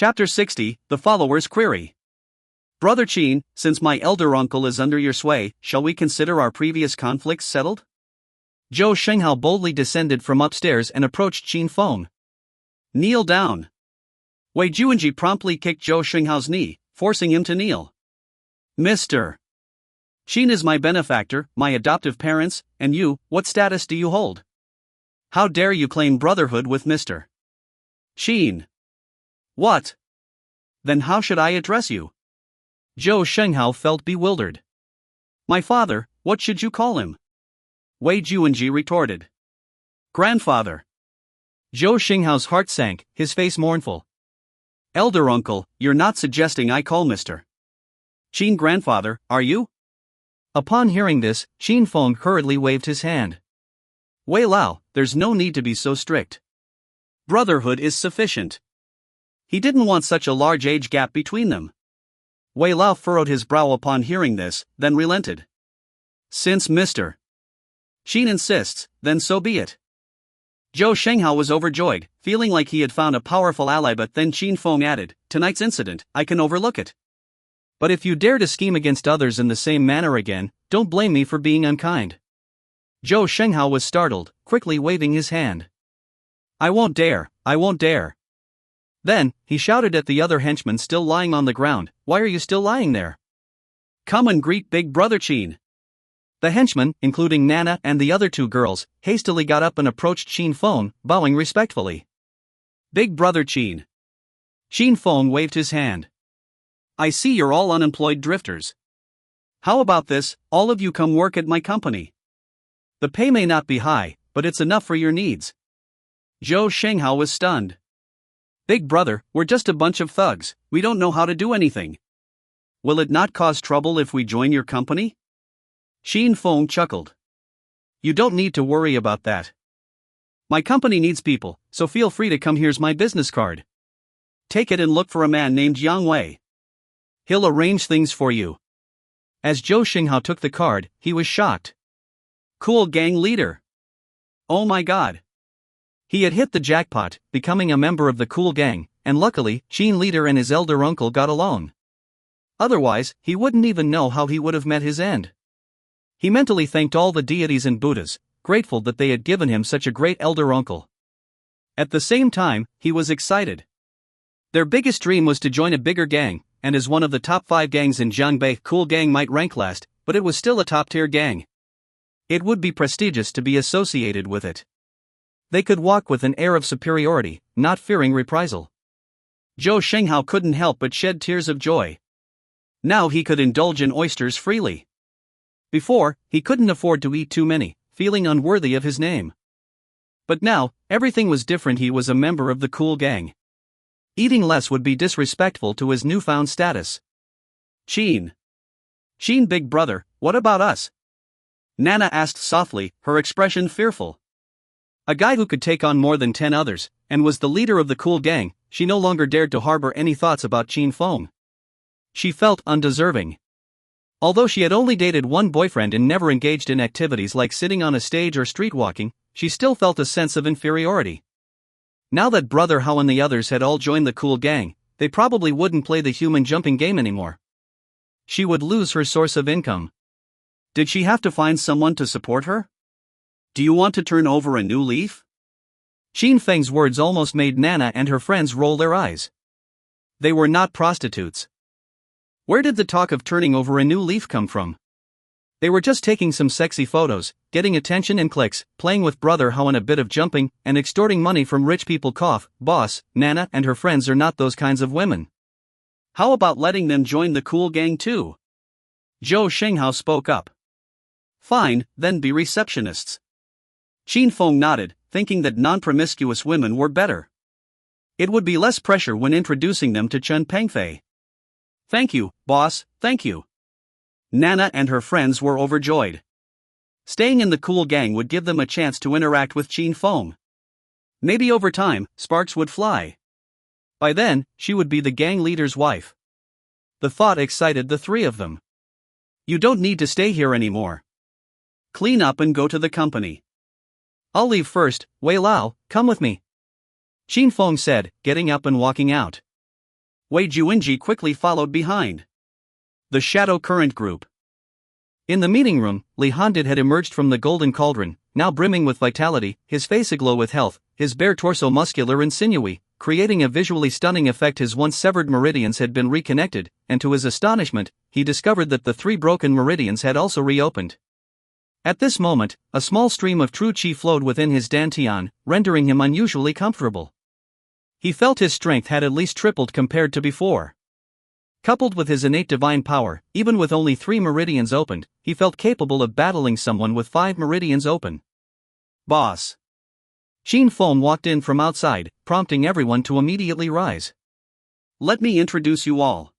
Chapter 60, The Follower's Query. Brother Qin, since my elder uncle is under your sway, shall we consider our previous conflicts settled? Zhou Shenghao boldly descended from upstairs and approached Qin Feng. Kneel down. Wei Juanji promptly kicked Zhou Shenghao's knee, forcing him to kneel. Mr. Qin is my benefactor, my adoptive parents, and you, what status do you hold? How dare you claim brotherhood with Mr. Qin? What? Then how should I address you? Zhou Shenghao felt bewildered. My father, what should you call him? Wei Juanji retorted. Grandfather. Zhou Shenghao's heart sank, his face mournful. Elder uncle, you're not suggesting I call Mr. Qin grandfather, are you? Upon hearing this, Qin Feng hurriedly waved his hand. Wei Lao, there's no need to be so strict. Brotherhood is sufficient. He didn't want such a large age gap between them. Wei Lao furrowed his brow upon hearing this, then relented. Since Mr. Qin insists, then so be it. Zhou Shenghao was overjoyed, feeling like he had found a powerful ally, but then Qin Feng added, tonight's incident, I can overlook it. But if you dare to scheme against others in the same manner again, don't blame me for being unkind. Zhou Shenghao was startled, quickly waving his hand. I won't dare, I won't dare. Then, he shouted at the other henchman still lying on the ground, why are you still lying there? Come and greet Big Brother Qin. The henchmen, including Nana and the other two girls, hastily got up and approached Qin Feng, bowing respectfully. Big Brother Qin. Qin Feng waved his hand. I see you're all unemployed drifters. How about this, all of you come work at my company? The pay may not be high, but it's enough for your needs. Zhou Shenghao was stunned. Big brother, we're just a bunch of thugs, we don't know how to do anything. Will it not cause trouble if we join your company? Qin Feng chuckled. You don't need to worry about that. My company needs people, so feel free to come. Here's my business card. Take it and look for a man named Yang Wei. He'll arrange things for you. As Zhou Shenghao took the card, he was shocked. Cool gang leader. Oh my god. He had hit the jackpot, becoming a member of the cool gang, and luckily, Qin leader and his elder uncle got along. Otherwise, he wouldn't even know how he would have met his end. He mentally thanked all the deities and Buddhas, grateful that they had given him such a great elder uncle. At the same time, he was excited. Their biggest dream was to join a bigger gang, and as one of the top 5 gangs in Jiangbei, Cool Gang might rank last, but it was still a top-tier gang. It would be prestigious to be associated with it. They could walk with an air of superiority, not fearing reprisal. Zhou Shenghao couldn't help but shed tears of joy. Now he could indulge in oysters freely. Before, he couldn't afford to eat too many, feeling unworthy of his name. But now, everything was different. He was a member of the cool gang. Eating less would be disrespectful to his newfound status. Qin, big brother, what about us? Nana asked softly, her expression fearful. A guy who could take on more than 10 others, and was the leader of the cool gang, she no longer dared to harbor any thoughts about Qin Feng. She felt undeserving. Although she had only dated one boyfriend and never engaged in activities like sitting on a stage or streetwalking, she still felt a sense of inferiority. Now that Brother Hao and the others had all joined the cool gang, they probably wouldn't play the human jumping game anymore. She would lose her source of income. Did she have to find someone to support her? Do you want to turn over a new leaf? Qin Feng's words almost made Nana and her friends roll their eyes. They were not prostitutes. Where did the talk of turning over a new leaf come from? They were just taking some sexy photos, getting attention and clicks, playing with Brother Hao and a bit of jumping, and extorting money from rich people. Boss, Nana and her friends are not those kinds of women. How about letting them join the cool gang too? Zhou Shenghao spoke up. Fine, then be receptionists. Qin Feng nodded, thinking that non-promiscuous women were better. It would be less pressure when introducing them to Chen Pengfei. Thank you, boss, thank you. Nana and her friends were overjoyed. Staying in the cool gang would give them a chance to interact with Qin Feng. Maybe over time, sparks would fly. By then, she would be the gang leader's wife. The thought excited the three of them. You don't need to stay here anymore. Clean up and go to the company. I'll leave first. Wei Lao, come with me. Qin Feng said, getting up and walking out. Wei Juinji quickly followed behind. The Shadow Current Group. In the meeting room, Li Hondid had emerged from the golden cauldron, now brimming with vitality, his face aglow with health, his bare torso muscular and sinewy, creating a visually stunning effect. His once severed meridians had been reconnected, and to his astonishment, he discovered that the 3 broken meridians had also reopened. At this moment, a small stream of true qi flowed within his dantian, rendering him unusually comfortable. He felt his strength had at least tripled compared to before. Coupled with his innate divine power, even with only 3 meridians opened, he felt capable of battling someone with 5 meridians open. Boss. Qin Feng walked in from outside, prompting everyone to immediately rise. Let me introduce you all.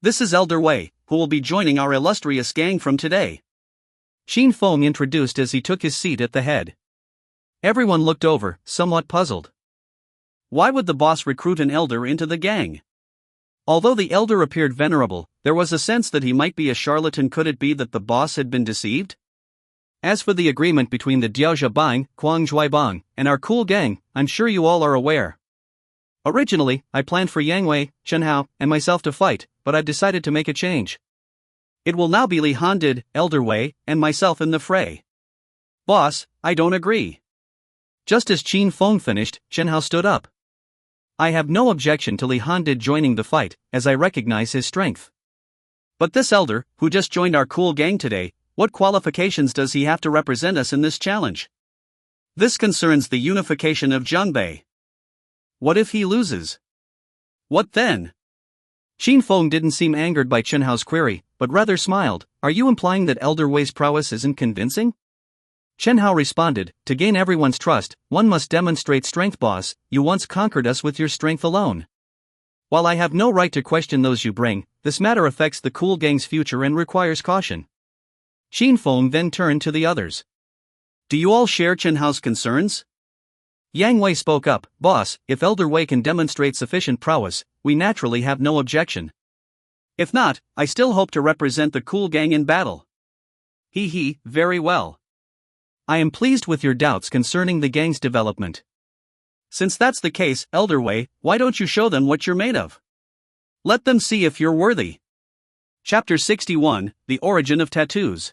This is Elder Wei, who will be joining our illustrious gang from today. Qin Feng introduced as he took his seat at the head. Everyone looked over, somewhat puzzled. Why would the boss recruit an elder into the gang? Although the elder appeared venerable, there was a sense that he might be a charlatan. Could it be that the boss had been deceived? As for the agreement between the Diaozha Bang, Kuang Zhuaibang, and our cool gang, I'm sure you all are aware. Originally, I planned for Yang Wei, Chen Hao, and myself to fight, but I've decided to make a change. It will now be Li Hondid, Elder Wei, and myself in the fray. Boss, I don't agree. Just as Qin Feng finished, Chen Hao stood up. I have no objection to Li Hondid joining the fight, as I recognize his strength. But this elder, who just joined our cool gang today, what qualifications does he have to represent us in this challenge? This concerns the unification of Zhongbei. What if he loses? What then? Qin Feng didn't seem angered by Chen Hao's query, but rather smiled. Are you implying that Elder Wei's prowess isn't convincing? Chen Hao responded, to gain everyone's trust, one must demonstrate strength. Boss, you once conquered us with your strength alone. While I have no right to question those you bring, this matter affects the cool gang's future and requires caution. Qin Feng then turned to the others. Do you all share Chen Hao's concerns? Yang Wei spoke up, Boss, if Elder Wei can demonstrate sufficient prowess, we naturally have no objection. If not, I still hope to represent the cool gang in battle. Very well. I am pleased with your doubts concerning the gang's development. Since that's the case, Elder Wei, why don't you show them what you're made of? Let them see if you're worthy. Chapter 61, The Origin of Tattoos.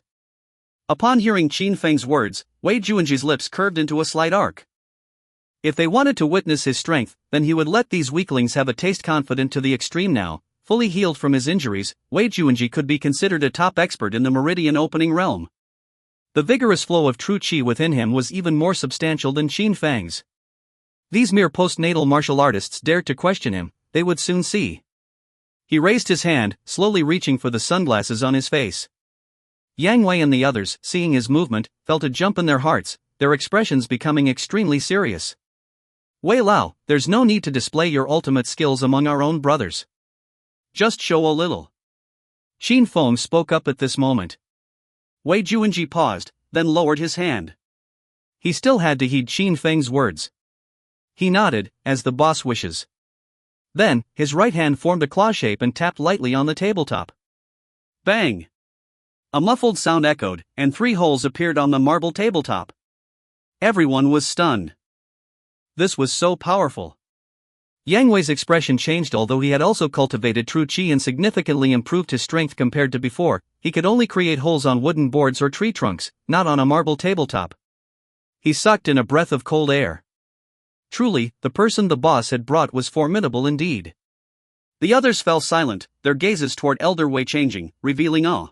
Upon hearing Qin Feng's words, Wei Juinji's lips curved into a slight arc. If they wanted to witness his strength, then he would let these weaklings have a taste. Confident to the extreme now, fully healed from his injuries, Wei Juinji could be considered a top expert in the meridian opening realm. The vigorous flow of true qi within him was even more substantial than Qin Feng's. These mere postnatal martial artists dared to question him, they would soon see. He raised his hand, slowly reaching for the sunglasses on his face. Yang Wei and the others, seeing his movement, felt a jump in their hearts, their expressions becoming extremely serious. Wei Lao, there's no need to display your ultimate skills among our own brothers. Just show a little. Qin Feng spoke up at this moment. Wei Juinji paused, then lowered his hand. He still had to heed Qin Feng's words. He nodded, as the boss wishes. Then, his right hand formed a claw shape and tapped lightly on the tabletop. Bang! A muffled sound echoed, and 3 holes appeared on the marble tabletop. Everyone was stunned. This was so powerful. Yang Wei's expression changed. Although he had also cultivated true qi and significantly improved his strength compared to before, he could only create holes on wooden boards or tree trunks, not on a marble tabletop. He sucked in a breath of cold air. Truly, the person the boss had brought was formidable indeed. The others fell silent, their gazes toward Elder Wei changing, revealing awe.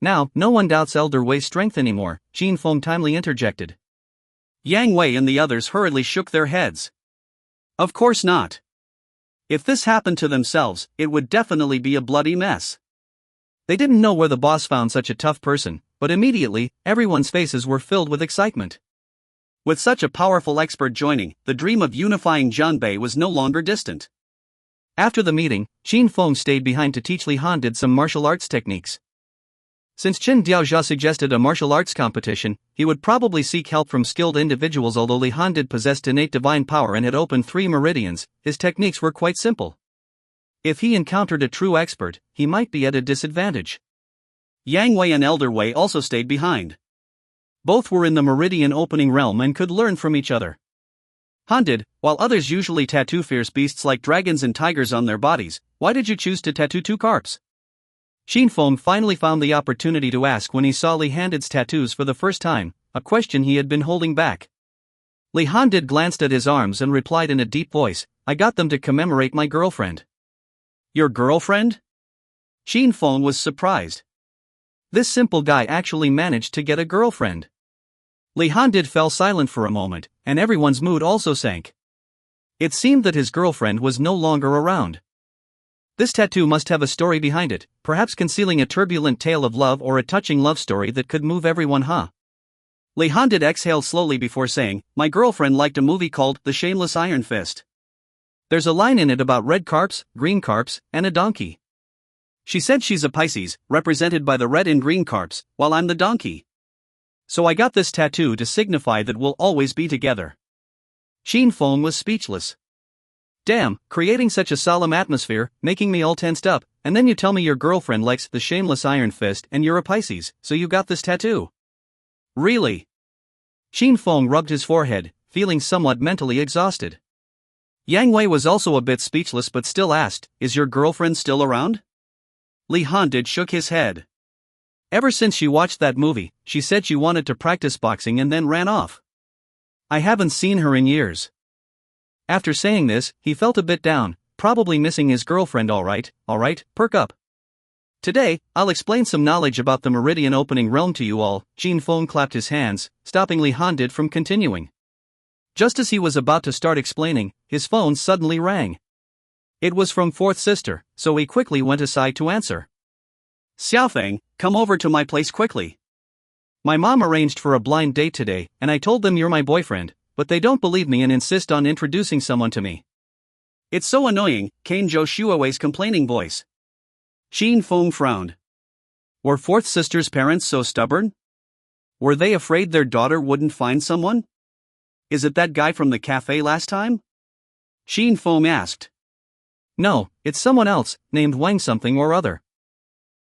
Now, no one doubts Elder Wei's strength anymore, Qin Feng timely interjected. Yang Wei and the others hurriedly shook their heads. Of course not. If this happened to themselves, it would definitely be a bloody mess. They didn't know where the boss found such a tough person, but immediately, everyone's faces were filled with excitement. With such a powerful expert joining, the dream of unifying Zhongbei was no longer distant. After the meeting, Qin Feng stayed behind to teach Li Hondid some martial arts techniques. Since Chen Diaozha suggested a martial arts competition, he would probably seek help from skilled individuals. Although Li Hondid possessed innate divine power and had opened 3 meridians, his techniques were quite simple. If he encountered a true expert, he might be at a disadvantage. Yang Wei and Elder Wei also stayed behind. Both were in the meridian opening realm and could learn from each other. Han did, while others usually tattoo fierce beasts like dragons and tigers on their bodies. Why did you choose to tattoo two carps? Fong finally found the opportunity to ask when he saw Li Handed's tattoos for the first time, a question he had been holding back. Li Handed glanced at his arms and replied in a deep voice, I got them to commemorate my girlfriend. Your girlfriend? Fong was surprised. This simple guy actually managed to get a girlfriend. Li Handed fell silent for a moment, and everyone's mood also sank. It seemed that his girlfriend was no longer around. This tattoo must have a story behind it, perhaps concealing a turbulent tale of love or a touching love story that could move everyone, huh? Li Handed exhaled slowly before saying, my girlfriend liked a movie called The Shameless Iron Fist. There's a line in it about red carps, green carps, and a donkey. She said she's a Pisces, represented by the red and green carps, while I'm the donkey. So I got this tattoo to signify that we'll always be together. Fong was speechless. Damn, creating such a solemn atmosphere, making me all tensed up, and then you tell me your girlfriend likes The Shameless Iron Fist and you're a Pisces, so you got this tattoo. Really? Fong rubbed his forehead, feeling somewhat mentally exhausted. Yang Wei was also a bit speechless but still asked, is your girlfriend still around? Li Handed shook his head. Ever since she watched that movie, she said she wanted to practice boxing and then ran off. I haven't seen her in years. After saying this, he felt a bit down, probably missing his girlfriend. Alright, perk up. Today, I'll explain some knowledge about the meridian opening realm to you all. Fong clapped his hands, stopping Li Handed from continuing. Just as he was about to start explaining, his phone suddenly rang. It was from fourth sister, so he quickly went aside to answer. Xiaofeng, come over to my place quickly. My mom arranged for a blind date today, and I told them you're my boyfriend, but they don't believe me and insist on introducing someone to me. It's so annoying, came Zhou Shuowei's complaining voice. Fong frowned. Were fourth sister's parents so stubborn? Were they afraid their daughter wouldn't find someone? Is it that guy from the cafe last time? Fong asked. No, it's someone else, named Wang something or other.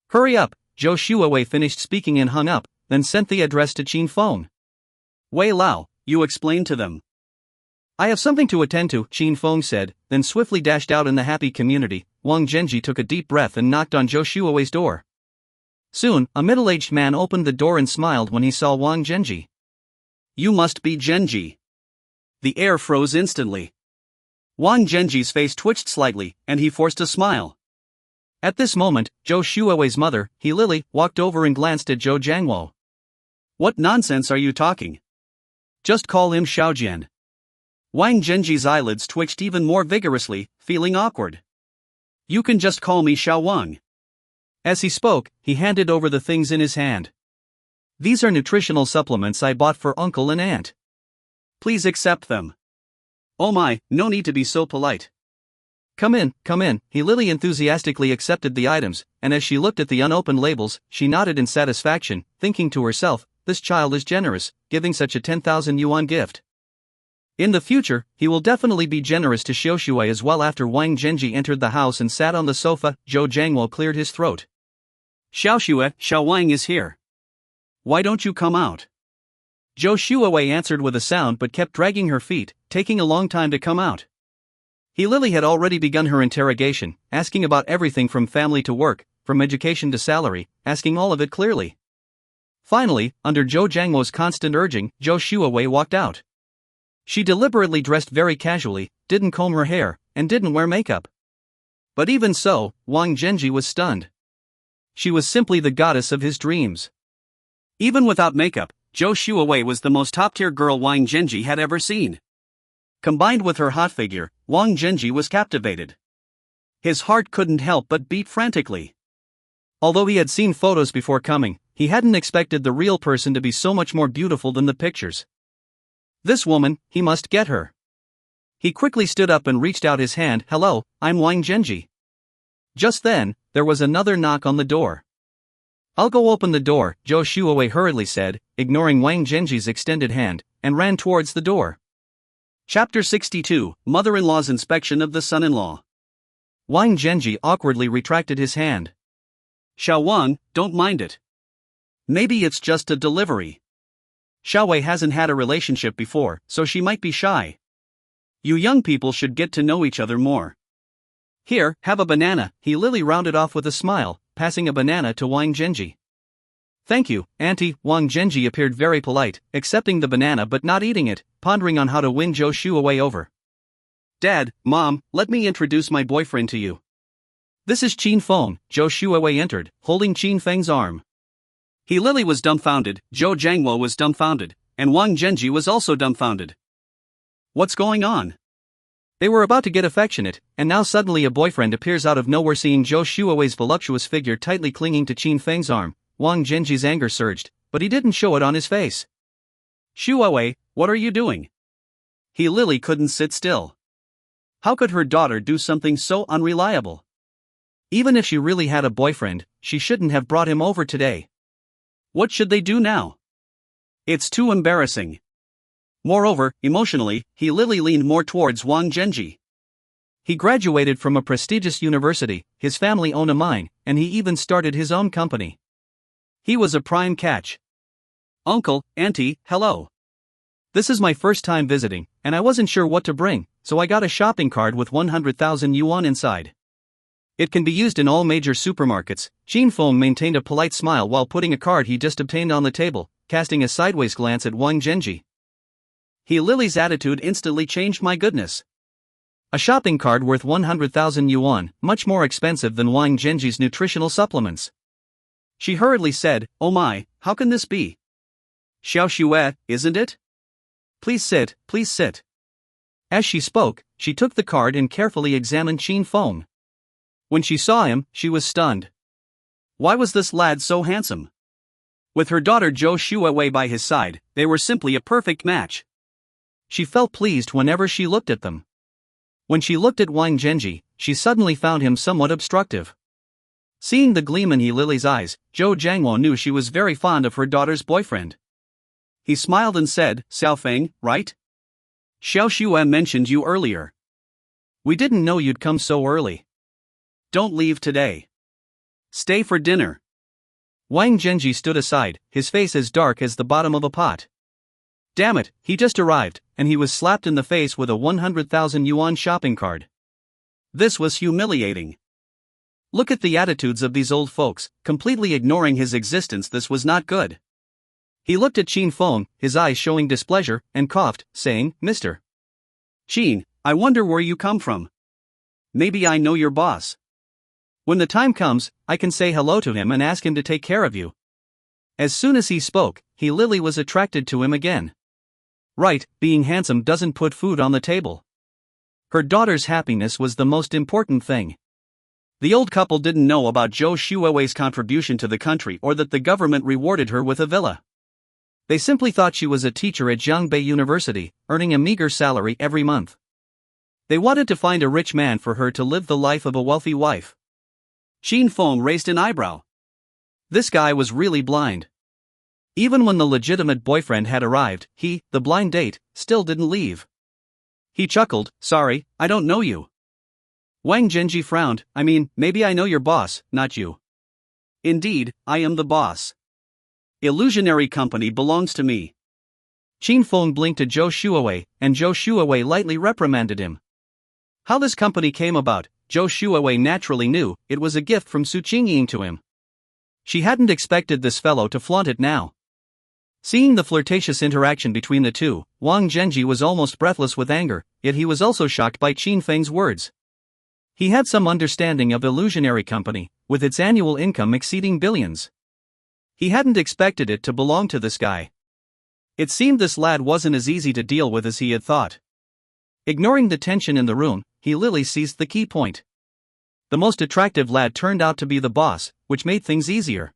Hurry up, Zhou Shuowei finished speaking and hung up, then sent the address to Fong. Wei Lao, you explain to them. I have something to attend to, Fong said, then swiftly dashed out in the happy community. Wang Zhenji took a deep breath and knocked on Zhou Shuowei's door. Soon, a middle-aged man opened the door and smiled when he saw Wang Zhenji. You must be Zhenji. The air froze instantly. Wang Zhenji's face twitched slightly, and he forced a smile. At this moment, Zhou Shuowei's mother, He Lily, walked over and glanced at Zhou Jiangwo. What nonsense are you talking? Just call him Xiaojian. Wang Zhenji's eyelids twitched even more vigorously, feeling awkward. You can just call me Xiao Wang. As he spoke, he handed over the things in his hand. These are nutritional supplements I bought for uncle and aunt. Please accept them. Oh my, no need to be so polite. Come in, He Lily enthusiastically accepted the items, and as she looked at the unopened labels, she nodded in satisfaction, thinking to herself, this child is generous, giving such a 10,000 yuan gift. In the future, he will definitely be generous to Xiaoshui as well. After Wang Zhenji entered the house and sat on the sofa, Zhou Jiangwo cleared his throat. Xiaoshui, Xiao Wang is here. Why don't you come out? Zhou Shuowei answered with a sound but kept dragging her feet, taking a long time to come out. He Lily had already begun her interrogation, asking about everything from family to work, from education to salary, asking all of it clearly. Finally, under Zhou Jiangwo's constant urging, Zhou Shuowei walked out. She deliberately dressed very casually, didn't comb her hair, and didn't wear makeup. But even so, Wang Zhenji was stunned. She was simply the goddess of his dreams. Even without makeup, Zhou Shuowei was the most top-tier girl Wang Zhenji had ever seen. Combined with her hot figure, Wang Zhenji was captivated. His heart couldn't help but beat frantically. Although he had seen photos before coming, he hadn't expected the real person to be so much more beautiful than the pictures. This woman, he must get her. He quickly stood up and reached out his hand. Hello, I'm Wang Zhenji. Just then, there was another knock on the door. I'll go open the door, Zhou Shuowei hurriedly said, ignoring Wang Zhenji's extended hand, and ran towards the door. Chapter 62, Mother-in-law's inspection of the son-in-law. Wang Zhenji awkwardly retracted his hand. Xiao Wang, don't mind it. Maybe it's just a delivery. Xiaowei hasn't had a relationship before, so she might be shy. You young people should get to know each other more. Here, have a banana, he Lily rounded off with a smile, passing a banana to Wang Zhenji. Thank you, Auntie. Wang Zhenji appeared very polite, accepting the banana but not eating it, pondering on how to win Zhou Shuawei over. Dad, Mom, let me introduce my boyfriend to you. This is Qin Feng. Zhou Shuawei entered, holding Qin Feng's arm. He Lily was dumbfounded, Zhou Jiangwo was dumbfounded, and Wang Zhenji was also dumbfounded. What's going on? They were about to get affectionate, and now suddenly a boyfriend appears out of nowhere. Seeing Zhou Shuawei's voluptuous figure tightly clinging to Qin Feng's arm, Wang Zhenji's anger surged, but he didn't show it on his face. Shuawei, what are you doing? He Lily couldn't sit still. How could her daughter do something so unreliable? Even if she really had a boyfriend, she shouldn't have brought him over today. What should they do now? It's too embarrassing. Moreover, emotionally, he Lily leaned more towards Wang Zhenji. He graduated from a prestigious university, his family owned a mine, and he even started his own company. He was a prime catch. Uncle, Auntie, hello. This is my first time visiting, and I wasn't sure what to bring, so I got a shopping cart with 100,000 yuan inside. It can be used in all major supermarkets. Qin Feng maintained a polite smile while putting a card he just obtained on the table, casting a sideways glance at Wang Zhenji. He Lily's attitude instantly changed. My goodness. A shopping cart worth 100,000 yuan, much more expensive than Wang Zhenji's nutritional supplements. She hurriedly said, oh my, how can this be? Xiao Xue, isn't it? Please sit, please sit. As she spoke, she took the card and carefully examined Qin Feng. When she saw him, she was stunned. Why was this lad so handsome? With her daughter Zhou Shuawei by his side, they were simply a perfect match. She felt pleased whenever she looked at them. When she looked at Wang Zhenji, she suddenly found him somewhat obstructive. Seeing the gleam in He Lily's eyes, Zhou Jiangwo knew she was very fond of her daughter's boyfriend. He smiled and said, Xiao Feng, right? Xiao Xue mentioned you earlier. We didn't know you'd come so early. Don't leave today. Stay for dinner. Wang Zhenji stood aside, his face as dark as the bottom of a pot. Damn it, he just arrived, and he was slapped in the face with a 100,000 yuan shopping card. This was humiliating. Look at the attitudes of these old folks, completely ignoring his existence. This was not good. He looked at Qin Feng, his eyes showing displeasure, and coughed, saying, Mr. Qin, I wonder where you come from. Maybe I know your boss. When the time comes, I can say hello to him and ask him to take care of you. As soon as he spoke, He Lily was attracted to him again. Right, being handsome doesn't put food on the table. Her daughter's happiness was the most important thing. The old couple didn't know about Zhou Shuawei's contribution to the country or that the government rewarded her with a villa. They simply thought she was a teacher at Zhangbei University, earning a meager salary every month. They wanted to find a rich man for her to live the life of a wealthy wife. Qin Feng raised an eyebrow. This guy was really blind. Even when the legitimate boyfriend had arrived, he, the blind date, still didn't leave. He chuckled, sorry, I don't know you. Wang Zhenji frowned, I mean, maybe I know your boss, not you. Indeed, I am the boss. Illusionary company belongs to me. Qin Feng blinked at Zhou Shuawei, and Zhou Shuawei lightly reprimanded him. How this company came about, Zhou Shuawei naturally knew, it was a gift from Chinging to him. She hadn't expected this fellow to flaunt it now. Seeing the flirtatious interaction between the two, Wang Zhenji was almost breathless with anger, yet he was also shocked by Qin Feng's words. He had some understanding of illusionary company, with its annual income exceeding billions. He hadn't expected it to belong to this guy. It seemed this lad wasn't as easy to deal with as he had thought. Ignoring the tension in the room, He Lily seized the key point. The most attractive lad turned out to be the boss, which made things easier.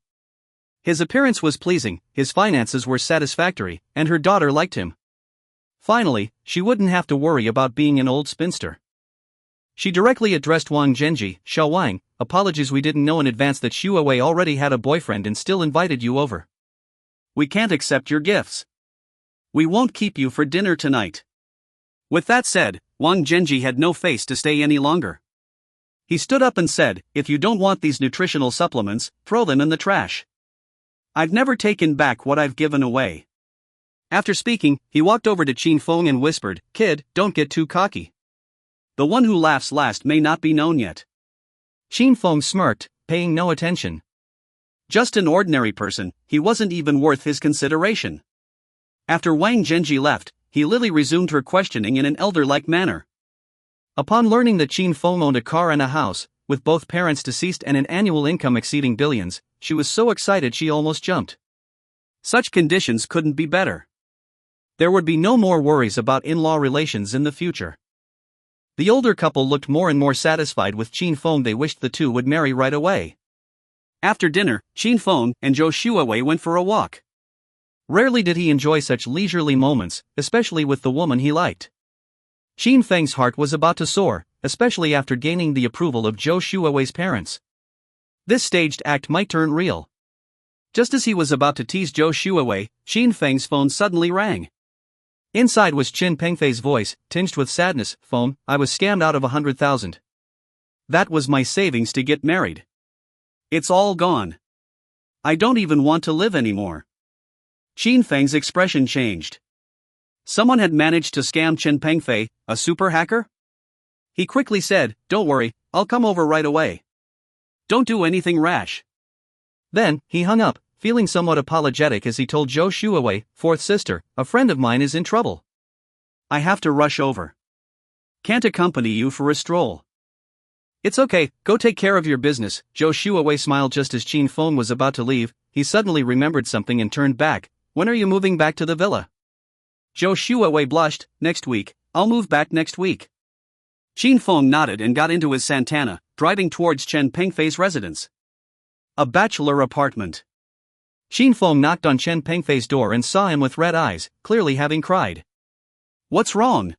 His appearance was pleasing, his finances were satisfactory, and her daughter liked him. Finally, she wouldn't have to worry about being an old spinster. She directly addressed Wang Zhenji, Xiao Wang, apologies, we didn't know in advance that Shuawei already had a boyfriend and still invited you over. We can't accept your gifts. We won't keep you for dinner tonight. With that said, Wang Zhenji had no face to stay any longer. He stood up and said, if you don't want these nutritional supplements, throw them in the trash. I've never taken back what I've given away. After speaking, he walked over to Qin Feng and whispered, "Kid, don't get too cocky. The one who laughs last may not be known yet." Qin Feng smirked, paying no attention. Just an ordinary person, he wasn't even worth his consideration. After Wang Zhenji left, he Lily resumed her questioning in an elder-like manner. Upon learning that Qin Feng owned a car and a house, with both parents deceased and an annual income exceeding billions, she was so excited she almost jumped. Such conditions couldn't be better. There would be no more worries about in-law relations in the future. The older couple looked more and more satisfied with Qin Feng. They wished the two would marry right away. After dinner, Qin Feng and Zhou Shuawei went for a walk. Rarely did he enjoy such leisurely moments, especially with the woman he liked. Qin Feng's heart was about to soar, especially after gaining the approval of Zhou Shuawei's parents. This staged act might turn real. Just as he was about to tease Zhou Shuawei, Qin Feng's phone suddenly rang. Inside was Qin Pengfei's voice, tinged with sadness. "Phone, I was scammed out of 100,000. That was my savings to get married. It's all gone. I don't even want to live anymore." Qin Feng's expression changed. Someone had managed to scam Qin Pengfei, a super hacker? He quickly said, "Don't worry, I'll come over right away. Don't do anything rash." Then, he hung up, feeling somewhat apologetic as he told Zhou Shuawei, "Fourth sister, a friend of mine is in trouble. I have to rush over. Can't accompany you for a stroll." "It's okay, go take care of your business." Zhou Shuawei smiled just as Qin Feng was about to leave. He suddenly remembered something and turned back. "When are you moving back to the villa?" Zhou Shuawei blushed. "Next week, I'll move back next week." Qin Feng nodded and got into his Santana, driving towards Qin Pengfei's residence. A bachelor apartment. Qin Feng knocked on Qin Pengfei's door and saw him with red eyes, clearly having cried. "What's wrong?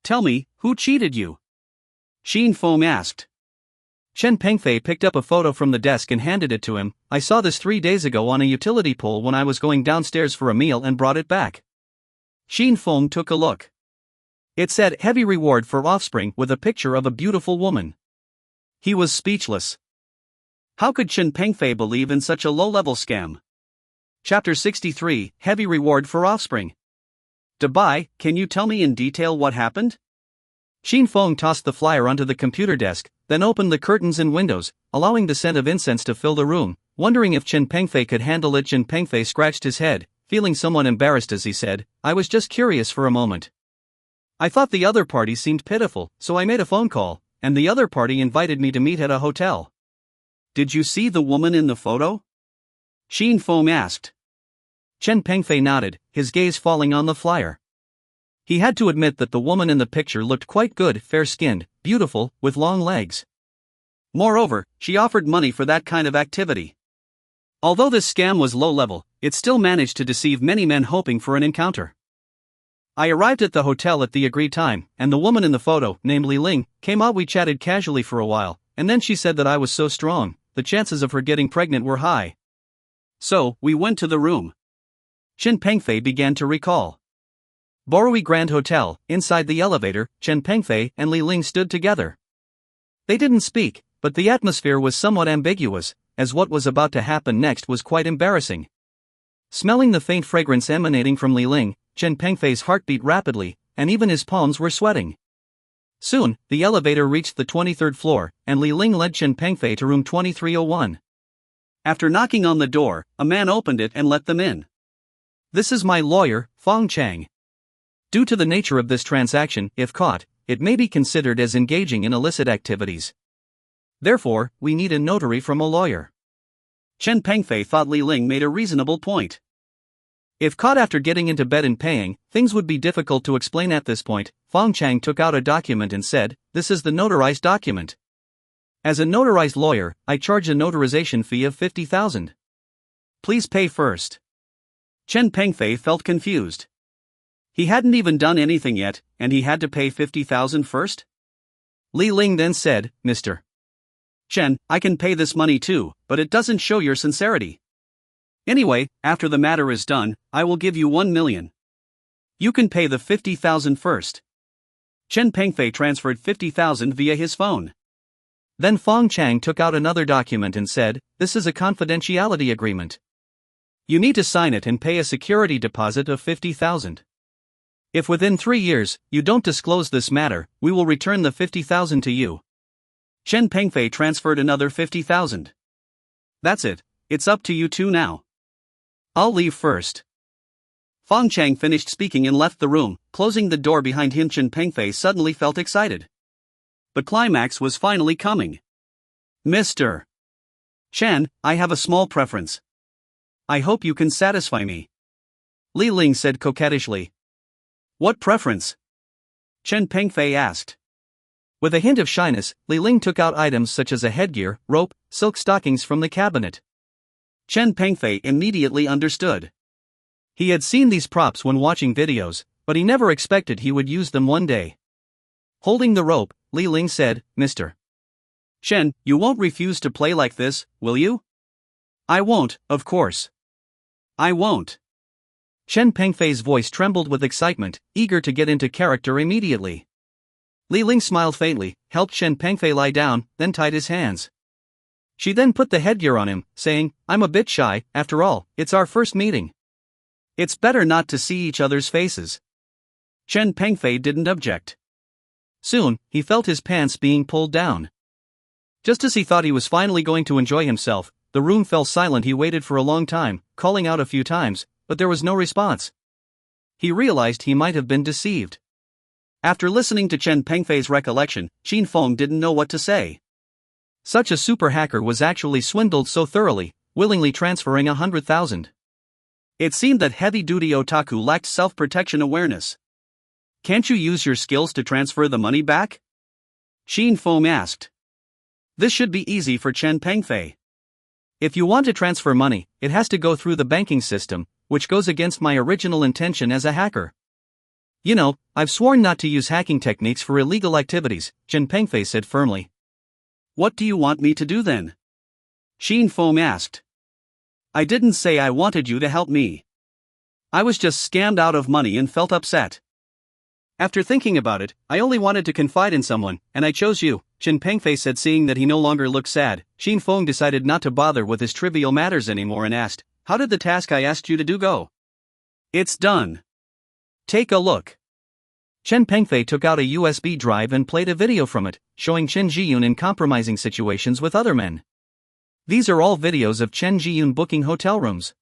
Tell me, who cheated you?" Qin Feng asked. Qin Pengfei picked up a photo from the desk and handed it to him. "I saw this 3 days ago on a utility pole when I was going downstairs for a meal and brought it back." Qin Feng took a look. It said, "Heavy reward for offspring," with a picture of a beautiful woman. He was speechless. How could Qin Pengfei believe in such a low-level scam? Chapter 63, Heavy Reward for Offspring. Dubai, can you tell me in detail what happened? Qin Feng tossed the flyer onto the computer desk, then opened the curtains and windows, allowing the scent of incense to fill the room. Wondering if Qin Pengfei could handle it, Qin Pengfei scratched his head, feeling somewhat embarrassed as he said, "I was just curious for a moment. I thought the other party seemed pitiful, so I made a phone call, and the other party invited me to meet at a hotel." "Did you see the woman in the photo?" Qin Feng asked. Qin Pengfei nodded, his gaze falling on the flyer. He had to admit that the woman in the picture looked quite good, fair-skinned, beautiful, with long legs. Moreover, she offered money for that kind of activity. Although this scam was low-level, it still managed to deceive many men hoping for an encounter. I arrived at the hotel at the agreed time, and the woman in the photo, named Li Ling, came out. We chatted casually for a while, and then she said that I was so strong, the chances of her getting pregnant were high. So, we went to the room. Qin Pengfei began to recall. Borui Grand Hotel. Inside the elevator, Qin Pengfei and Li Ling stood together. They didn't speak, but the atmosphere was somewhat ambiguous, as what was about to happen next was quite embarrassing. Smelling the faint fragrance emanating from Li Ling, Qin Pengfei's heart beat rapidly, and even his palms were sweating. Soon, the elevator reached the 23rd floor, and Li Ling led Qin Pengfei to room 2301. After knocking on the door, a man opened it and let them in. "This is my lawyer, Fong Chang. Due to the nature of this transaction, if caught, it may be considered as engaging in illicit activities. Therefore, we need a notary from a lawyer." Qin Pengfei thought Li Ling made a reasonable point. If caught after getting into bed and paying, things would be difficult to explain at this point. Fong Chang took out a document and said, "This is the notarized document. As a notarized lawyer, I charge a notarization fee of 50,000. Please pay first." Qin Pengfei felt confused. He hadn't even done anything yet, and he had to pay 50,000 first? Li Ling then said, "Mr. Chen, I can pay this money too, but it doesn't show your sincerity. Anyway, after the matter is done, I will give you 1 million. You can pay the 50,000 first." Qin Pengfei transferred 50,000 via his phone. Then Fong Chang took out another document and said, "This is a confidentiality agreement. You need to sign it and pay a security deposit of 50,000. If within 3 years, you don't disclose this matter, we will return the 50,000 to you. Chen Pengfei transferred another 50,000. That's it, it's up to you two now. I'll leave first. Fong Chang finished speaking and left the room, closing the door behind him. Chen Pengfei suddenly felt excited. The climax was finally coming. Mr. Chen, I have a small preference. I hope you can satisfy me. Li Ling said coquettishly. What preference? Chen Pengfei asked. With a hint of shyness, Li Ling took out items such as a headgear, rope, silk stockings from the cabinet. Chen Pengfei immediately understood. He had seen these props when watching videos, but he never expected he would use them one day. Holding the rope, Li Ling said, Mr. Chen, you won't refuse to play like this, will you? I won't, of course. I won't. Chen Pengfei's voice trembled with excitement, eager to get into character immediately. Li Ling smiled faintly, helped Chen Pengfei lie down, then tied his hands. She then put the headgear on him, saying, I'm a bit shy, after all, it's our first meeting. It's better not to see each other's faces. Chen Pengfei didn't object. Soon, he felt his pants being pulled down. Just as he thought he was finally going to enjoy himself, the room fell silent. He waited for a long time, calling out a few times, but there was no response. He realized he might have been deceived. After listening to Chen Pengfei's recollection, Qin Feng didn't know what to say. Such a super hacker was actually swindled so thoroughly, willingly transferring 100,000. It seemed that heavy-duty otaku lacked self-protection awareness. Can't you use your skills to transfer the money back? Qin Feng asked. This should be easy for Chen Pengfei. If you want to transfer money, it has to go through the banking system, which goes against my original intention as a hacker. You know, I've sworn not to use hacking techniques for illegal activities, Chen Pengfei said firmly. What do you want me to do then? Qin Feng asked. I didn't say I wanted you to help me. I was just scammed out of money and felt upset. After thinking about it, I only wanted to confide in someone, and I chose you, Chen Pengfei said. Seeing that he no longer looked sad, Qin Feng decided not to bother with his trivial matters anymore and asked, how did the task I asked you to do go? It's done. Take a look. Chen Pengfei took out a USB drive and played a video from it, showing Chen Jiyun in compromising situations with other men. These are all videos of Chen Jiyun booking hotel rooms.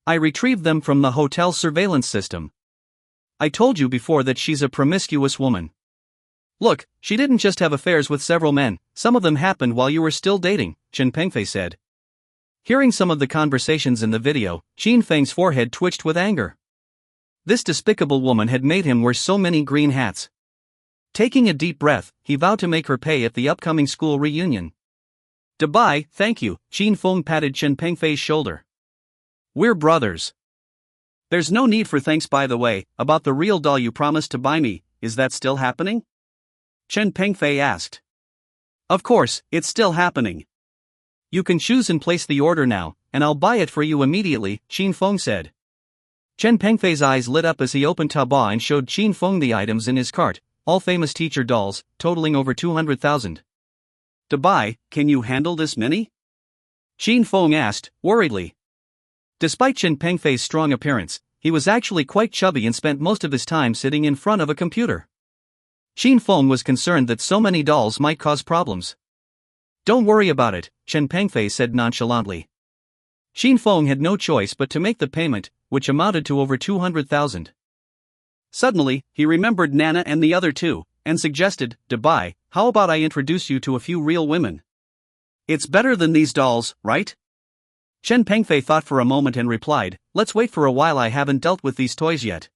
I retrieved them from the hotel surveillance system. I told you before that she's a promiscuous woman. Look, she didn't just have affairs with several men, some of them happened while you were still dating, Chen Pengfei said. Hearing some of the conversations in the video, Qin Feng's forehead twitched with anger. This despicable woman had made him wear so many green hats. Taking a deep breath, he vowed to make her pay at the upcoming school reunion. Goodbye, thank you, Qin Feng patted Chen Pengfei's shoulder. We're brothers. There's no need for thanks. By the way, about the real doll you promised to buy me, is that still happening? Chen Pengfei asked. Of course, it's still happening. You can choose and place the order now, and I'll buy it for you immediately, Qin Feng said. Chen Pengfei's eyes lit up as he opened Taobao and showed Qin Feng the items in his cart, all famous teacher dolls, totaling over 200,000. To buy, can you handle this many? Qin Feng asked, worriedly. Despite Chen Pengfei's strong appearance, he was actually quite chubby and spent most of his time sitting in front of a computer. Qin Feng was concerned that so many dolls might cause problems. Don't worry about it, Chen Pengfei said nonchalantly. Qin Feng had no choice but to make the payment, which amounted to over 200,000. Suddenly, he remembered Nana and the other two, and suggested, Dubai, how about I introduce you to a few real women? It's better than these dolls, right? Chen Pengfei thought for a moment and replied, let's wait for a while, I haven't dealt with these toys yet.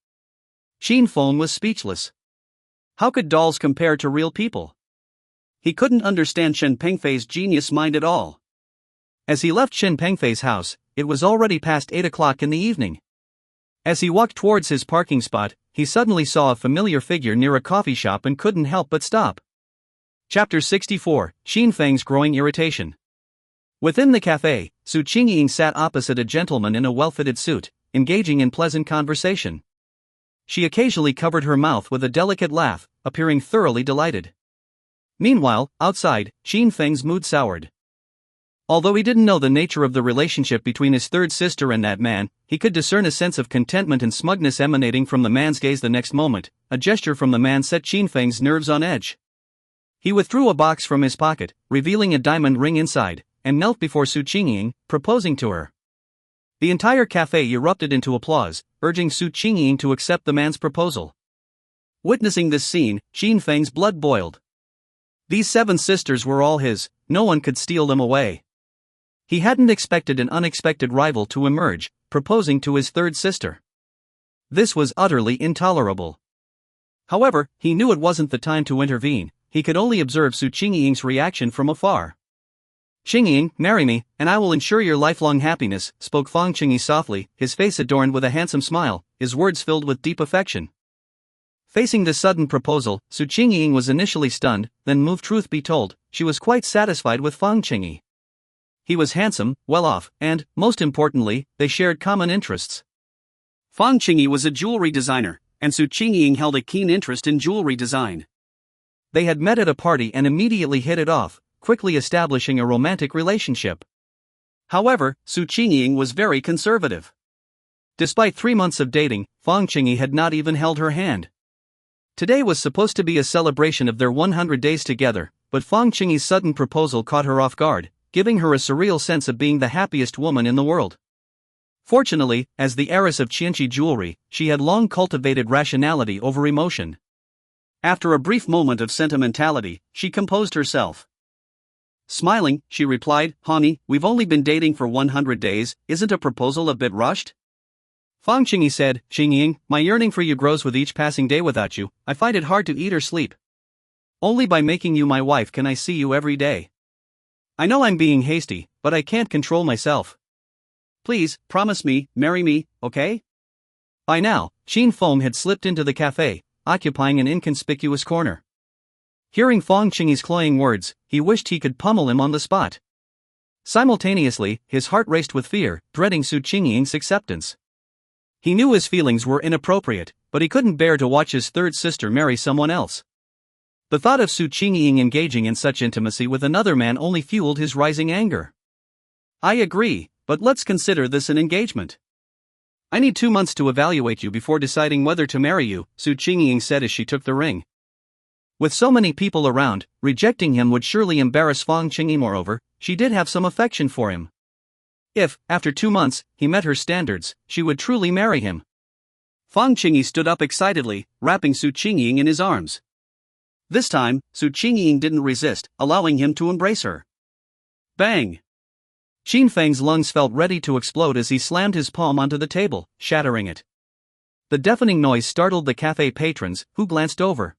Qin Feng was speechless. How could dolls compare to real people? He couldn't understand Chen Pengfei's genius mind at all. As he left Chen Pengfei's house, it was already past 8 o'clock in the evening. As he walked towards his parking spot, he suddenly saw a familiar figure near a coffee shop and couldn't help but stop. Chapter 64, Qin Feng's Growing Irritation. Within the cafe, Chinging sat opposite a gentleman in a well-fitted suit, engaging in pleasant conversation. She occasionally covered her mouth with a delicate laugh, appearing thoroughly delighted. Meanwhile, outside, Qin Feng's mood soured. Although he didn't know the nature of the relationship between his third sister and that man, he could discern a sense of contentment and smugness emanating from the man's gaze the next moment. A gesture from the man set Qinfeng's nerves on edge. He withdrew a box from his pocket, revealing a diamond ring inside, and knelt before Su Qingying, proposing to her. The entire cafe erupted into applause, urging Su Qingying to accept the man's proposal. Witnessing this scene, Qinfeng's blood boiled. These 7 sisters were all his, no one could steal them away. He hadn't expected an unexpected rival to emerge, proposing to his third sister. This was utterly intolerable. However, he knew it wasn't the time to intervene. He could only observe Su Qingying's reaction from afar. "Chinging, marry me, and I will ensure your lifelong happiness," spoke Fong Chingy softly, his face adorned with a handsome smile, his words filled with deep affection. Facing this sudden proposal, Su Qingying was initially stunned, then moved. Truth be told, she was quite satisfied with Fong Chingy. He was handsome, well-off, and, most importantly, they shared common interests. Fong Chingy was a jewelry designer, and Su Qingying held a keen interest in jewelry design. They had met at a party and immediately hit it off, quickly establishing a romantic relationship. However, Su Qingying was very conservative. Despite 3 months of dating, Fong Chingy had not even held her hand. Today was supposed to be a celebration of their 100 days together, but Fong Chingy's sudden proposal caught her off guard, giving her a surreal sense of being the happiest woman in the world. Fortunately, as the heiress of Qianqi jewelry, she had long cultivated rationality over emotion. After a brief moment of sentimentality, she composed herself. Smiling, she replied, "Honey, we've only been dating for 100 days, isn't a proposal a bit rushed?" Fong Chingy said, "Qingying, my yearning for you grows with each passing day without you. I find it hard to eat or sleep. Only by making you my wife can I see you every day. I know I'm being hasty, but I can't control myself. Please, promise me, marry me, okay?" By now, Qinfeng had slipped into the cafe, occupying an inconspicuous corner. Hearing Fong Chingy's cloying words, he wished he could pummel him on the spot. Simultaneously, his heart raced with fear, dreading Su Qingying's acceptance. He knew his feelings were inappropriate, but he couldn't bear to watch his third sister marry someone else. The thought of Su Qingying engaging in such intimacy with another man only fueled his rising anger. "I agree, but let's consider this an engagement. I need 2 months to evaluate you before deciding whether to marry you," Su Qingying said as she took the ring. With so many people around, rejecting him would surely embarrass Fong Chingy. Moreover, she did have some affection for him. If, after 2 months, he met her standards, she would truly marry him. Fong Chingy stood up excitedly, wrapping Su Qingying in his arms. This time, Su Qingying didn't resist, allowing him to embrace her. Bang! Qinfeng's lungs felt ready to explode as he slammed his palm onto the table, shattering it. The deafening noise startled the cafe patrons, who glanced over.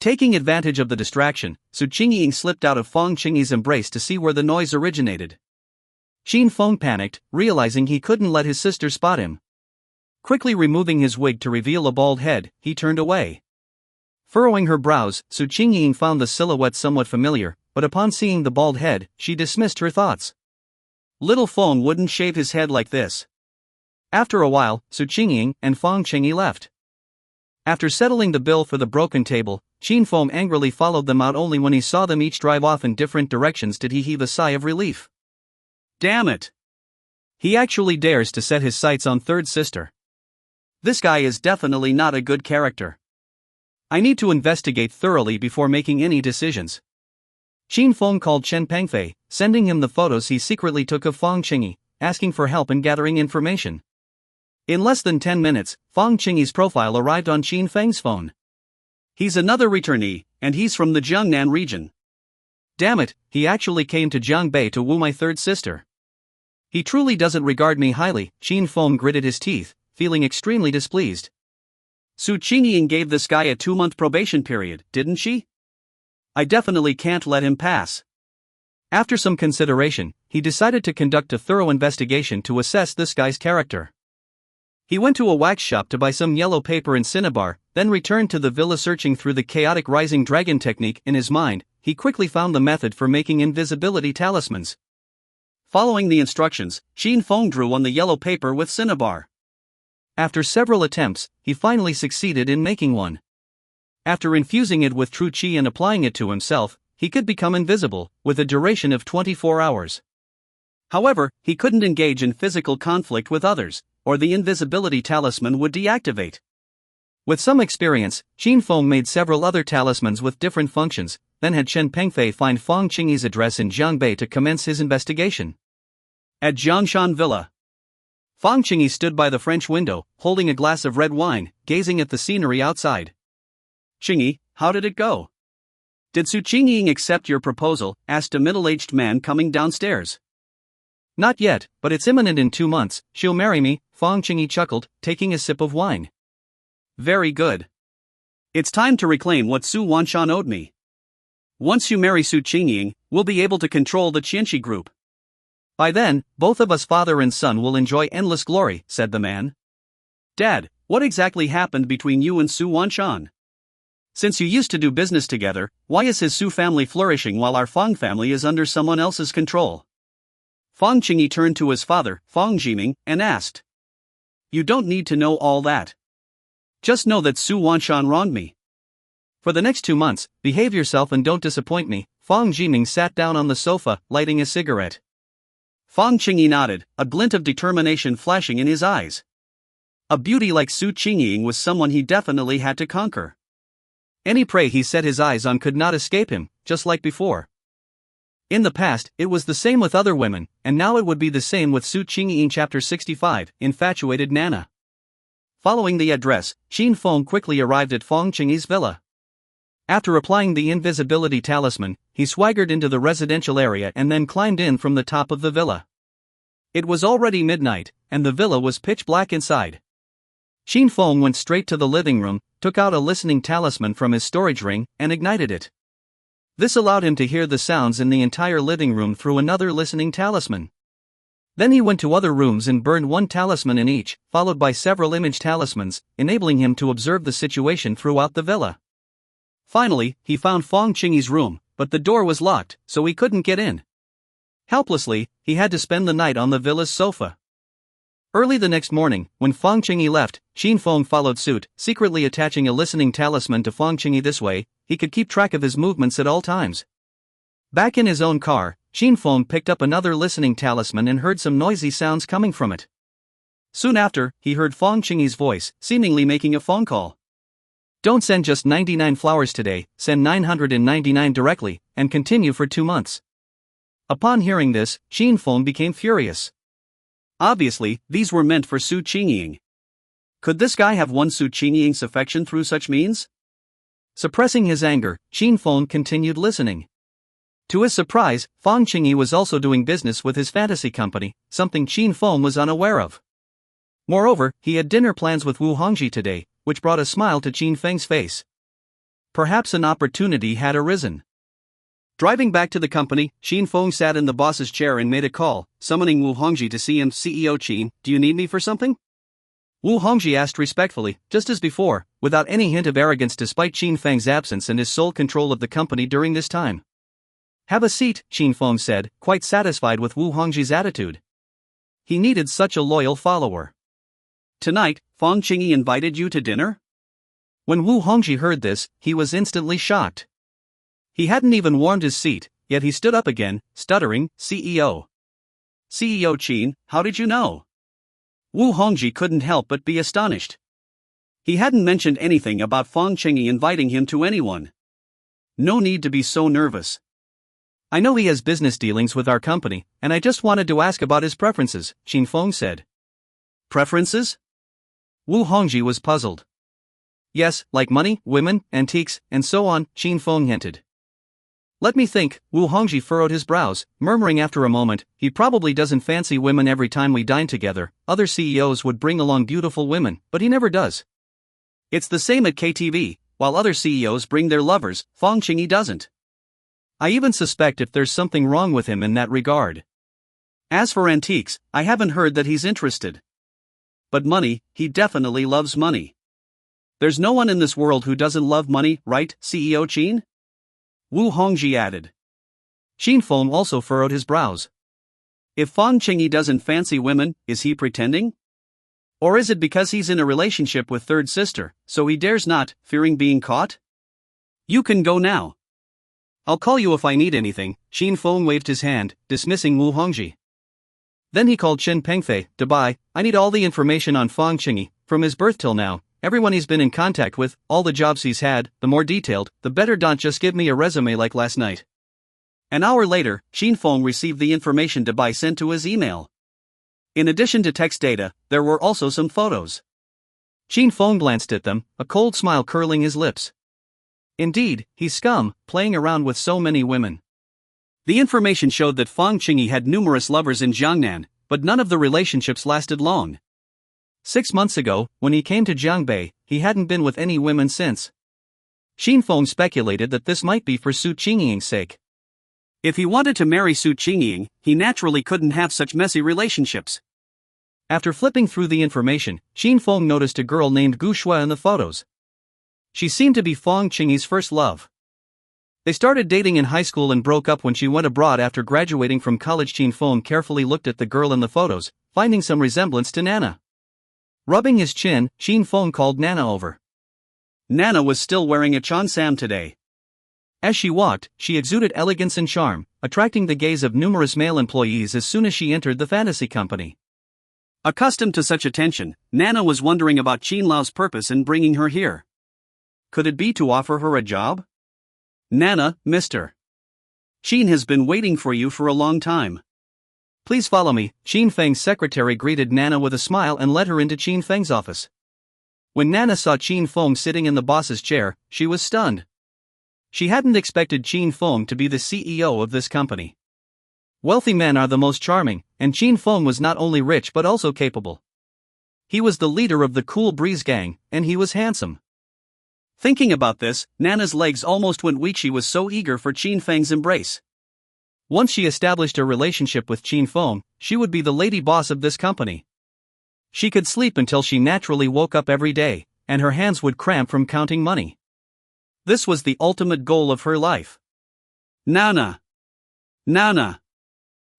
Taking advantage of the distraction, Su Qingying slipped out of Fong Chingy's embrace to see where the noise originated. Qinfeng panicked, realizing he couldn't let his sister spot him. Quickly removing his wig to reveal a bald head, he turned away. Furrowing her brows, Su Qingying found the silhouette somewhat familiar, but upon seeing the bald head, she dismissed her thoughts. Little Fong wouldn't shave his head like this. After a while, Su Qingying and Fong Chingy left. After settling the bill for the broken table, Qinfeng angrily followed them out. Only when he saw them each drive off in different directions did he heave a sigh of relief. Damn it! He actually dares to set his sights on third sister. This guy is definitely not a good character. I need to investigate thoroughly before making any decisions. Qinfeng called Chen Pengfei, sending him the photos he secretly took of Fong Chingy, asking for help in gathering information. In less than 10 minutes, Fong Chingy's profile arrived on Qinfeng's phone. He's another returnee, and he's from the Jiangnan region. Damn it, he actually came to Jiangbei to woo my third sister. He truly doesn't regard me highly. Qinfeng gritted his teeth, feeling extremely displeased. Su Qingying gave this guy a 2-month probation period, didn't she? I definitely can't let him pass. After some consideration, he decided to conduct a thorough investigation to assess this guy's character. He went to a wax shop to buy some yellow paper and cinnabar, then returned to the villa. Searching through the chaotic rising dragon technique in his mind, he quickly found the method for making invisibility talismans. Following the instructions, Qinfeng drew on the yellow paper with cinnabar. After several attempts, he finally succeeded in making one. After infusing it with true qi and applying it to himself, he could become invisible, with a duration of 24 hours. However, he couldn't engage in physical conflict with others, or the invisibility talisman would deactivate. With some experience, Qin Feng made several other talismans with different functions, then had Chen Pengfei find Fong Chingy's address in Jiangbei to commence his investigation. At Jiangshan Villa, Fong Chingy stood by the French window, holding a glass of red wine, gazing at the scenery outside. "Chingy, how did it go?" "Did Su Chinging accept your proposal?" asked a middle-aged man coming downstairs. "Not yet, but it's imminent in 2 months, she'll marry me," Fong Chingy chuckled, taking a sip of wine. "Very good. It's time to reclaim what Su Wanshan owed me. Once you marry Su Qingying, we'll be able to control the Qianxi group. By then, both of us father and son will enjoy endless glory," said the man. "Dad, what exactly happened between you and Su Wanshan? Since you used to do business together, why is his Su family flourishing while our Fong family is under someone else's control?" Fong Chingy turned to his father, Fong Jiming, and asked. "You don't need to know all that. Just know that Su Wanshan wronged me. For the next 2 months, behave yourself and don't disappoint me." Fong Jiming sat down on the sofa, lighting a cigarette. Fong Chingy nodded, a glint of determination flashing in his eyes. A beauty like Su Qingying was someone he definitely had to conquer. Any prey he set his eyes on could not escape him, just like before. In the past, it was the same with other women, and now it would be the same with Su Qingying. Chapter 65, Infatuated Nana. Following the address, Qin Feng quickly arrived at Fong Chingy's villa. After applying the invisibility talisman, he swaggered into the residential area and then climbed in from the top of the villa. It was already midnight, and the villa was pitch black inside. Qin Feng went straight to the living room, took out a listening talisman from his storage ring, and ignited it. This allowed him to hear the sounds in the entire living room through another listening talisman. Then he went to other rooms and burned one talisman in each, followed by several image talismans, enabling him to observe the situation throughout the villa. Finally, he found Fong Chingy's room, but the door was locked, so he couldn't get in. Helplessly, he had to spend the night on the villa's sofa. Early the next morning, when Fong Chingy left, Qin Feng followed suit, secretly attaching a listening talisman to Fong Chingy. This way, he could keep track of his movements at all times. Back in his own car, Qin Feng picked up another listening talisman and heard some noisy sounds coming from it. Soon after, he heard Fong Chingy's voice, seemingly making a phone call. "Don't send just 99 flowers today, send 999 directly, and continue for 2 months." Upon hearing this, Qin Feng became furious. Obviously, these were meant for Su Qingying. Could this guy have won Su Qingying's affection through such means? Suppressing his anger, Qin Feng continued listening. To his surprise, Fong Chingy was also doing business with his fantasy company, something Qin Feng was unaware of. Moreover, he had dinner plans with Wu Hongji today, which brought a smile to Qin Feng's face. Perhaps an opportunity had arisen. Driving back to the company, Qin Feng sat in the boss's chair and made a call, summoning Wu Hongji to see him. "CEO Qin, do you need me for something?" Wu Hongji asked respectfully, just as before, without any hint of arrogance despite Qin Feng's absence and his sole control of the company during this time. "Have a seat," Qin Feng said, quite satisfied with Wu Hongji's attitude. He needed such a loyal follower. "Tonight, Fong Chingy invited you to dinner?" When Wu Hongji heard this, he was instantly shocked. He hadn't even warmed his seat, yet he stood up again, stuttering, "CEO. CEO Qin, how did you know?" Wu Hongji couldn't help but be astonished. He hadn't mentioned anything about Fong Chingy inviting him to anyone. "No need to be so nervous. I know he has business dealings with our company, and I just wanted to ask about his preferences," Qin Feng said. "Preferences?" Wu Hongji was puzzled. "Yes, like money, women, antiques, and so on," Qin Feng hinted. "Let me think," Wu Hongji furrowed his brows, murmuring after a moment, "He probably doesn't fancy women every time we dine together. Other CEOs would bring along beautiful women, but he never does. It's the same at KTV, while other CEOs bring their lovers, Fong Chingy doesn't. I even suspect if there's something wrong with him in that regard. As for antiques, I haven't heard that he's interested. But money, he definitely loves money. There's no one in this world who doesn't love money, right, CEO Qin?" Wu Hongji added. Qin Feng also furrowed his brows. If Fong Chingy doesn't fancy women, is he pretending? Or is it because he's in a relationship with third sister, so he dares not, fearing being caught? "You can go now. I'll call you if I need anything." Qin Feng waved his hand, dismissing Wu Hongji. Then he called Chen Pengfei, Dubai. I need all the information on Fong Chingy, from his birth till now, everyone he's been in contact with, all the jobs he's had, the more detailed, the better. Don't just give me a resume like last night. An hour later, Xin Feng received the information Dubai sent to his email. In addition to text data, there were also some photos. Xin Feng glanced at them, a cold smile curling his lips. Indeed, he's scum, playing around with so many women. The information showed that Fong Chingy had numerous lovers in Jiangnan, but none of the relationships lasted long. 6 months ago, when he came to Jiangbei, he hadn't been with any women since. Xin Feng speculated that this might be for Su Qingying's sake. If he wanted to marry Su Qingying, he naturally couldn't have such messy relationships. After flipping through the information, Xin Feng noticed a girl named Gu Shui in the photos. She seemed to be Fong Chingy's first love. They started dating in high school and broke up when she went abroad after graduating from college. Xin Feng carefully looked at the girl in the photos, finding some resemblance to Nana. Rubbing his chin, Xin Feng called Nana over. Nana was still wearing a cheongsam today. As she walked, she exuded elegance and charm, attracting the gaze of numerous male employees as soon as she entered the fantasy company. Accustomed to such attention, Nana was wondering about Qin Lao's purpose in bringing her here. Could it be to offer her a job? Nana, Mr. Qin has been waiting for you for a long time. Please follow me. Qin Feng's secretary greeted Nana with a smile and led her into Qin Feng's office. When Nana saw Qin Feng sitting in the boss's chair, she was stunned. She hadn't expected Qin Feng to be the CEO of this company. Wealthy men are the most charming, and Qin Feng was not only rich but also capable. He was the leader of the Cool Breeze gang, and he was handsome. Thinking about this, Nana's legs almost went weak. She was so eager for Qin Feng's embrace. Once she established a relationship with Qin Feng, she would be the lady boss of this company. She could sleep until she naturally woke up every day, and her hands would cramp from counting money. This was the ultimate goal of her life. Nana! Nana!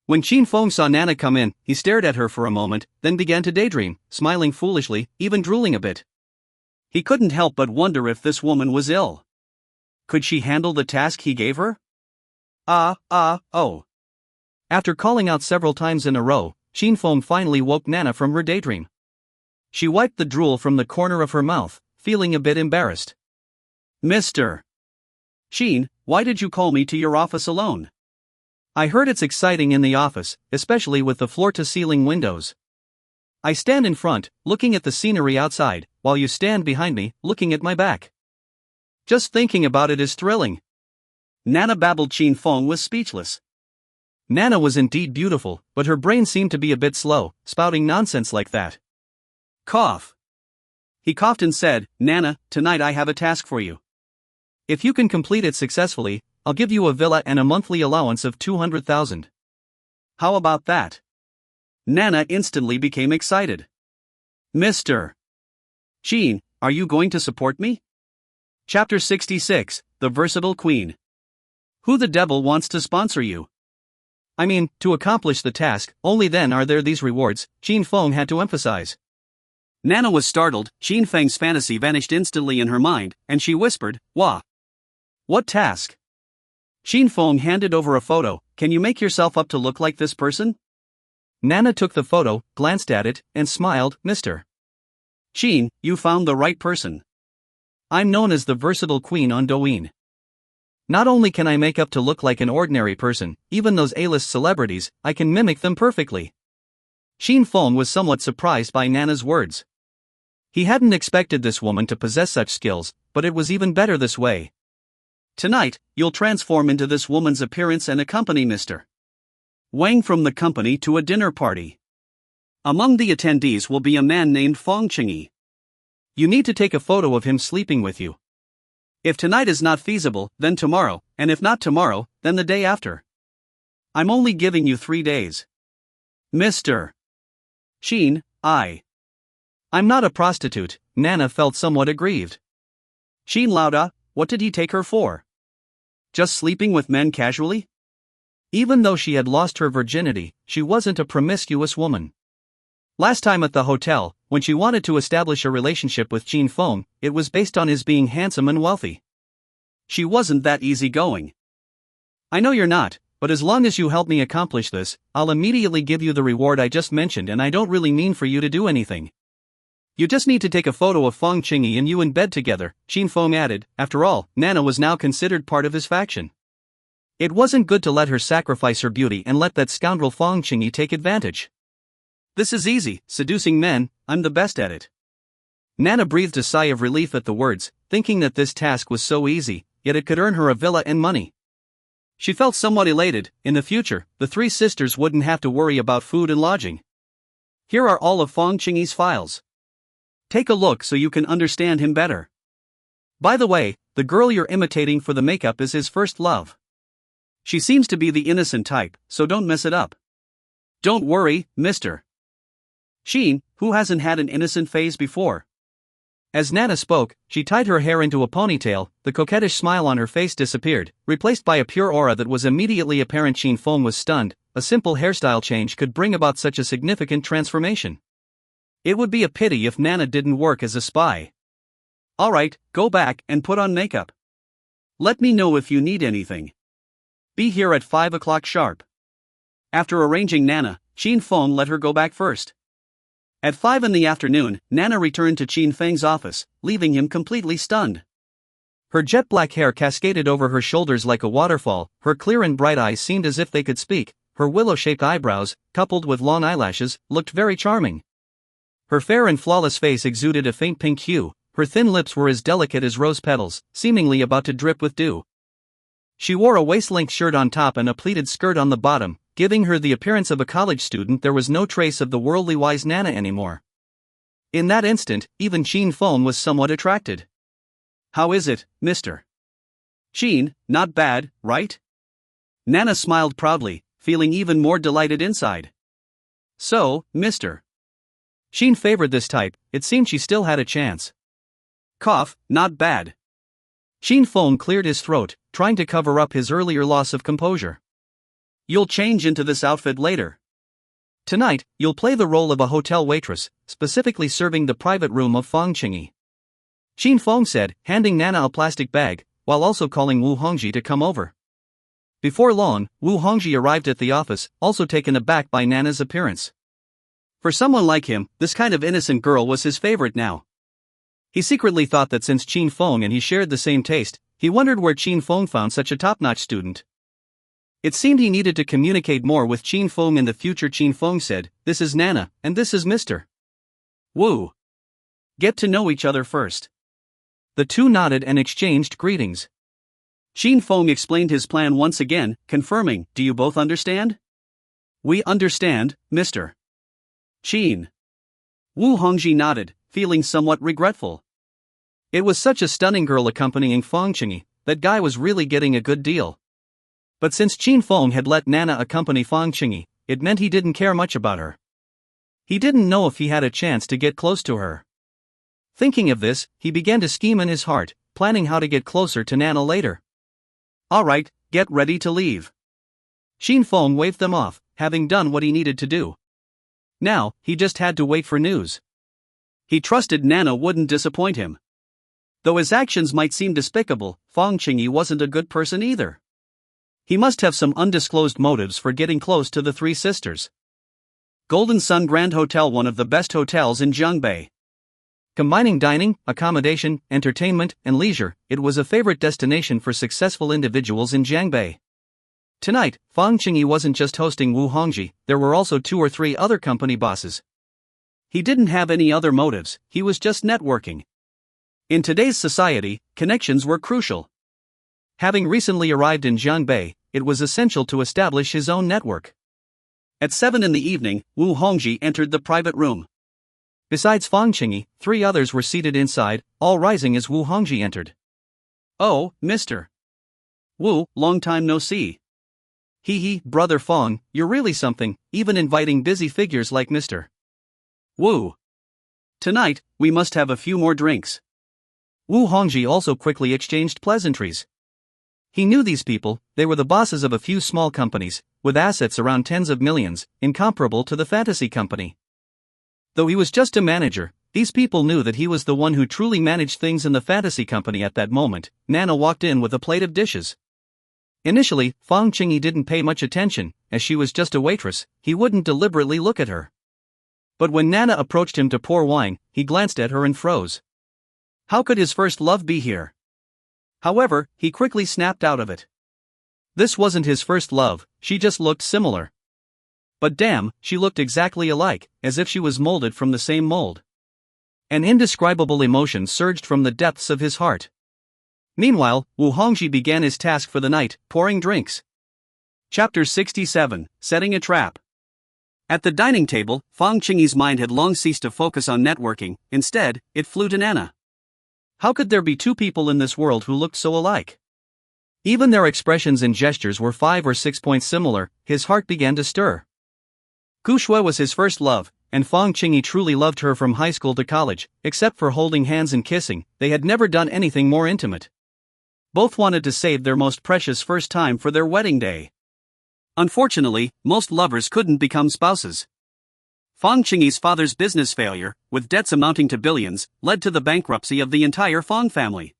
When Qin Feng saw Nana come in, he stared at her for a moment, then began to daydream, smiling foolishly, even drooling a bit. He couldn't help but wonder if this woman was ill. Could she handle the task he gave her? Oh. After calling out several times in a row, Qin Feng finally woke Nana from her daydream. She wiped the drool from the corner of her mouth, feeling a bit embarrassed. Mr. Qin, why did you call me to your office alone? I heard it's exciting in the office, especially with the floor-to-ceiling windows. I stand in front, looking at the scenery outside, while you stand behind me, looking at my back. Just thinking about it is thrilling. Nana babbled. Qin Feng was speechless. Nana was indeed beautiful, but her brain seemed to be a bit slow, spouting nonsense like that. Cough. He coughed and said, Nana, tonight I have a task for you. If you can complete it successfully, I'll give you a villa and a monthly allowance of 200,000. How about that? Nana instantly became excited. Mr. Qin, are you going to support me? Chapter 66, The Versatile Queen. Who the devil wants to sponsor you? I mean, to accomplish the task, only then are there these rewards, Qin Feng had to emphasize. Nana was startled. Qin Feng's fantasy vanished instantly in her mind, and she whispered, Wah! What task? Qin Feng handed over a photo. Can you make yourself up to look like this person? Nana took the photo, glanced at it, and smiled. Mr. Qin, you found the right person. I'm known as the Versatile Queen on Douyin. Not only can I make up to look like an ordinary person, even those A-list celebrities, I can mimic them perfectly. Qin Feng was somewhat surprised by Nana's words. He hadn't expected this woman to possess such skills, but it was even better this way. Tonight, you'll transform into this woman's appearance and accompany Mr. Wang from the company to a dinner party. Among the attendees will be a man named Fong Chingy. You need to take a photo of him sleeping with you. If tonight is not feasible, then tomorrow, and if not tomorrow, then the day after. I'm only giving you 3 days. Mr. Qin, I'm not a prostitute. Nana felt somewhat aggrieved. Qin Lauda, what did he take her for? Just sleeping with men casually? Even though she had lost her virginity, she wasn't a promiscuous woman. Last time at the hotel, when she wanted to establish a relationship with Qin Feng, it was based on his being handsome and wealthy. She wasn't that easygoing. I know you're not, but as long as you help me accomplish this, I'll immediately give you the reward I just mentioned, and I don't really mean for you to do anything. You just need to take a photo of Fong Chingy and you in bed together, Qin Feng added. After all, Nana was now considered part of his faction. It wasn't good to let her sacrifice her beauty and let that scoundrel Fong Chingy take advantage. This is easy, seducing men, I'm the best at it. Nana breathed a sigh of relief at the words, thinking that this task was so easy, yet it could earn her a villa and money. She felt somewhat elated. In the future, the three sisters wouldn't have to worry about food and lodging. Here are all of Fong Chingy's files. Take a look so you can understand him better. By the way, the girl you're imitating for the makeup is his first love. She seems to be the innocent type, so don't mess it up. Don't worry, mister. Qin, who hasn't had an innocent phase before? As Nana spoke, she tied her hair into a ponytail. The coquettish smile on her face disappeared, replaced by a pure aura that was immediately apparent. Qin Feng was stunned. A simple hairstyle change could bring about such a significant transformation. It would be a pity if Nana didn't work as a spy. Alright, go back and put on makeup. Let me know if you need anything. Be here at 5 o'clock sharp. After arranging Nana, Qin Feng let her go back first. At 5 in the afternoon, Nana returned to Qin Feng's office, leaving him completely stunned. Her jet black hair cascaded over her shoulders like a waterfall, her clear and bright eyes seemed as if they could speak, her willow-shaped eyebrows, coupled with long eyelashes, looked very charming. Her fair and flawless face exuded a faint pink hue, her thin lips were as delicate as rose petals, seemingly about to drip with dew. She wore a waist-length shirt on top and a pleated skirt on the bottom, giving her the appearance of a college student. There was no trace of the worldly wise Nana anymore. In that instant, even Qin Feng was somewhat attracted. How is it, mister? Qin, not bad, right? Nana smiled proudly, feeling even more delighted inside. So, mister. Qin favored this type, it seemed she still had a chance. Cough, not bad. Qin Feng cleared his throat, trying to cover up his earlier loss of composure. You'll change into this outfit later. Tonight, you'll play the role of a hotel waitress, specifically serving the private room of Fong Chingy. Qin Feng said, handing Nana a plastic bag, while also calling Wu Hongji to come over. Before long, Wu Hongji arrived at the office, also taken aback by Nana's appearance. For someone like him, this kind of innocent girl was his favorite now. He secretly thought that since Qin Feng and he shared the same taste, he wondered where Qin Feng found such a top-notch student. It seemed he needed to communicate more with Qin Feng in the future. Qin Feng said, "This is Nana, and this is Mr. Wu. Get to know each other first." The two nodded and exchanged greetings. Qin Feng explained his plan once again, confirming, "Do you both understand?" "We understand, Mr. Qin." Wu Hongji nodded, feeling somewhat regretful. It was such a stunning girl accompanying Fong Chingy, that guy was really getting a good deal. But since Qin Feng had let Nana accompany Fong Chingy, it meant he didn't care much about her. He didn't know if he had a chance to get close to her. Thinking of this, he began to scheme in his heart, planning how to get closer to Nana later. Alright, get ready to leave. Qin Feng waved them off, having done what he needed to do. Now, he just had to wait for news. He trusted Nana wouldn't disappoint him. Though his actions might seem despicable, Fong Chingy wasn't a good person either. He must have some undisclosed motives for getting close to the three sisters. Golden Sun Grand Hotel, one of the best hotels in Jiangbei. Combining dining, accommodation, entertainment, and leisure, it was a favorite destination for successful individuals in Jiangbei. Tonight, Fong Chingy wasn't just hosting Wu Hongji, there were also 2 or 3 other company bosses. He didn't have any other motives, he was just networking. In today's society, connections were crucial. Having recently arrived in Jiangbei, it was essential to establish his own network. At 7 in the evening, Wu Hongji entered the private room. Besides Fong Chingy, 3 others were seated inside, all rising as Wu Hongji entered. "Oh, Mr. Wu, long time no see. Hee, brother Fong, you're really something, even inviting busy figures like Mr. Wu. Tonight, we must have a few more drinks." Wu Hongji also quickly exchanged pleasantries. He knew these people, they were the bosses of a few small companies, with assets around tens of millions, incomparable to the fantasy company. Though he was just a manager, these people knew that he was the one who truly managed things in the fantasy company at that moment. Nana walked in with a plate of dishes. Initially, Fong Chingy didn't pay much attention, as she was just a waitress, he wouldn't deliberately look at her. But when Nana approached him to pour wine, he glanced at her and froze. How could his first love be here? However, he quickly snapped out of it. This wasn't his first love, she just looked similar. But damn, she looked exactly alike, as if she was molded from the same mold. An indescribable emotion surged from the depths of his heart. Meanwhile, Wu Hongji began his task for the night, pouring drinks. Chapter 67, Setting a Trap. At the dining table, Fong Chingy's mind had long ceased to focus on networking, instead, it flew to Nana. How could there be two people in this world who looked so alike? Even their expressions and gestures were 5 or 6 points similar, his heart began to stir. Gu Shui was his first love, and Fong Chingy truly loved her from high school to college, except for holding hands and kissing, they had never done anything more intimate. Both wanted to save their most precious first time for their wedding day. Unfortunately, most lovers couldn't become spouses. Fong Chingy's father's business failure, with debts amounting to billions, led to the bankruptcy of the entire Fong family.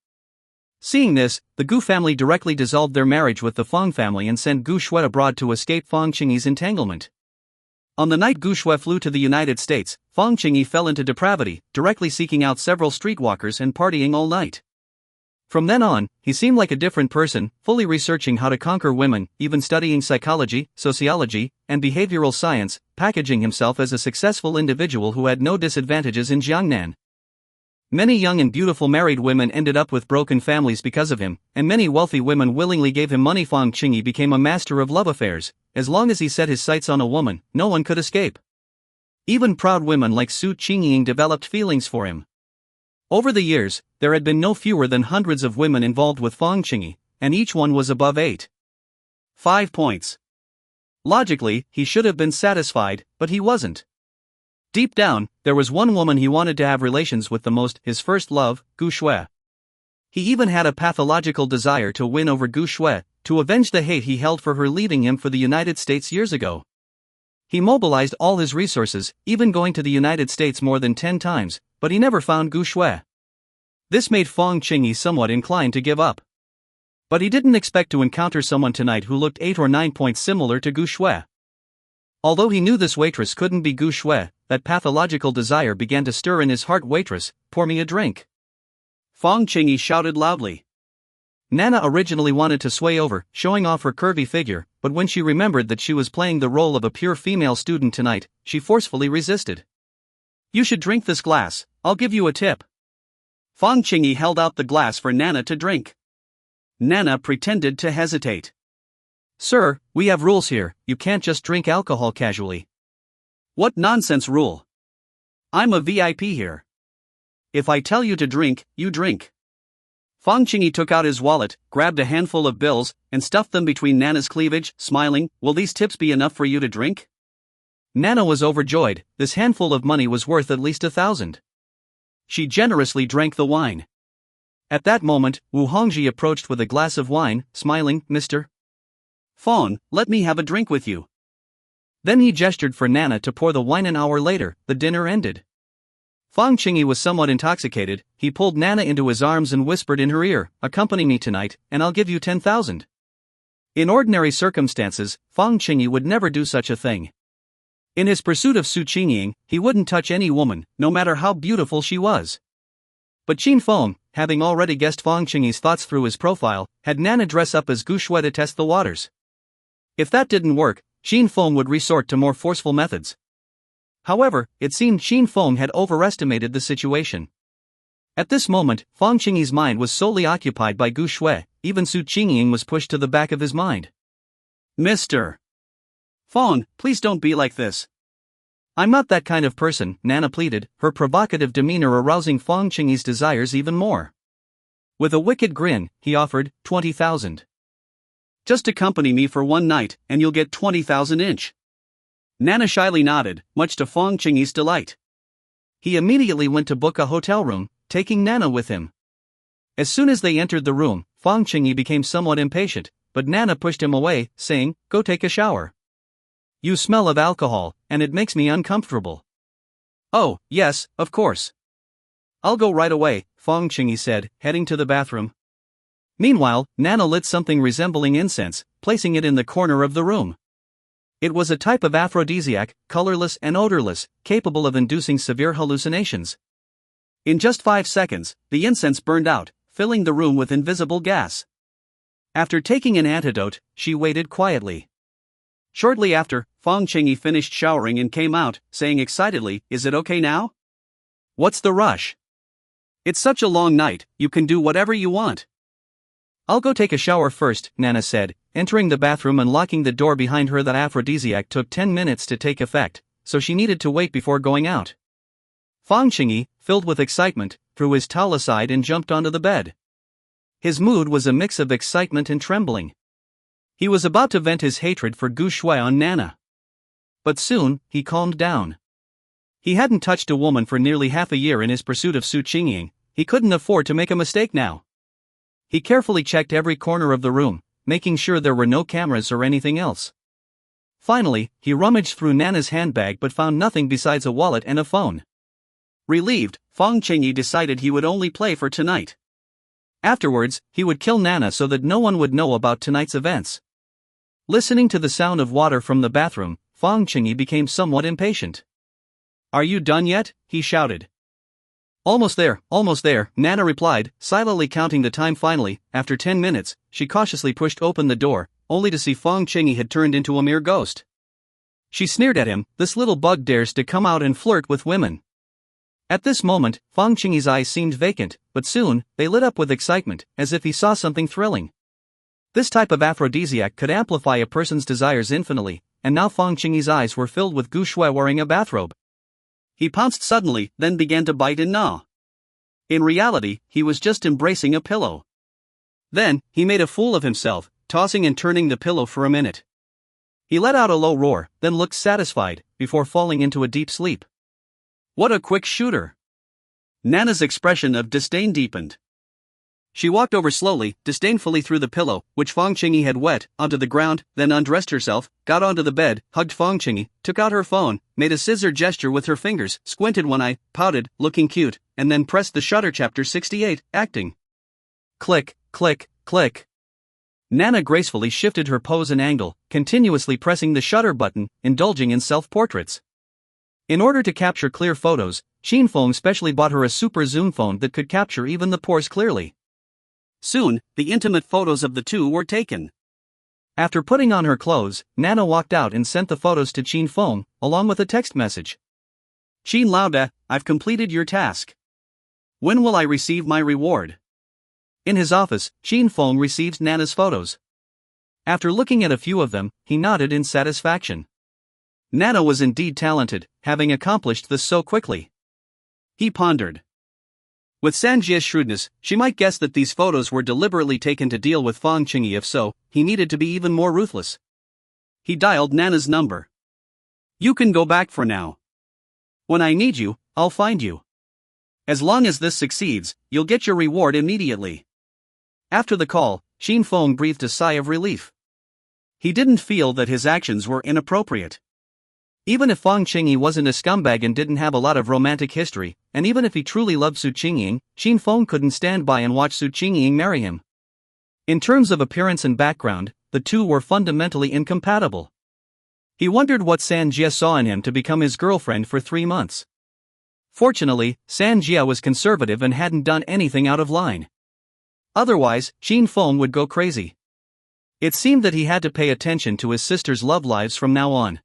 Seeing this, the Gu family directly dissolved their marriage with the Fong family and sent Gu Shui abroad to escape Fong Chingy's entanglement. On the night Gu Shui flew to the United States, Fong Chingy fell into depravity, directly seeking out several streetwalkers and partying all night. From then on, he seemed like a different person, fully researching how to conquer women, even studying psychology, sociology, and behavioral science, packaging himself as a successful individual who had no disadvantages in Jiangnan. Many young and beautiful married women ended up with broken families because of him, and many wealthy women willingly gave him money. Fong Chingy became a master of love affairs. As long as he set his sights on a woman, no one could escape. Even proud women like Su Chinging developed feelings for him. Over the years, there had been no fewer than hundreds of women involved with Fong Chingy, and each one was above 5 points. Logically, he should have been satisfied, but he wasn't. Deep down, there was one woman he wanted to have relations with the most, his first love, Gu Shui. He even had a pathological desire to win over Gu Shui, to avenge the hate he held for her leaving him for the United States years ago. He mobilized all his resources, even going to the United States more than 10 times, but he never found Gu Shui. This made Fong Chingy somewhat inclined to give up. But he didn't expect to encounter someone tonight who looked 8 or 9 points similar to Gu Shui. Although he knew this waitress couldn't be Gu Shui, that pathological desire began to stir in his heart. Waitress, pour me a drink. Fong Chingy shouted loudly. Nana originally wanted to sway over, showing off her curvy figure, but when she remembered that she was playing the role of a pure female student tonight, she forcefully resisted. You should drink this glass, I'll give you a tip. Fong Chingy held out the glass for Nana to drink. Nana pretended to hesitate. Sir, we have rules here, you can't just drink alcohol casually. What nonsense rule? I'm a VIP here. If I tell you to drink, you drink. Fong Chingy took out his wallet, grabbed a handful of bills, and stuffed them between Nana's cleavage, smiling, will these tips be enough for you to drink? Nana was overjoyed, this handful of money was worth at least 1,000. She generously drank the wine. At that moment, Wu Hongji approached with a glass of wine, smiling, Mr. Fong, let me have a drink with you. Then he gestured for Nana to pour the wine. An hour later, the dinner ended. Fong Chingy was somewhat intoxicated, he pulled Nana into his arms and whispered in her ear, accompany me tonight, and I'll give you 10,000. In ordinary circumstances, Fong Chingy would never do such a thing. In his pursuit of Su Chinging, he wouldn't touch any woman, no matter how beautiful she was. But Qin Feng, having already guessed Fong Chingy's thoughts through his profile, had Nana dress up as Gu Shui to test the waters. If that didn't work, Qin Feng would resort to more forceful methods. However, it seemed Qin Feng had overestimated the situation. At this moment, Fong Chingy's mind was solely occupied by Gu Shui, even Su Chinging was pushed to the back of his mind. Mr. Fong, please don't be like this. I'm not that kind of person, Nana pleaded, her provocative demeanor arousing Fong Chingy's desires even more. With a wicked grin, he offered, 20,000. Just accompany me for one night, and you'll get 20,000 each. Nana shyly nodded, much to Fong Chingy's delight. He immediately went to book a hotel room, taking Nana with him. As soon as they entered the room, Fong Chingy became somewhat impatient, but Nana pushed him away, saying, go take a shower. You smell of alcohol, and it makes me uncomfortable. Oh, yes, of course. I'll go right away, Fong Chingy said, heading to the bathroom. Meanwhile, Nana lit something resembling incense, placing it in the corner of the room. It was a type of aphrodisiac, colorless and odorless, capable of inducing severe hallucinations. In just 5 seconds, the incense burned out, filling the room with invisible gas. After taking an antidote, she waited quietly. Shortly after, Fong Chingy finished showering and came out, saying excitedly, "Is it okay now? What's the rush? It's such a long night, you can do whatever you want." "I'll go take a shower first," Nana said, entering the bathroom and locking the door behind her. The aphrodisiac took 10 minutes to take effect, so she needed to wait before going out. Fong Chingy, filled with excitement, threw his towel aside and jumped onto the bed. His mood was a mix of excitement and trembling. He was about to vent his hatred for Gu Shui on Nana. But soon, he calmed down. He hadn't touched a woman for nearly half a year in his pursuit of Chinging. He couldn't afford to make a mistake now. He carefully checked every corner of the room, making sure there were no cameras or anything else. Finally, he rummaged through Nana's handbag but found nothing besides a wallet and a phone. Relieved, Fong Chingy decided he would only play for tonight. Afterwards, he would kill Nana so that no one would know about tonight's events. Listening to the sound of water from the bathroom, Fong Chingy became somewhat impatient. "Are you done yet?" he shouted. Almost there," Nana replied, silently counting the time. Finally, after 10 minutes, she cautiously pushed open the door, only to see Fong Chingy had turned into a mere ghost. She sneered at him, "This little bug dares to come out and flirt with women." At this moment, Fong Chingy's eyes seemed vacant, but soon, they lit up with excitement, as if he saw something thrilling. This type of aphrodisiac could amplify a person's desires infinitely, and now Fong Chingy's eyes were filled with Gu Shui wearing a bathrobe. He pounced suddenly, then began to bite and gnaw. In reality, he was just embracing a pillow. Then, he made a fool of himself, tossing and turning the pillow for a minute. He let out a low roar, then looked satisfied, before falling into a deep sleep. What a quick shooter! Nana's expression of disdain deepened. She walked over slowly, disdainfully threw the pillow, which Fong Chingy had wet, onto the ground, then undressed herself, got onto the bed, hugged Fong Chingy, took out her phone, made a scissor gesture with her fingers, squinted one eye, pouted, looking cute, and then pressed the shutter. Chapter 68, Acting. Click, click, click. Nana gracefully shifted her pose and angle, continuously pressing the shutter button, indulging in self-portraits. In order to capture clear photos, Fong specially bought her a super zoom phone that could capture even the pores clearly. Soon, the intimate photos of the two were taken. After putting on her clothes, Nana walked out and sent the photos to Fong, along with a text message. "Chin Lauda, I've completed your task. When will I receive my reward?" In his office, Fong received Nana's photos. After looking at a few of them, he nodded in satisfaction. Nana was indeed talented, having accomplished this so quickly. He pondered. With Sanjia's shrewdness, she might guess that these photos were deliberately taken to deal with Fong Chingy. If so, he needed to be even more ruthless. He dialed Nana's number. "You can go back for now. When I need you, I'll find you. As long as this succeeds, you'll get your reward immediately." After the call, Fong breathed a sigh of relief. He didn't feel that his actions were inappropriate. Even if Fong Chingy wasn't a scumbag and didn't have a lot of romantic history, and even if he truly loved Chinging, Fong couldn't stand by and watch Chinging marry him. In terms of appearance and background, the two were fundamentally incompatible. He wondered what Sanjia saw in him to become his girlfriend for 3 months. Fortunately, Sanjia was conservative and hadn't done anything out of line. Otherwise, Fong would go crazy. It seemed that he had to pay attention to his sister's love lives from now on.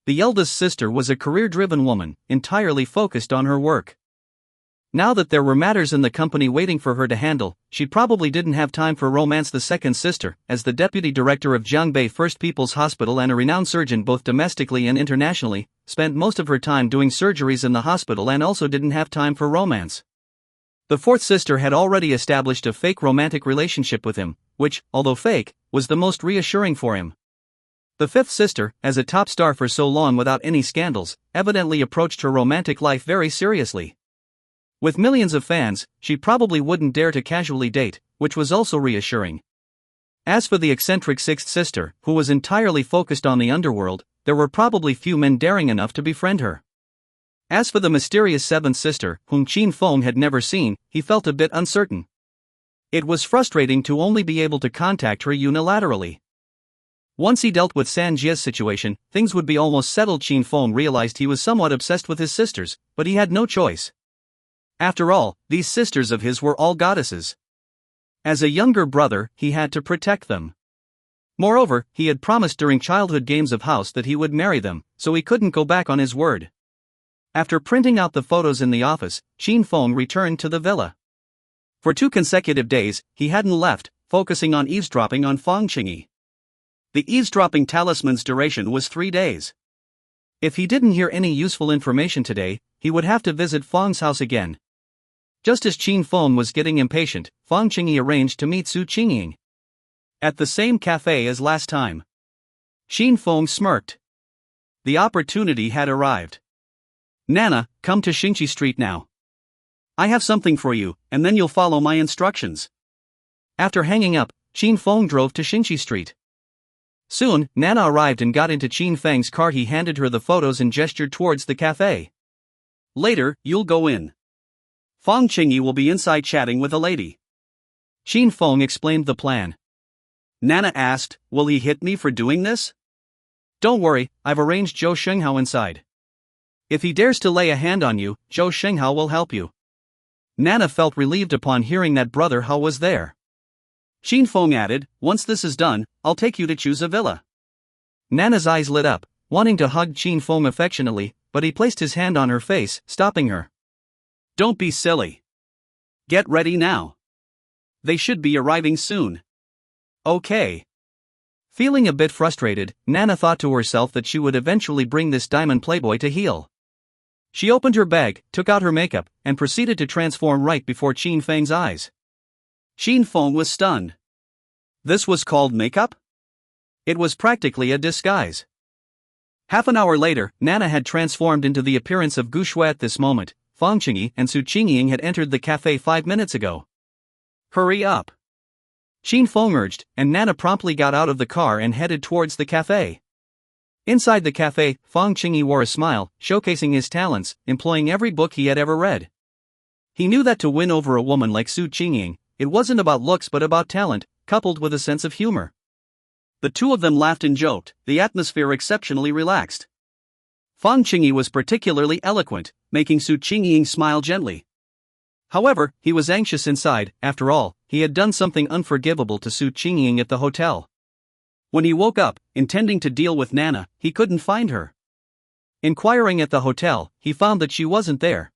The eldest sister was a career-driven woman, entirely focused on her work. Now that there were matters in the company waiting for her to handle, she probably didn't have time for romance. The second sister, as the deputy director of Jiangbei First People's Hospital and a renowned surgeon both domestically and internationally, spent most of her time doing surgeries in the hospital and also didn't have time for romance. The fourth sister had already established a fake romantic relationship with him, which, although fake, was the most reassuring for him. The fifth sister, as a top star for so long without any scandals, evidently approached her romantic life very seriously. With millions of fans, she probably wouldn't dare to casually date, which was also reassuring. As for the eccentric sixth sister, who was entirely focused on the underworld, there were probably few men daring enough to befriend her. As for the mysterious seventh sister, whom Fong had never seen, he felt a bit uncertain. It was frustrating to only be able to contact her unilaterally. Once he dealt with San Jia's situation, things would be almost settled. Qin Feng realized he was somewhat obsessed with his sisters, but he had no choice. After all, these sisters of his were all goddesses. As a younger brother, he had to protect them. Moreover, he had promised during childhood games of house that he would marry them, so he couldn't go back on his word. After printing out the photos in the office, Qin Feng returned to the villa. For 2 consecutive days, he hadn't left, focusing on eavesdropping on Fong Chingy. The eavesdropping talisman's duration was 3 days. If he didn't hear any useful information today, he would have to visit Fong's house again. Just as Qin Feng was getting impatient, Fong Chingy arranged to meet Chinging at the same cafe as last time. Qin Feng smirked. The opportunity had arrived. Nana, come to Xingqi Street now. I have something for you, and then you'll follow my instructions. After hanging up, Qin Feng drove to Xingqi Street. Soon, Nana arrived and got into Qin Feng's car. He handed her the photos and gestured towards the cafe. Later, you'll go in. Fong Chingy will be inside chatting with a lady. Qin Feng explained the plan. Nana asked, will he hit me for doing this? Don't worry, I've arranged Zhou Shenghao inside. If he dares to lay a hand on you, Zhou Shenghao will help you. Nana felt relieved upon hearing that brother Hao was there. Qin Feng added, once this is done, I'll take you to choose a villa. Nana's eyes lit up, wanting to hug Qin Feng affectionately, but he placed his hand on her face, stopping her. Don't be silly. Get ready now. They should be arriving soon. Okay. Feeling a bit frustrated, Nana thought to herself that she would eventually bring this diamond playboy to heel. She opened her bag, took out her makeup, and proceeded to transform right before Qin Feng's eyes. Qin Feng was stunned. This was called makeup? It was practically a disguise. Half an hour later, Nana had transformed into the appearance of Gu Shui. At this moment, Fong Chingy and Chinging had entered the cafe 5 minutes ago. Hurry up. Qin Feng urged, and Nana promptly got out of the car and headed towards the cafe. Inside the cafe, Fong Chingy wore a smile, showcasing his talents, employing every book he had ever read. He knew that to win over a woman like Chinging, it wasn't about looks but about talent, coupled with a sense of humor. The two of them laughed and joked, the atmosphere exceptionally relaxed. Fong Chingy was particularly eloquent, making Chinging smile gently. However, he was anxious inside. After all, he had done something unforgivable to Chinging at the hotel. When he woke up, intending to deal with Nana, he couldn't find her. Inquiring at the hotel, he found that she wasn't there.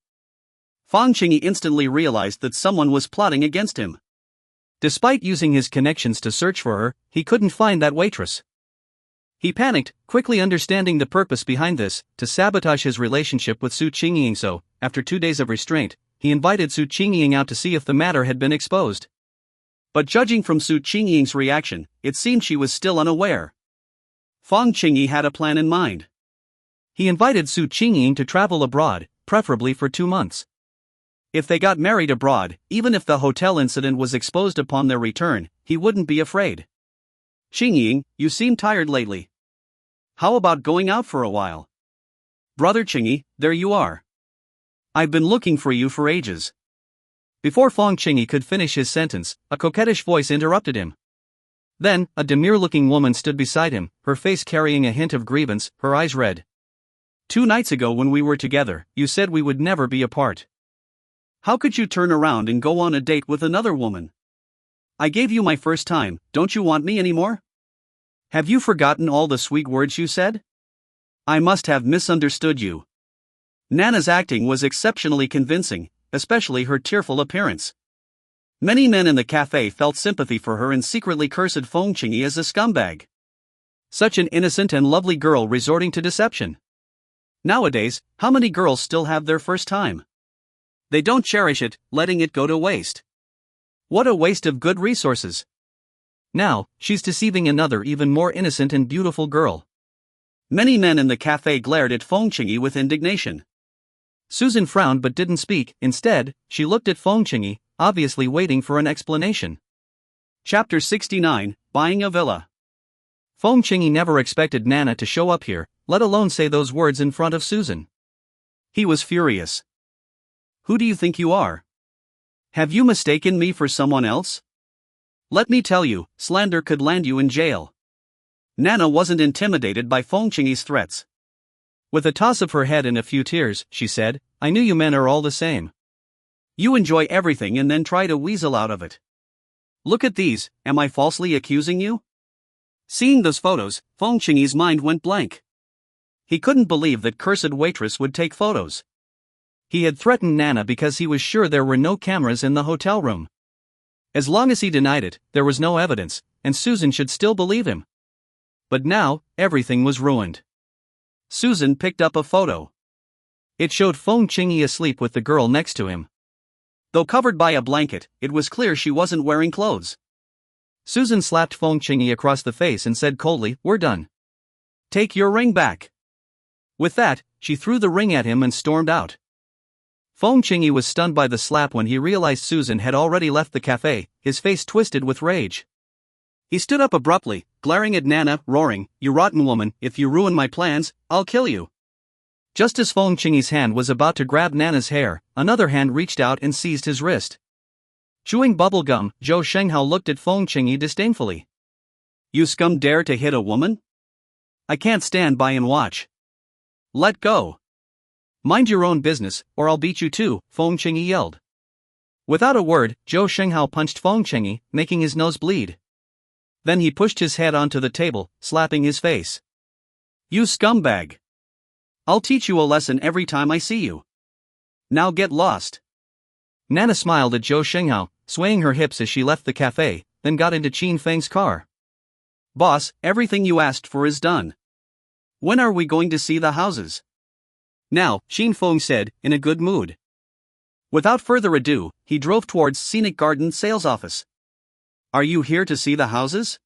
Fong Chingy instantly realized that someone was plotting against him. Despite using his connections to search for her, he couldn't find that waitress. He panicked, quickly understanding the purpose behind this, to sabotage his relationship with Chinging. So, after 2 days of restraint, he invited Chinging out to see if the matter had been exposed. But judging from Chinging's reaction, it seemed she was still unaware. Fong Chingy had a plan in mind. He invited Chinging to travel abroad, preferably for 2 months. If they got married abroad, even if the hotel incident was exposed upon their return, he wouldn't be afraid. Chinging, you seem tired lately. How about going out for a while? Brother Chingy, there you are. I've been looking for you for ages. Before Fong Chingy could finish his sentence, a coquettish voice interrupted him. Then, a demure-looking woman stood beside him, her face carrying a hint of grievance, her eyes red. 2 nights ago when we were together, you said we would never be apart. How could you turn around and go on a date with another woman? I gave you my first time, don't you want me anymore? Have you forgotten all the sweet words you said? I must have misunderstood you. Nana's acting was exceptionally convincing, especially her tearful appearance. Many men in the cafe felt sympathy for her and secretly cursed Fong Chingy as a scumbag. Such an innocent and lovely girl resorting to deception. Nowadays, how many girls still have their first time? They don't cherish it, letting it go to waste. What a waste of good resources. Now, she's deceiving another even more innocent and beautiful girl. Many men in the cafe glared at Fong Chingy with indignation. Susan frowned but didn't speak. Instead, she looked at Fong Chingy, obviously waiting for an explanation. Chapter 69, Buying a Villa. Fong Chingy never expected Nana to show up here, let alone say those words in front of Susan. He was furious. Who do you think you are? Have you mistaken me for someone else? Let me tell you, slander could land you in jail. Nana wasn't intimidated by Fong Chingy's threats. With a toss of her head and a few tears, she said, I knew you men are all the same. You enjoy everything and then try to weasel out of it. Look at these, am I falsely accusing you? Seeing those photos, Fong Chingy's mind went blank. He couldn't believe that cursed waitress would take photos. He had threatened Nana because he was sure there were no cameras in the hotel room. As long as he denied it, there was no evidence, and Susan should still believe him. But now, everything was ruined. Susan picked up a photo. It showed Fong Chingy asleep with the girl next to him. Though covered by a blanket, it was clear she wasn't wearing clothes. Susan slapped Fong Chingy across the face and said coldly, We're done. Take your ring back. With that, she threw the ring at him and stormed out. Fong Chingy was stunned by the slap when he realized Susan had already left the cafe, his face twisted with rage. He stood up abruptly, glaring at Nana, roaring, You rotten woman, if you ruin my plans, I'll kill you. Just as Fong Chingy's hand was about to grab Nana's hair, another hand reached out and seized his wrist. Chewing bubble gum, Zhou Shenghao looked at Fong Chingy disdainfully. You scum dare to hit a woman? I can't stand by and watch. Let go. Mind your own business, or I'll beat you too, Fong Chingy yelled. Without a word, Zhou Shenghao punched Fong Chingy, making his nose bleed. Then he pushed his head onto the table, slapping his face. You scumbag. I'll teach you a lesson every time I see you. Now get lost. Nana smiled at Zhou Shenghao, swaying her hips as she left the cafe, then got into Qin Feng's car. Boss, everything you asked for is done. When are we going to see the houses? Now, Qin Feng said, in a good mood. Without further ado, he drove towards Scenic Garden sales office. Are you here to see the houses?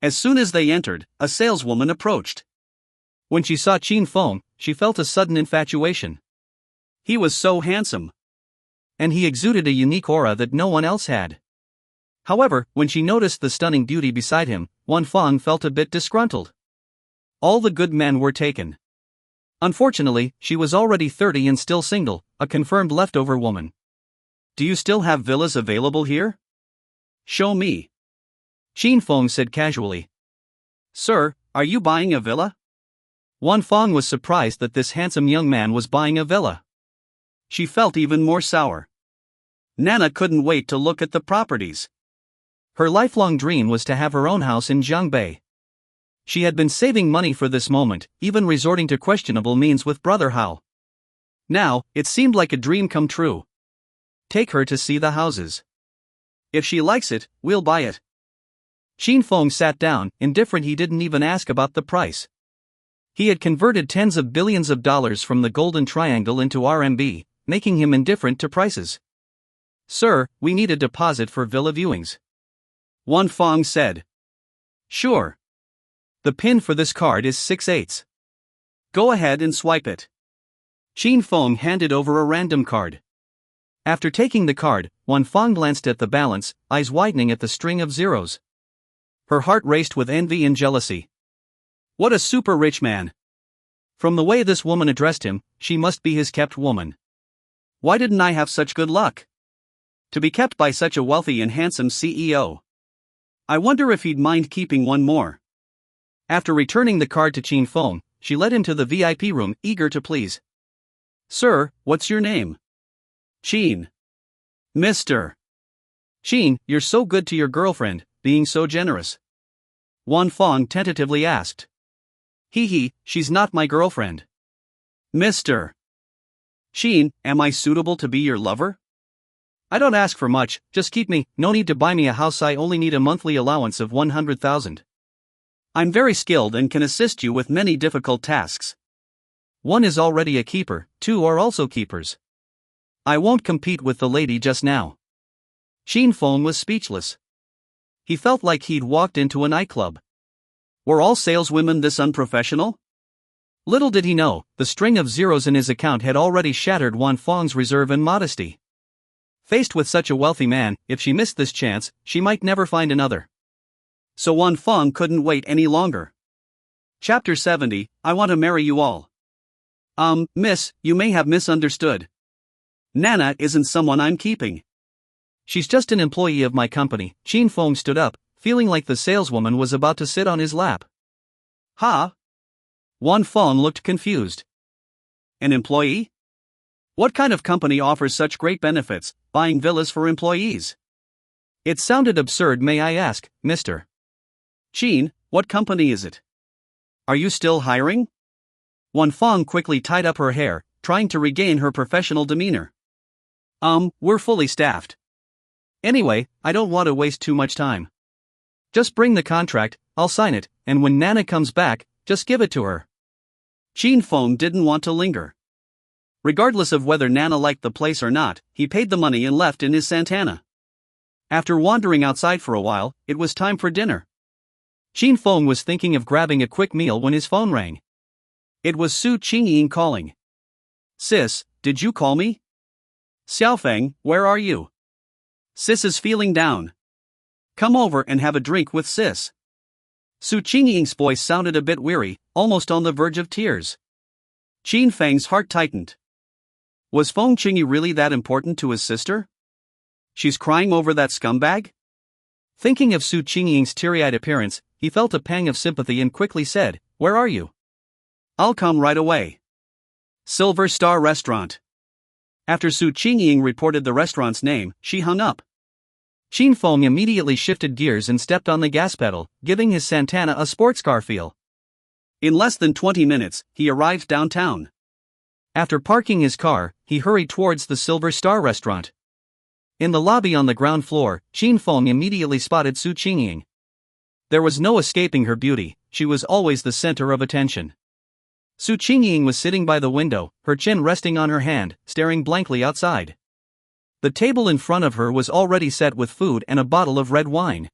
As soon as they entered, a saleswoman approached. When she saw Qin Feng, she felt a sudden infatuation. He was so handsome. And he exuded a unique aura that no one else had. However, when she noticed the stunning beauty beside him, Wan Feng felt a bit disgruntled. All the good men were taken. Unfortunately, she was already 30 and still single, a confirmed leftover woman. Do you still have villas available here? Show me. Qin Feng said casually. Sir, are you buying a villa? Wan Feng was surprised that this handsome young man was buying a villa. She felt even more sour. Nana couldn't wait to look at the properties. Her lifelong dream was to have her own house in Jiangbei. She had been saving money for this moment, even resorting to questionable means with Brother Hao. Now, it seemed like a dream come true. Take her to see the houses. If she likes it, we'll buy it. Qin Feng sat down, indifferent. He didn't even ask about the price. He had converted tens of billions of dollars from the Golden Triangle into RMB, making him indifferent to prices. Sir, we need a deposit for villa viewings. Wan Feng said. Sure. The pin for this card is 6/8. Go ahead and swipe it. Qin Feng handed over a random card. After taking the card, Wan Feng glanced at the balance, eyes widening at the string of zeros. Her heart raced with envy and jealousy. What a super rich man. From the way this woman addressed him, she must be his kept woman. Why didn't I have such good luck? To be kept by such a wealthy and handsome CEO. I wonder if he'd mind keeping one more. After returning the card to Qin Feng, she led him to the VIP room, eager to please. Sir, what's your name? Qin. Mr. Qin, you're so good to your girlfriend, being so generous. Wan Feng tentatively asked. Hee, she's not my girlfriend. Mr. Qin, am I suitable to be your lover? I don't ask for much, just keep me, no need to buy me a house, I only need a monthly allowance of 100,000. I'm very skilled and can assist you with many difficult tasks. One is already a keeper, two are also keepers. I won't compete with the lady just now. Qin Feng was speechless. He felt like he'd walked into a nightclub. Were all saleswomen this unprofessional? Little did he know, the string of zeros in his account had already shattered Wan Feng's reserve and modesty. Faced with such a wealthy man, if she missed this chance, she might never find another. So Wan Feng couldn't wait any longer. Chapter 70, I want to marry you all. Miss, you may have misunderstood. Nana isn't someone I'm keeping. She's just an employee of my company. Qin Feng stood up, feeling like the saleswoman was about to sit on his lap. Huh? Wan Feng looked confused. An employee? What kind of company offers such great benefits, buying villas for employees? It sounded absurd. May I ask, Mr. Qin, what company is it? Are you still hiring? Wan Feng quickly tied up her hair, trying to regain her professional demeanor. We're fully staffed. Anyway, I don't want to waste too much time. Just bring the contract, I'll sign it, and when Nana comes back, just give it to her. Qin Feng didn't want to linger. Regardless of whether Nana liked the place or not, he paid the money and left in his Santana. After wandering outside for a while, it was time for dinner. Qin Feng was thinking of grabbing a quick meal when his phone rang. It was Su Chinging calling. Sis, did you call me? Xiaofeng, where are you? Sis is feeling down. Come over and have a drink with Sis. Su Qingying's voice sounded a bit weary, almost on the verge of tears. Qin Feng's heart tightened. Was Fong Chingy really that important to his sister? She's crying over that scumbag? Thinking of Su Qingying's teary-eyed appearance, he felt a pang of sympathy and quickly said, "Where are you?" "I'll come right away." Silver Star Restaurant. After Su Qingying reported the restaurant's name, she hung up. Qin Feng immediately shifted gears and stepped on the gas pedal, giving his Santana a sports car feel. In less than 20 minutes, he arrived downtown. After parking his car, he hurried towards the Silver Star Restaurant. In the lobby on the ground floor, Qin Feng immediately spotted Su Qingying. There was no escaping her beauty, she was always the center of attention. Su Qingying was sitting by the window, her chin resting on her hand, staring blankly outside. The table in front of her was already set with food and a bottle of red wine.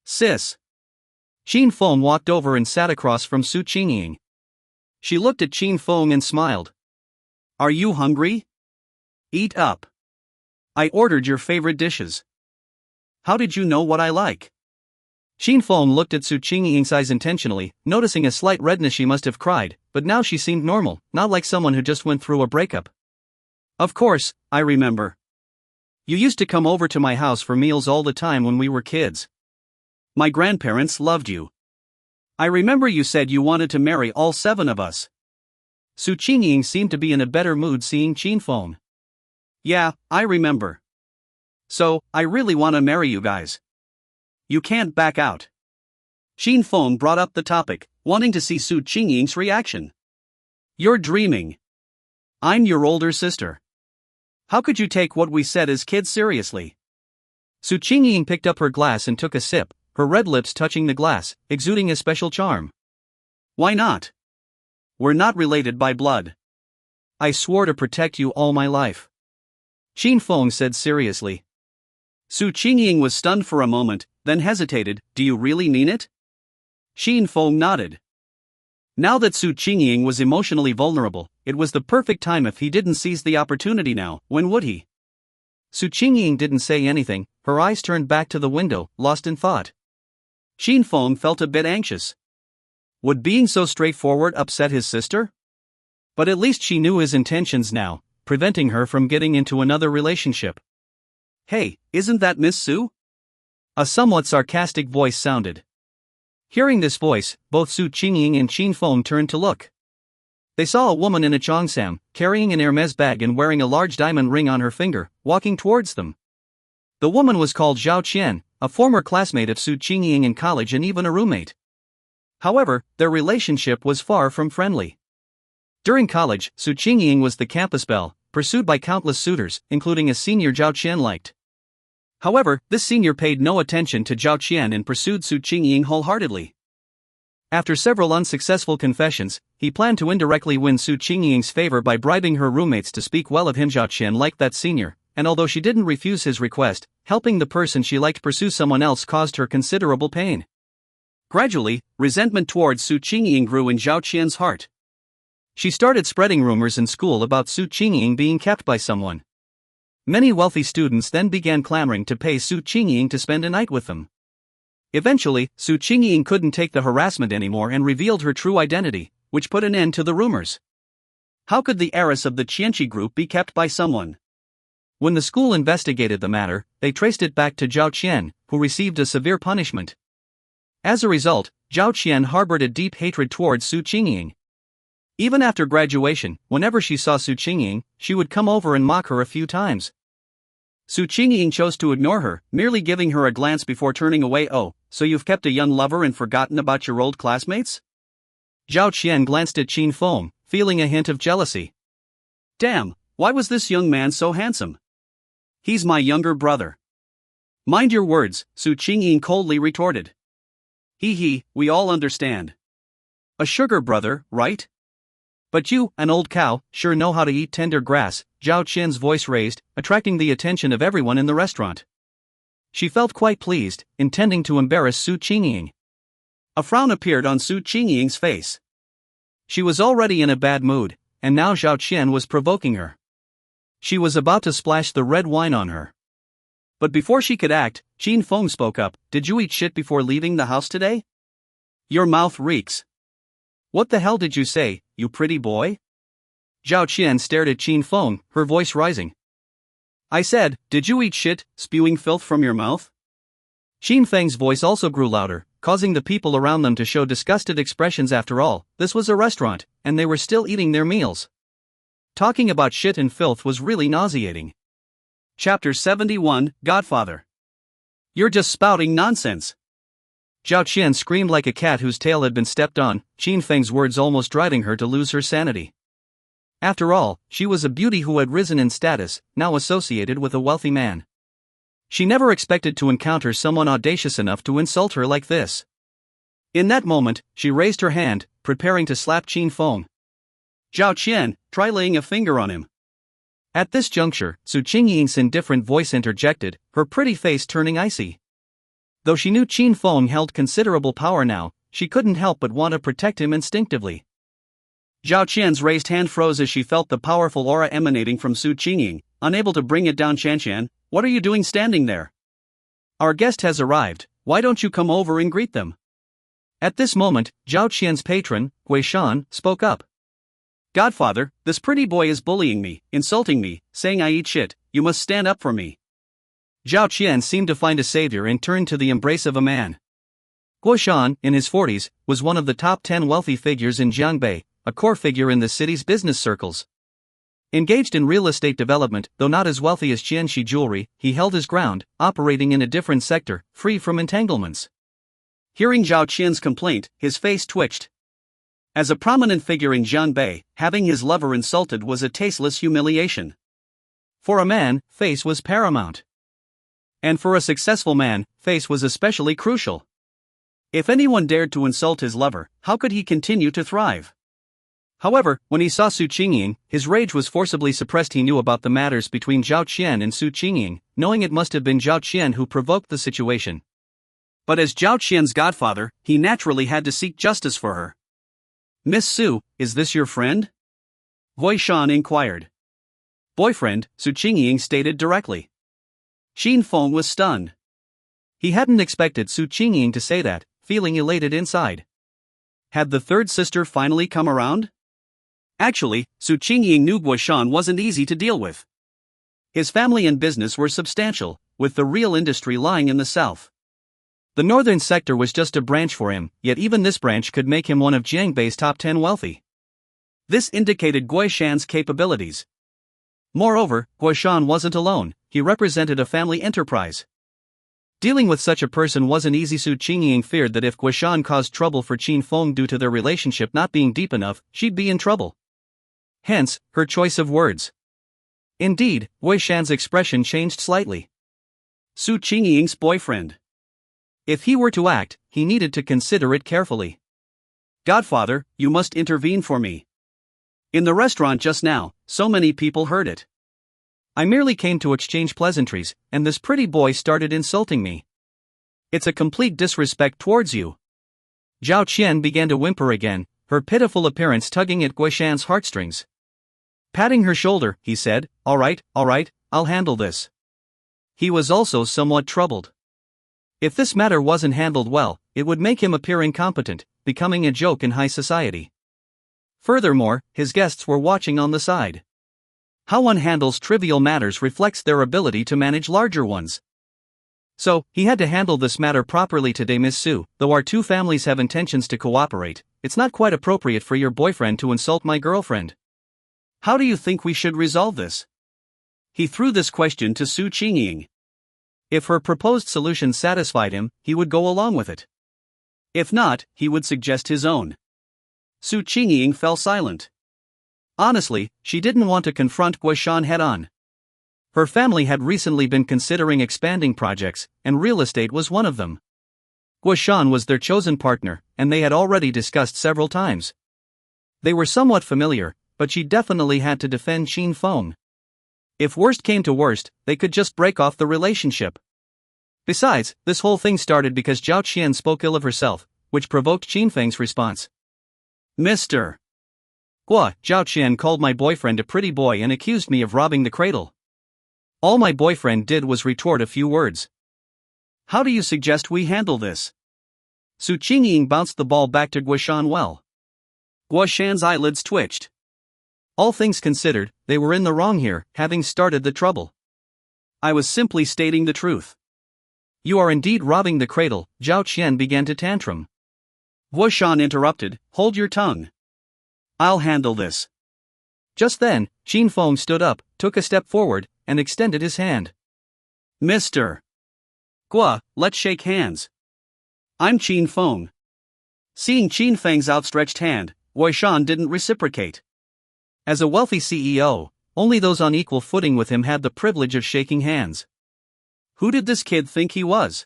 "Sis." Qin Feng walked over and sat across from Su Qingying. She looked at Qin Feng and smiled. "Are you hungry? Eat up. I ordered your favorite dishes. How did you know what I like?" Qin Feng looked at Su Qingying's eyes intentionally, noticing a slight redness. She must have cried, but now she seemed normal, not like someone who just went through a breakup. "Of course, I remember. You used to come over to my house for meals all the time when we were kids. My grandparents loved you. I remember you said you wanted to marry all 7 of us." Su Qingying seemed to be in a better mood seeing Qin Feng. "Yeah, I remember. So, I really want to marry you guys. You can't back out." Qin Feng brought up the topic, wanting to see Su Qingying's reaction. "You're dreaming. I'm your older sister. How could you take what we said as kids seriously?" Su Qingying picked up her glass and took a sip, her red lips touching the glass, exuding a special charm. "Why not? We're not related by blood. I swore to protect you all my life," Qin Feng said seriously. Su Qingying was stunned for a moment, then hesitated. "Do you really mean it?" Qin Feng nodded. Now that Su Qingying was emotionally vulnerable, it was the perfect time. If he didn't seize the opportunity now, when would he? Su Qingying didn't say anything, her eyes turned back to the window, lost in thought. Qin Feng felt a bit anxious. Would being so straightforward upset his sister? But at least she knew his intentions now, preventing her from getting into another relationship. "Hey, isn't that Miss Su?" A somewhat sarcastic voice sounded. Hearing this voice, both Su Qingying and Qin Feng turned to look. They saw a woman in a cheongsam, carrying an Hermes bag and wearing a large diamond ring on her finger, walking towards them. The woman was called Zhao Qian, a former classmate of Su Qingying in college and even a roommate. However, their relationship was far from friendly. During college, Su Qingying was the campus belle, pursued by countless suitors, including a senior Zhao Qian liked. However, this senior paid no attention to Zhao Qian and pursued Su Qingying wholeheartedly. After several unsuccessful confessions, he planned to indirectly win Su Qingying's favor by bribing her roommates to speak well of him. Zhao Qian liked that senior, and although she didn't refuse his request, helping the person she liked pursue someone else caused her considerable pain. Gradually, resentment towards Su Qingying grew in Zhao Qian's heart. She started spreading rumors in school about Su Qingying being kept by someone. Many wealthy students then began clamoring to pay Su Qingying to spend a night with them. Eventually, Su Qingying couldn't take the harassment anymore and revealed her true identity, which put an end to the rumors. How could the heiress of the Qianqi group be kept by someone? When the school investigated the matter, they traced it back to Zhao Qian, who received a severe punishment. As a result, Zhao Qian harbored a deep hatred towards Su Qingying. Even after graduation, whenever she saw Su Qingying, she would come over and mock her a few times. Su Qingying chose to ignore her, merely giving her a glance before turning away. "Oh, so you've kept a young lover and forgotten about your old classmates?" Zhao Qian glanced at Qin Feng, feeling a hint of jealousy. "Damn, why was this young man so handsome? He's my younger brother." "Mind your words," Su Qingying coldly retorted. "Hee, we all understand. A sugar brother, right? But you, an old cow, sure know how to eat tender grass." Zhao Qian's voice raised, attracting the attention of everyone in the restaurant. She felt quite pleased, intending to embarrass Su Qingying. A frown appeared on Su Qingying's face. She was already in a bad mood, and now Zhao Qian was provoking her. She was about to splash the red wine on her. But before she could act, Qin Feng spoke up. "Did you eat shit before leaving the house today? Your mouth reeks." "What the hell did you say, you pretty boy?" Zhao Qian stared at Qin Feng, her voice rising. "I said, did you eat shit, spewing filth from your mouth?" Qin Feng's voice also grew louder, causing the people around them to show disgusted expressions. After all, this was a restaurant, and they were still eating their meals. Talking about shit and filth was really nauseating. Chapter 71, Godfather. "You're just spouting nonsense." Zhao Qian screamed like a cat whose tail had been stepped on, Qin Feng's words almost driving her to lose her sanity. After all, she was a beauty who had risen in status, now associated with a wealthy man. She never expected to encounter someone audacious enough to insult her like this. In that moment, she raised her hand, preparing to slap Qin Feng. "Zhao Qian, try laying a finger on him." At this juncture, Su Qingying's indifferent voice interjected, her pretty face turning icy. Though she knew Qin Feng held considerable power now, she couldn't help but want to protect him instinctively. Zhao Qian's raised hand froze as she felt the powerful aura emanating from Su Qingying, unable to bring it down. "Qian, what are you doing standing there? Our guest has arrived, why don't you come over and greet them?" At this moment, Zhao Qian's patron, Guishan, spoke up. "Godfather, this pretty boy is bullying me, insulting me, saying I eat shit. You must stand up for me." Zhao Qian seemed to find a savior and turned to the embrace of a man. Guishan, in his 40s, was one of the top 10 wealthy figures in Jiangbei, a core figure in the city's business circles. Engaged in real estate development, though not as wealthy as Qianxi Jewelry, he held his ground, operating in a different sector, free from entanglements. Hearing Zhao Qian's complaint, his face twitched. As a prominent figure in Jiangbei, having his lover insulted was a tasteless humiliation. For a man, face was paramount. And for a successful man, face was especially crucial. If anyone dared to insult his lover, how could he continue to thrive? However, when he saw Su Qingying, his rage was forcibly suppressed. He knew about the matters between Zhao Qian and Su Qingying, knowing it must have been Zhao Qian who provoked the situation. But as Zhao Qian's godfather, he naturally had to seek justice for her. "Miss Su, is this your friend?" Guishan inquired. "Boyfriend," Su Qingying stated directly. Qin Feng was stunned. He hadn't expected Su Qingying to say that, feeling elated inside. Had the third sister finally come around? Actually, Su Qingying knew Guishan wasn't easy to deal with. His family and business were substantial, with the real industry lying in the south. The northern sector was just a branch for him, yet even this branch could make him one of Jiangbei's top 10 wealthy. This indicated Guishan's capabilities. Moreover, Guishan wasn't alone, he represented a family enterprise. Dealing with such a person wasn't easy. Su Qingying feared that if Guishan caused trouble for Qin Feng due to their relationship not being deep enough, she'd be in trouble. Hence, her choice of words. Indeed, Guishan's expression changed slightly. Su Qingying's boyfriend. If he were to act, he needed to consider it carefully. "Godfather, you must intervene for me. In the restaurant just now, so many people heard it. I merely came to exchange pleasantries, and this pretty boy started insulting me. It's a complete disrespect towards you." Zhao Qian began to whimper again, her pitiful appearance tugging at Guishan's heartstrings. Patting her shoulder, he said, all right, I'll handle this." He was also somewhat troubled. If this matter wasn't handled well, it would make him appear incompetent, becoming a joke in high society. Furthermore, his guests were watching on the side. How one handles trivial matters reflects their ability to manage larger ones. So, he had to handle this matter properly today, Miss Sue. Though our two families have intentions to cooperate, it's not quite appropriate for your boyfriend to insult my girlfriend. How do you think we should resolve this? He threw this question to Su Chinging. If her proposed solution satisfied him, he would go along with it. If not, he would suggest his own. Su Chinging fell silent. Honestly, she didn't want to confront Guoshan head-on. Her family had recently been considering expanding projects, and real estate was one of them. Guoshan was their chosen partner, and they had already discussed several times. They were somewhat familiar, but she definitely had to defend Qin Feng. If worst came to worst, they could just break off the relationship. Besides, this whole thing started because Zhao Qian spoke ill of herself, which provoked Qin Feng's response. Mr. Gua, Zhao Qian called my boyfriend a pretty boy and accused me of robbing the cradle. All my boyfriend did was retort a few words. How do you suggest we handle this? Su Qingying bounced the ball back to Guoshan well. Guoshan's eyelids twitched. All things considered, they were in the wrong here, having started the trouble. I was simply stating the truth. You are indeed robbing the cradle, Zhao Qian began to tantrum. Guoshan interrupted, hold your tongue. I'll handle this. Just then, Qin Feng stood up, took a step forward, and extended his hand. Mr. Gua, let's shake hands. I'm Qin Feng. Seeing Qin Feng's outstretched hand, Guoshan didn't reciprocate. As a wealthy CEO, only those on equal footing with him had the privilege of shaking hands. Who did this kid think he was?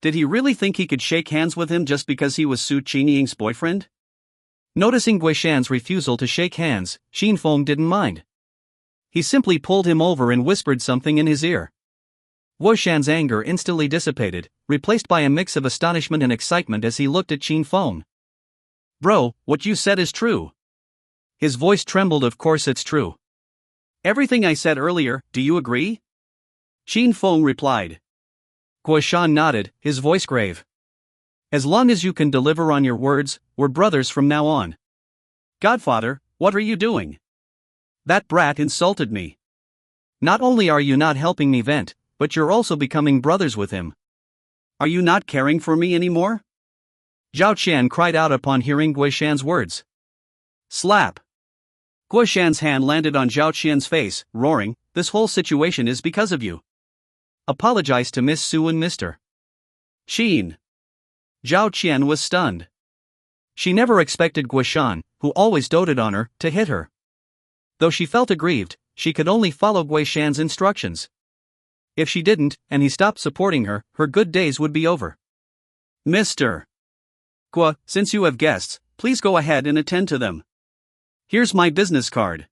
Did he really think he could shake hands with him just because he was Su Qingying's boyfriend? Noticing Guoshan's refusal to shake hands, Qin Feng didn't mind. He simply pulled him over and whispered something in his ear. Guoshan's anger instantly dissipated, replaced by a mix of astonishment and excitement as he looked at Qin Feng. Bro, what you said is true. His voice trembled. Of course it's true. Everything I said earlier, do you agree? Qin Feng replied. Guoshan nodded, his voice grave. As long as you can deliver on your words, we're brothers from now on. Godfather, what are you doing? That brat insulted me. Not only are you not helping me vent, but you're also becoming brothers with him. Are you not caring for me anymore? Zhao Qian cried out upon hearing Guoshan's words. Slap. Guoshan's hand landed on Zhao Qian's face, roaring, this whole situation is because of you. Apologize to Miss Su and Mr. Qin. Zhao Qian was stunned. She never expected Guoshan, who always doted on her, to hit her. Though she felt aggrieved, she could only follow Guoshan's instructions. If she didn't, and he stopped supporting her, her good days would be over. Mr. Gua, since you have guests, please go ahead and attend to them. Here's my business card.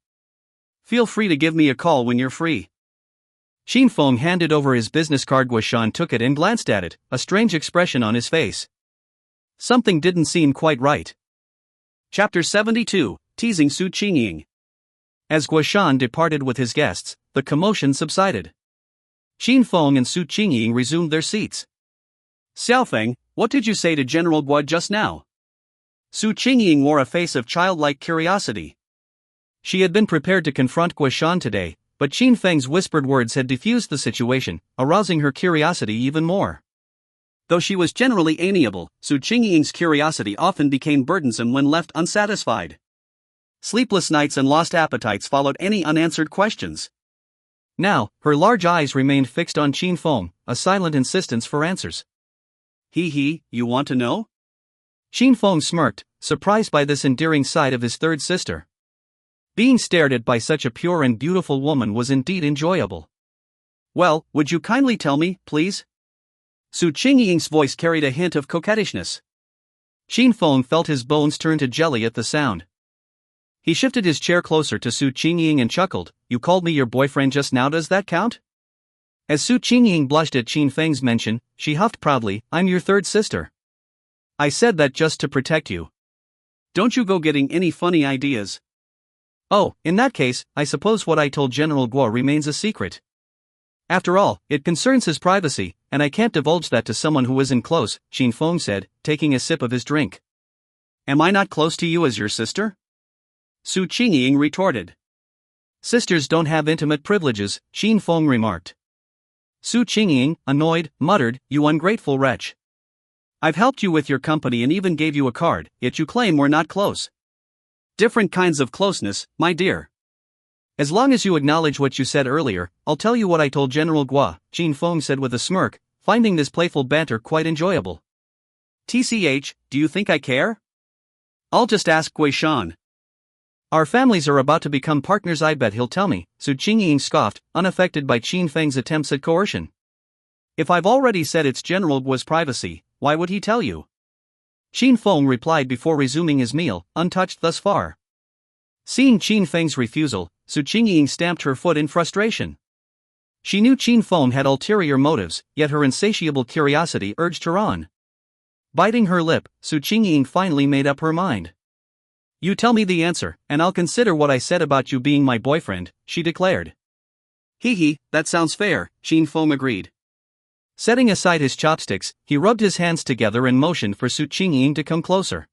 Feel free to give me a call when you're free. Qin Feng handed over his business card. Guoshan took it and glanced at it, a strange expression on his face. Something didn't seem quite right. Chapter 72, Teasing Su Qingying. As Guoshan departed with his guests, the commotion subsided. Qin Feng and Su Qingying resumed their seats. Xiaofeng, what did you say to General Gua just now? Su Qingying wore a face of childlike curiosity. She had been prepared to confront Guoshan today, but Qin Feng's whispered words had diffused the situation, arousing her curiosity even more. Though she was generally amiable, Su Qingying's curiosity often became burdensome when left unsatisfied. Sleepless nights and lost appetites followed any unanswered questions. Now, her large eyes remained fixed on Qin Feng, a silent insistence for answers. You want to know? Qin Feng smirked, surprised by this endearing side of his third sister. Being stared at by such a pure and beautiful woman was indeed enjoyable. Well, would you kindly tell me, please? Su Qingying's voice carried a hint of coquettishness. Qin Feng felt his bones turn to jelly at the sound. He shifted his chair closer to Su Qingying and chuckled, you called me your boyfriend just now, does that count? As Su Qingying blushed at Qin Feng's mention, she huffed proudly, I'm your third sister. I said that just to protect you. Don't you go getting any funny ideas. Oh, in that case, I suppose what I told General Guo remains a secret. After all, it concerns his privacy, and I can't divulge that to someone who isn't close, Qin Feng said, taking a sip of his drink. Am I not close to you as your sister? Su Qingying retorted. Sisters don't have intimate privileges, Qin Feng remarked. Su Chinging, annoyed, muttered, "You ungrateful wretch. I've helped you with your company and even gave you a card, yet you claim we're not close. Different kinds of closeness, my dear. As long as you acknowledge what you said earlier, I'll tell you what I told General Guo," Qin Feng said with a smirk, finding this playful banter quite enjoyable. "TCH, do you think I care? I'll just ask Gui Shan. Our families are about to become partners, I bet he'll tell me," Su Qingying scoffed, unaffected by Qin Feng's attempts at coercion. "If I've already said it's General Guo's privacy, why would he tell you?" Qin Feng replied before resuming his meal, untouched thus far. Seeing Qin Feng's refusal, Su Qingying stamped her foot in frustration. She knew Qin Feng had ulterior motives, yet her insatiable curiosity urged her on. Biting her lip, Su Qingying finally made up her mind. "You tell me the answer, and I'll consider what I said about you being my boyfriend," she declared. "Hee, that sounds fair," Qin Feng agreed. Setting aside his chopsticks, he rubbed his hands together and motioned for Su Qingying to come closer.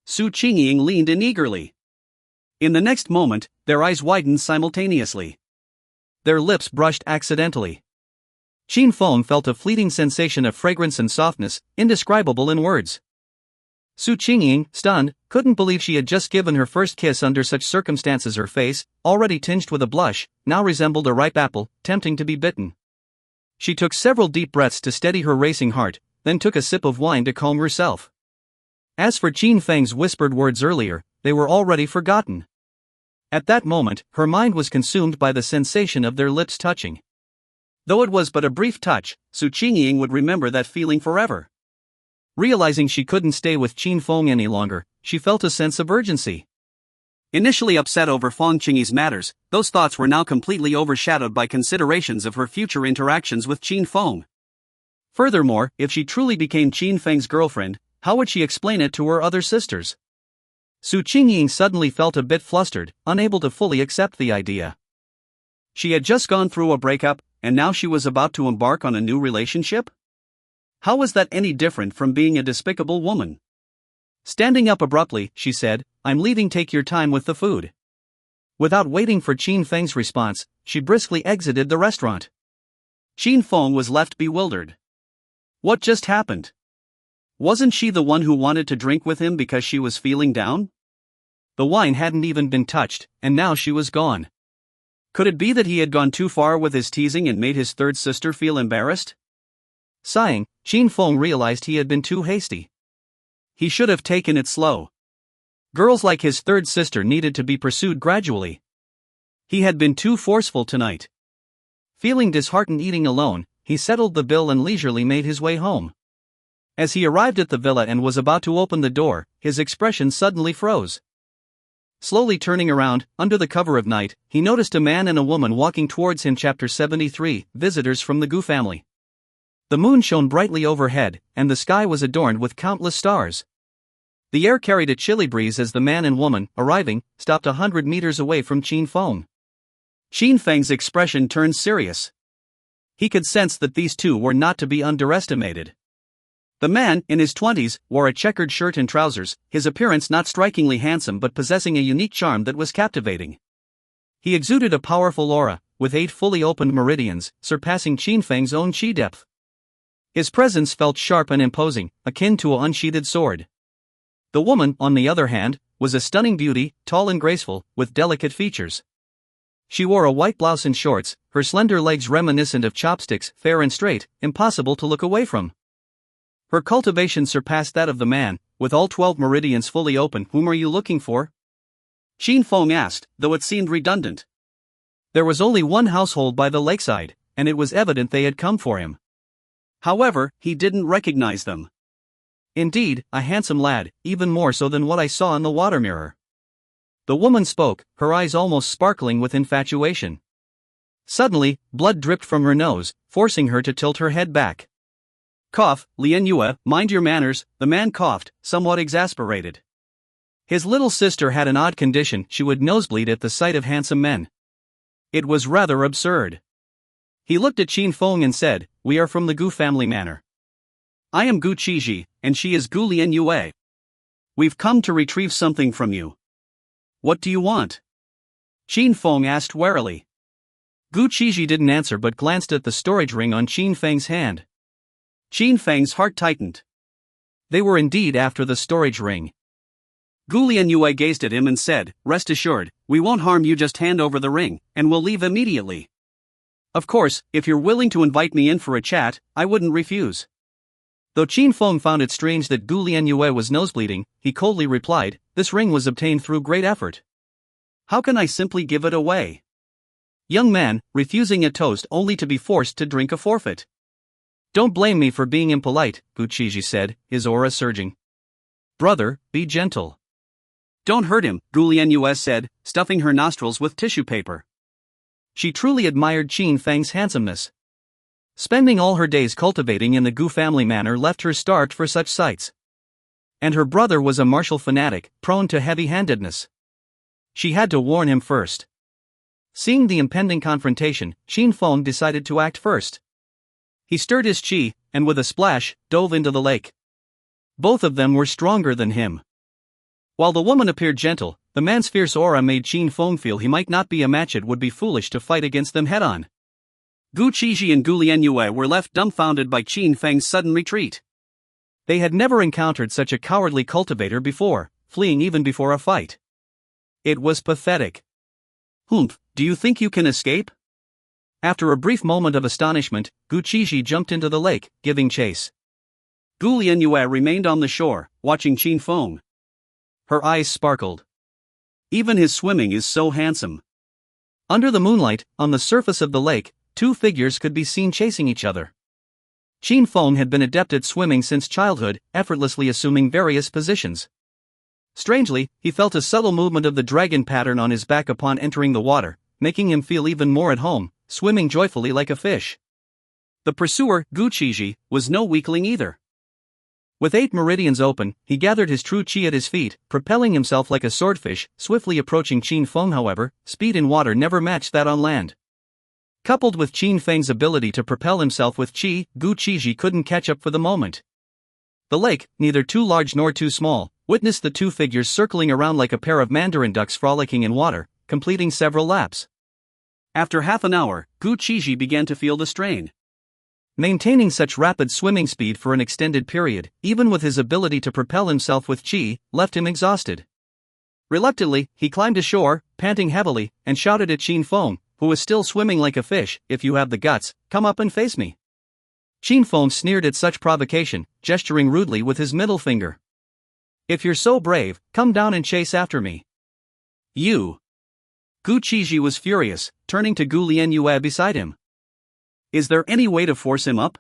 Su Qingying leaned in eagerly. In the next moment, their eyes widened simultaneously. Their lips brushed accidentally. Qin Feng felt a fleeting sensation of fragrance and softness, indescribable in words. Su Qingying, stunned, couldn't believe she had just given her first kiss under such circumstances. Her face, already tinged with a blush, now resembled a ripe apple, tempting to be bitten. She took several deep breaths to steady her racing heart, then took a sip of wine to calm herself. As for Qin Feng's whispered words earlier, they were already forgotten. At that moment, her mind was consumed by the sensation of their lips touching. Though it was but a brief touch, Su Qingying would remember that feeling forever. Realizing she couldn't stay with Qin Feng any longer, she felt a sense of urgency. Initially upset over Fong Chingy's matters, those thoughts were now completely overshadowed by considerations of her future interactions with Qin Feng. Furthermore, if she truly became Qin Feng's girlfriend, how would she explain it to her other sisters? Su Qingying suddenly felt a bit flustered, unable to fully accept the idea. She had just gone through a breakup, and now she was about to embark on a new relationship? How was that any different from being a despicable woman? Standing up abruptly, she said, "I'm leaving, take your time with the food." Without waiting for Qin Feng's response, she briskly exited the restaurant. Qin Feng was left bewildered. What just happened? Wasn't she the one who wanted to drink with him because she was feeling down? The wine hadn't even been touched, and now she was gone. Could it be that he had gone too far with his teasing and made his third sister feel embarrassed? Sighing, Qin Feng realized he had been too hasty. He should have taken it slow. Girls like his third sister needed to be pursued gradually. He had been too forceful tonight. Feeling disheartened eating alone, he settled the bill and leisurely made his way home. As he arrived at the villa and was about to open the door, his expression suddenly froze. Slowly turning around, under the cover of night, he noticed a man and a woman walking towards him. Chapter 73, Visitors from the Gu Family. The moon shone brightly overhead, and the sky was adorned with countless stars. The air carried a chilly breeze as the man and woman, arriving, stopped 100 meters away from Qin Feng. Qin Feng's expression turned serious. He could sense that these two were not to be underestimated. The man, in his 20s, wore a checkered shirt and trousers, his appearance not strikingly handsome but possessing a unique charm that was captivating. He exuded a powerful aura, with 8 fully opened meridians, surpassing Qin Feng's own chi depth. His presence felt sharp and imposing, akin to an unsheathed sword. The woman, on the other hand, was a stunning beauty, tall and graceful, with delicate features. She wore a white blouse and shorts, her slender legs reminiscent of chopsticks, fair and straight, impossible to look away from. Her cultivation surpassed that of the man, with all 12 meridians fully open. "Whom are you looking for?" Qin Feng asked, though it seemed redundant. There was only one household by the lakeside, and it was evident they had come for him. However, he didn't recognize them. "Indeed, a handsome lad, even more so than what I saw in the water mirror." The woman spoke, her eyes almost sparkling with infatuation. Suddenly, blood dripped from her nose, forcing her to tilt her head back. "Cough, Lian Yue, mind your manners," the man coughed, somewhat exasperated. His little sister had an odd condition, she would nosebleed at the sight of handsome men. It was rather absurd. He looked at Qin Feng and said, "We are from the Gu family manor. I am Gu Qiji, and she is Gu Lian Yue. We've come to retrieve something from you. What do you want?" Qin Feng asked warily. Gu Qizhi didn't answer but glanced at the storage ring on Qin Feng's hand. Qin Feng's heart tightened. They were indeed after the storage ring. Gu Lianyue gazed at him and said, "Rest assured, we won't harm you, just hand over the ring, and we'll leave immediately. Of course, if you're willing to invite me in for a chat, I wouldn't refuse." Though Qin Feng found it strange that Gu Lianyue was nosebleeding, he coldly replied, "This ring was obtained through great effort. How can I simply give it away?" Young man, refusing a toast only to be forced to drink a forfeit. "Don't blame me for being impolite," Gu Qizhi said, his aura surging. "Brother, be gentle." "Don't hurt him," Gu Lianyue said, stuffing her nostrils with tissue paper. She truly admired Qin Feng's handsomeness. Spending all her days cultivating in the Gu family manor left her starved for such sights. And her brother was a martial fanatic, prone to heavy-handedness. She had to warn him first. Seeing the impending confrontation, Qin Feng decided to act first. He stirred his qi, and with a splash, dove into the lake. Both of them were stronger than him. While the woman appeared gentle, the man's fierce aura made Qin Feng feel he might not be a match. It would be foolish to fight against them head-on. Gu Qizhi and Gu Lianyue were left dumbfounded by Qin Feng's sudden retreat. They had never encountered such a cowardly cultivator before, fleeing even before a fight. It was pathetic. "Humph, do you think you can escape?" After a brief moment of astonishment, Gu Qizhi jumped into the lake, giving chase. Gu Lianyue remained on the shore, watching Qin Feng. Her eyes sparkled. "Even his swimming is so handsome." Under the moonlight, on the surface of the lake, two figures could be seen chasing each other. Qin Feng had been adept at swimming since childhood, effortlessly assuming various positions. Strangely, he felt a subtle movement of the dragon pattern on his back upon entering the water, making him feel even more at home, swimming joyfully like a fish. The pursuer, Gu Qizhi, was no weakling either. With 8 meridians open, he gathered his true qi at his feet, propelling himself like a swordfish, swiftly approaching Qin Feng. However, speed in water never matched that on land. Coupled with Qin Feng's ability to propel himself with qi, Gu Qizhi couldn't catch up for the moment. The lake, neither too large nor too small, witnessed the two figures circling around like a pair of mandarin ducks frolicking in water, completing several laps. After half an hour, Gu Qizhi began to feel the strain. Maintaining such rapid swimming speed for an extended period, even with his ability to propel himself with qi, left him exhausted. Reluctantly, he climbed ashore, panting heavily, and shouted at Qin Feng, who was still swimming like a fish, "If you have the guts, come up and face me." Qin Feng sneered at such provocation, gesturing rudely with his middle finger. "If you're so brave, come down and chase after me." "You." Gu Qizhi was furious, turning to Gu Lianyue beside him. "Is there any way to force him up?"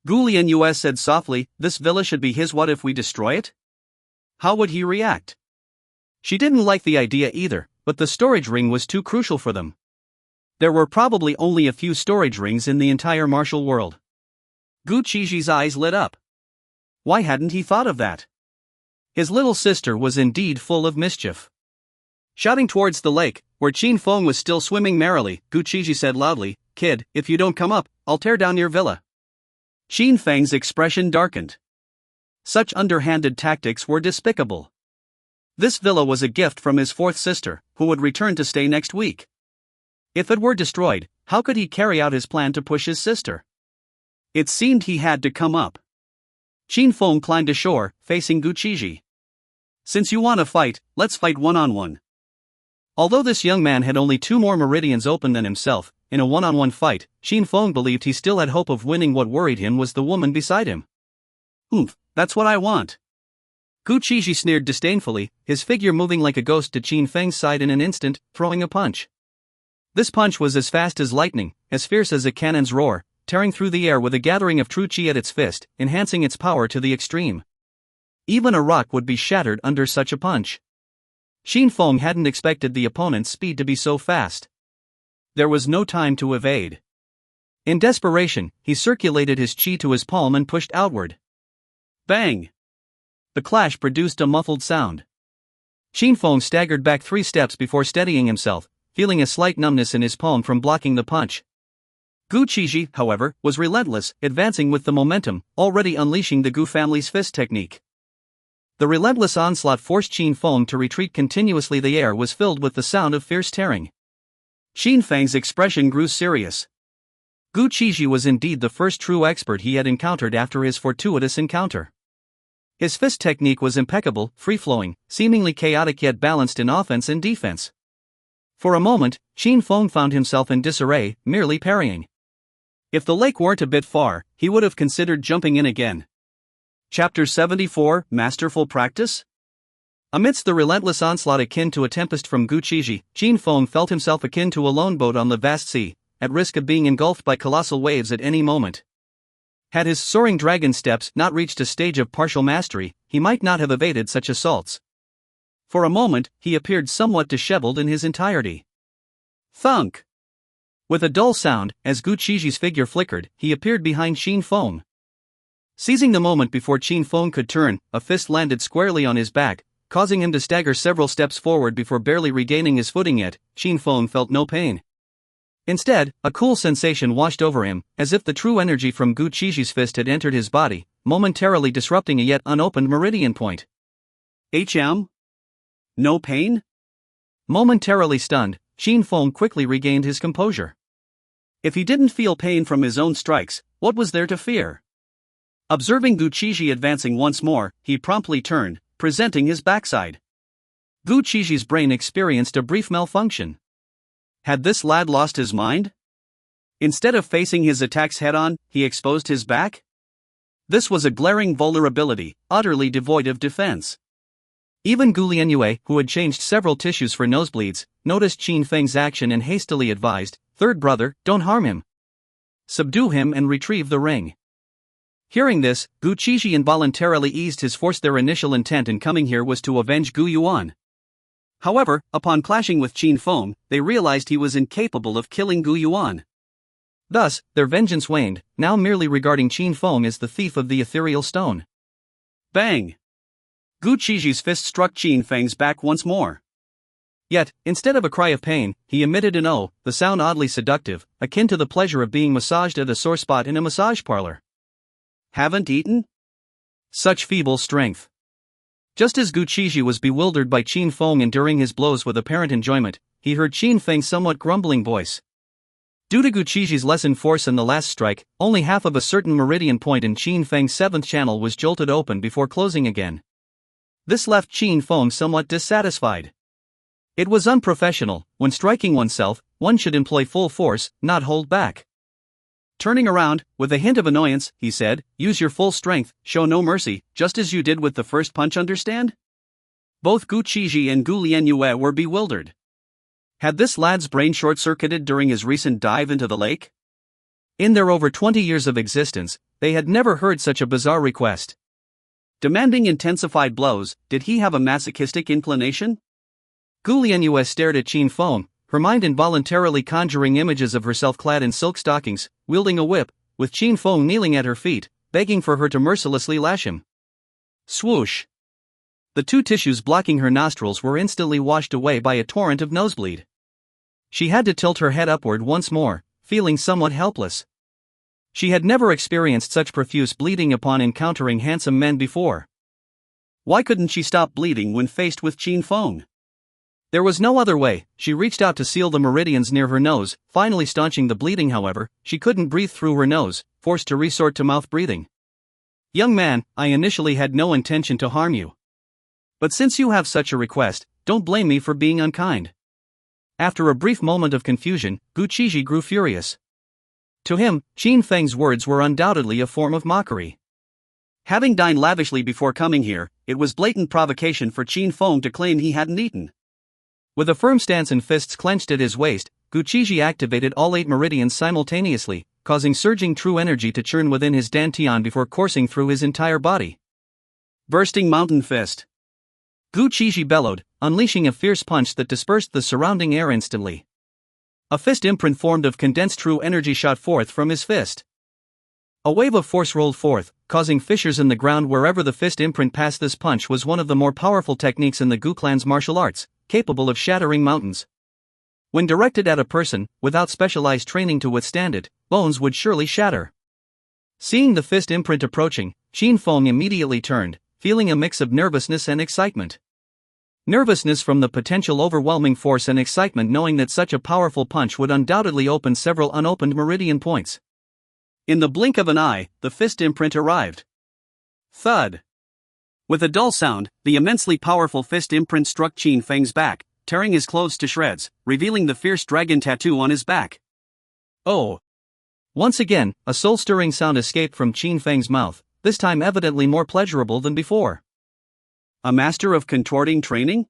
Gu Lianyue said softly, "This villa should be his. What if we destroy it? How would he react?" She didn't like the idea either, but the storage ring was too crucial for them. There were probably only a few storage rings in the entire martial world. Gu Qizhi's eyes lit up. Why hadn't he thought of that? His little sister was indeed full of mischief. Shouting towards the lake, where Qin Feng was still swimming merrily, Gu Qizhi said loudly, "Kid, if you don't come up, I'll tear down your villa." Qin Feng's expression darkened. Such underhanded tactics were despicable. This villa was a gift from his fourth sister, who would return to stay next week. If it were destroyed, how could he carry out his plan to push his sister? It seemed he had to come up. Qin Feng climbed ashore, facing Gu Qizhi. "Since you want to fight, let's fight one-on-one." Although this young man had only 2 more meridians open than himself, in a one-on-one fight, Qin Feng believed he still had hope of winning. What worried him was the woman beside him. "Oomph, that's what I want." Gu Qizhi sneered disdainfully, his figure moving like a ghost to Qin Feng's side in an instant, throwing a punch. This punch was as fast as lightning, as fierce as a cannon's roar, tearing through the air with a gathering of true qi at its fist, enhancing its power to the extreme. Even a rock would be shattered under such a punch. Qin Feng hadn't expected the opponent's speed to be so fast. There was no time to evade. In desperation, he circulated his qi to his palm and pushed outward. Bang! The clash produced a muffled sound. Qin Feng staggered back 3 steps before steadying himself, feeling a slight numbness in his palm from blocking the punch. Gu Qizhi, however, was relentless, advancing with the momentum, already unleashing the Gu family's fist technique. The relentless onslaught forced Qin Feng to retreat continuously. The air was filled with the sound of fierce tearing. Qin Feng's expression grew serious. Gu Qizhi was indeed the first true expert he had encountered after his fortuitous encounter. His fist technique was impeccable, free-flowing, seemingly chaotic yet balanced in offense and defense. For a moment, Qin Feng found himself in disarray, merely parrying. If the lake weren't a bit far, he would have considered jumping in again. Chapter 74, Masterful Practice? Amidst the relentless onslaught akin to a tempest from Gu Qizhi, Qin Feng felt himself akin to a lone boat on the vast sea, at risk of being engulfed by colossal waves at any moment. Had his soaring dragon steps not reached a stage of partial mastery, he might not have evaded such assaults. For a moment, he appeared somewhat disheveled in his entirety. Thunk! With a dull sound, as Gu Qizhi's figure flickered, he appeared behind Qin Feng. Seizing the moment before Qin Feng could turn, a fist landed squarely on his back, causing him to stagger several steps forward before barely regaining his footing. Yet, Qin Feng felt no pain. Instead, a cool sensation washed over him, as if the true energy from Gu Qizhi's fist had entered his body, momentarily disrupting a yet unopened meridian point. No pain? Momentarily stunned, Qin Feng quickly regained his composure. If he didn't feel pain from his own strikes, what was there to fear? Observing Gu Qizhi advancing once more, he promptly turned, presenting his backside. Gu Qizhi's brain experienced a brief malfunction. Had this lad lost his mind? Instead of facing his attacks head-on, he exposed his back? This was a glaring vulnerability, utterly devoid of defense. Even Gu Lianyue, who had changed several tissues for nosebleeds, noticed Qin Feng's action and hastily advised, "Third brother, don't harm him. Subdue him and retrieve the ring." Hearing this, Gu Qizhi involuntarily eased his force. Their initial intent in coming here was to avenge Gu Yuan. However, upon clashing with Qin Feng, they realized he was incapable of killing Gu Yuan. Thus, their vengeance waned, now merely regarding Qin Feng as the thief of the ethereal stone. Bang! Gu Qizhi's fist struck Qin Feng's back once more. Yet, instead of a cry of pain, he emitted an "oh," the sound oddly seductive, akin to the pleasure of being massaged at a sore spot in a massage parlor. Haven't eaten? Such feeble strength. Just as Gu Qizhi was bewildered by Qin Feng enduring his blows with apparent enjoyment, he heard Qin Feng's somewhat grumbling voice. Due to Gu Qizhi's lessened force in the last strike, only half of a certain meridian point in Qin Feng's seventh channel was jolted open before closing again. This left Qin Feng somewhat dissatisfied. It was unprofessional. When striking oneself, one should employ full force, not hold back. Turning around, with a hint of annoyance, he said, "Use your full strength, show no mercy, just as you did with the first punch, understand?" Both Gu Qizhi and Gu Lianyue were bewildered. Had this lad's brain short-circuited during his recent dive into the lake? In their over 20 years of existence, they had never heard such a bizarre request. Demanding intensified blows, did he have a masochistic inclination? Gu Lianyue stared at Qin Feng, her mind involuntarily conjuring images of herself clad in silk stockings, wielding a whip, with Qin Feng kneeling at her feet, begging for her to mercilessly lash him. Swoosh! The two tissues blocking her nostrils were instantly washed away by a torrent of nosebleed. She had to tilt her head upward once more, feeling somewhat helpless. She had never experienced such profuse bleeding upon encountering handsome men before. Why couldn't she stop bleeding when faced with Qin Feng? There was no other way. She reached out to seal the meridians near her nose, finally staunching the bleeding. However, she couldn't breathe through her nose, forced to resort to mouth breathing. "Young man, I initially had no intention to harm you. But since you have such a request, don't blame me for being unkind." After a brief moment of confusion, Gu Qizhi grew furious. To him, Qin Feng's words were undoubtedly a form of mockery. Having dined lavishly before coming here, it was blatant provocation for Qin Feng to claim he hadn't eaten. With a firm stance and fists clenched at his waist, Gu Qizhi activated all 8 meridians simultaneously, causing surging true energy to churn within his dantian before coursing through his entire body. Bursting mountain fist. Gu Qizhi bellowed, unleashing a fierce punch that dispersed the surrounding air instantly. A fist imprint formed of condensed true energy shot forth from his fist. A wave of force rolled forth, causing fissures in the ground wherever the fist imprint passed. This punch was one of the more powerful techniques in the Gu clan's martial arts, capable of shattering mountains. When directed at a person, without specialized training to withstand it, bones would surely shatter. Seeing the fist imprint approaching, Qin Feng immediately turned, feeling a mix of nervousness and excitement. Nervousness from the potential overwhelming force and excitement knowing that such a powerful punch would undoubtedly open several unopened meridian points. In the blink of an eye, the fist imprint arrived. Thud. With a dull sound, the immensely powerful fist imprint struck Qin Feng's back, tearing his clothes to shreds, revealing the fierce dragon tattoo on his back. Oh! Once again, a soul-stirring sound escaped from Qin Feng's mouth, this time evidently more pleasurable than before. A master of contorting training?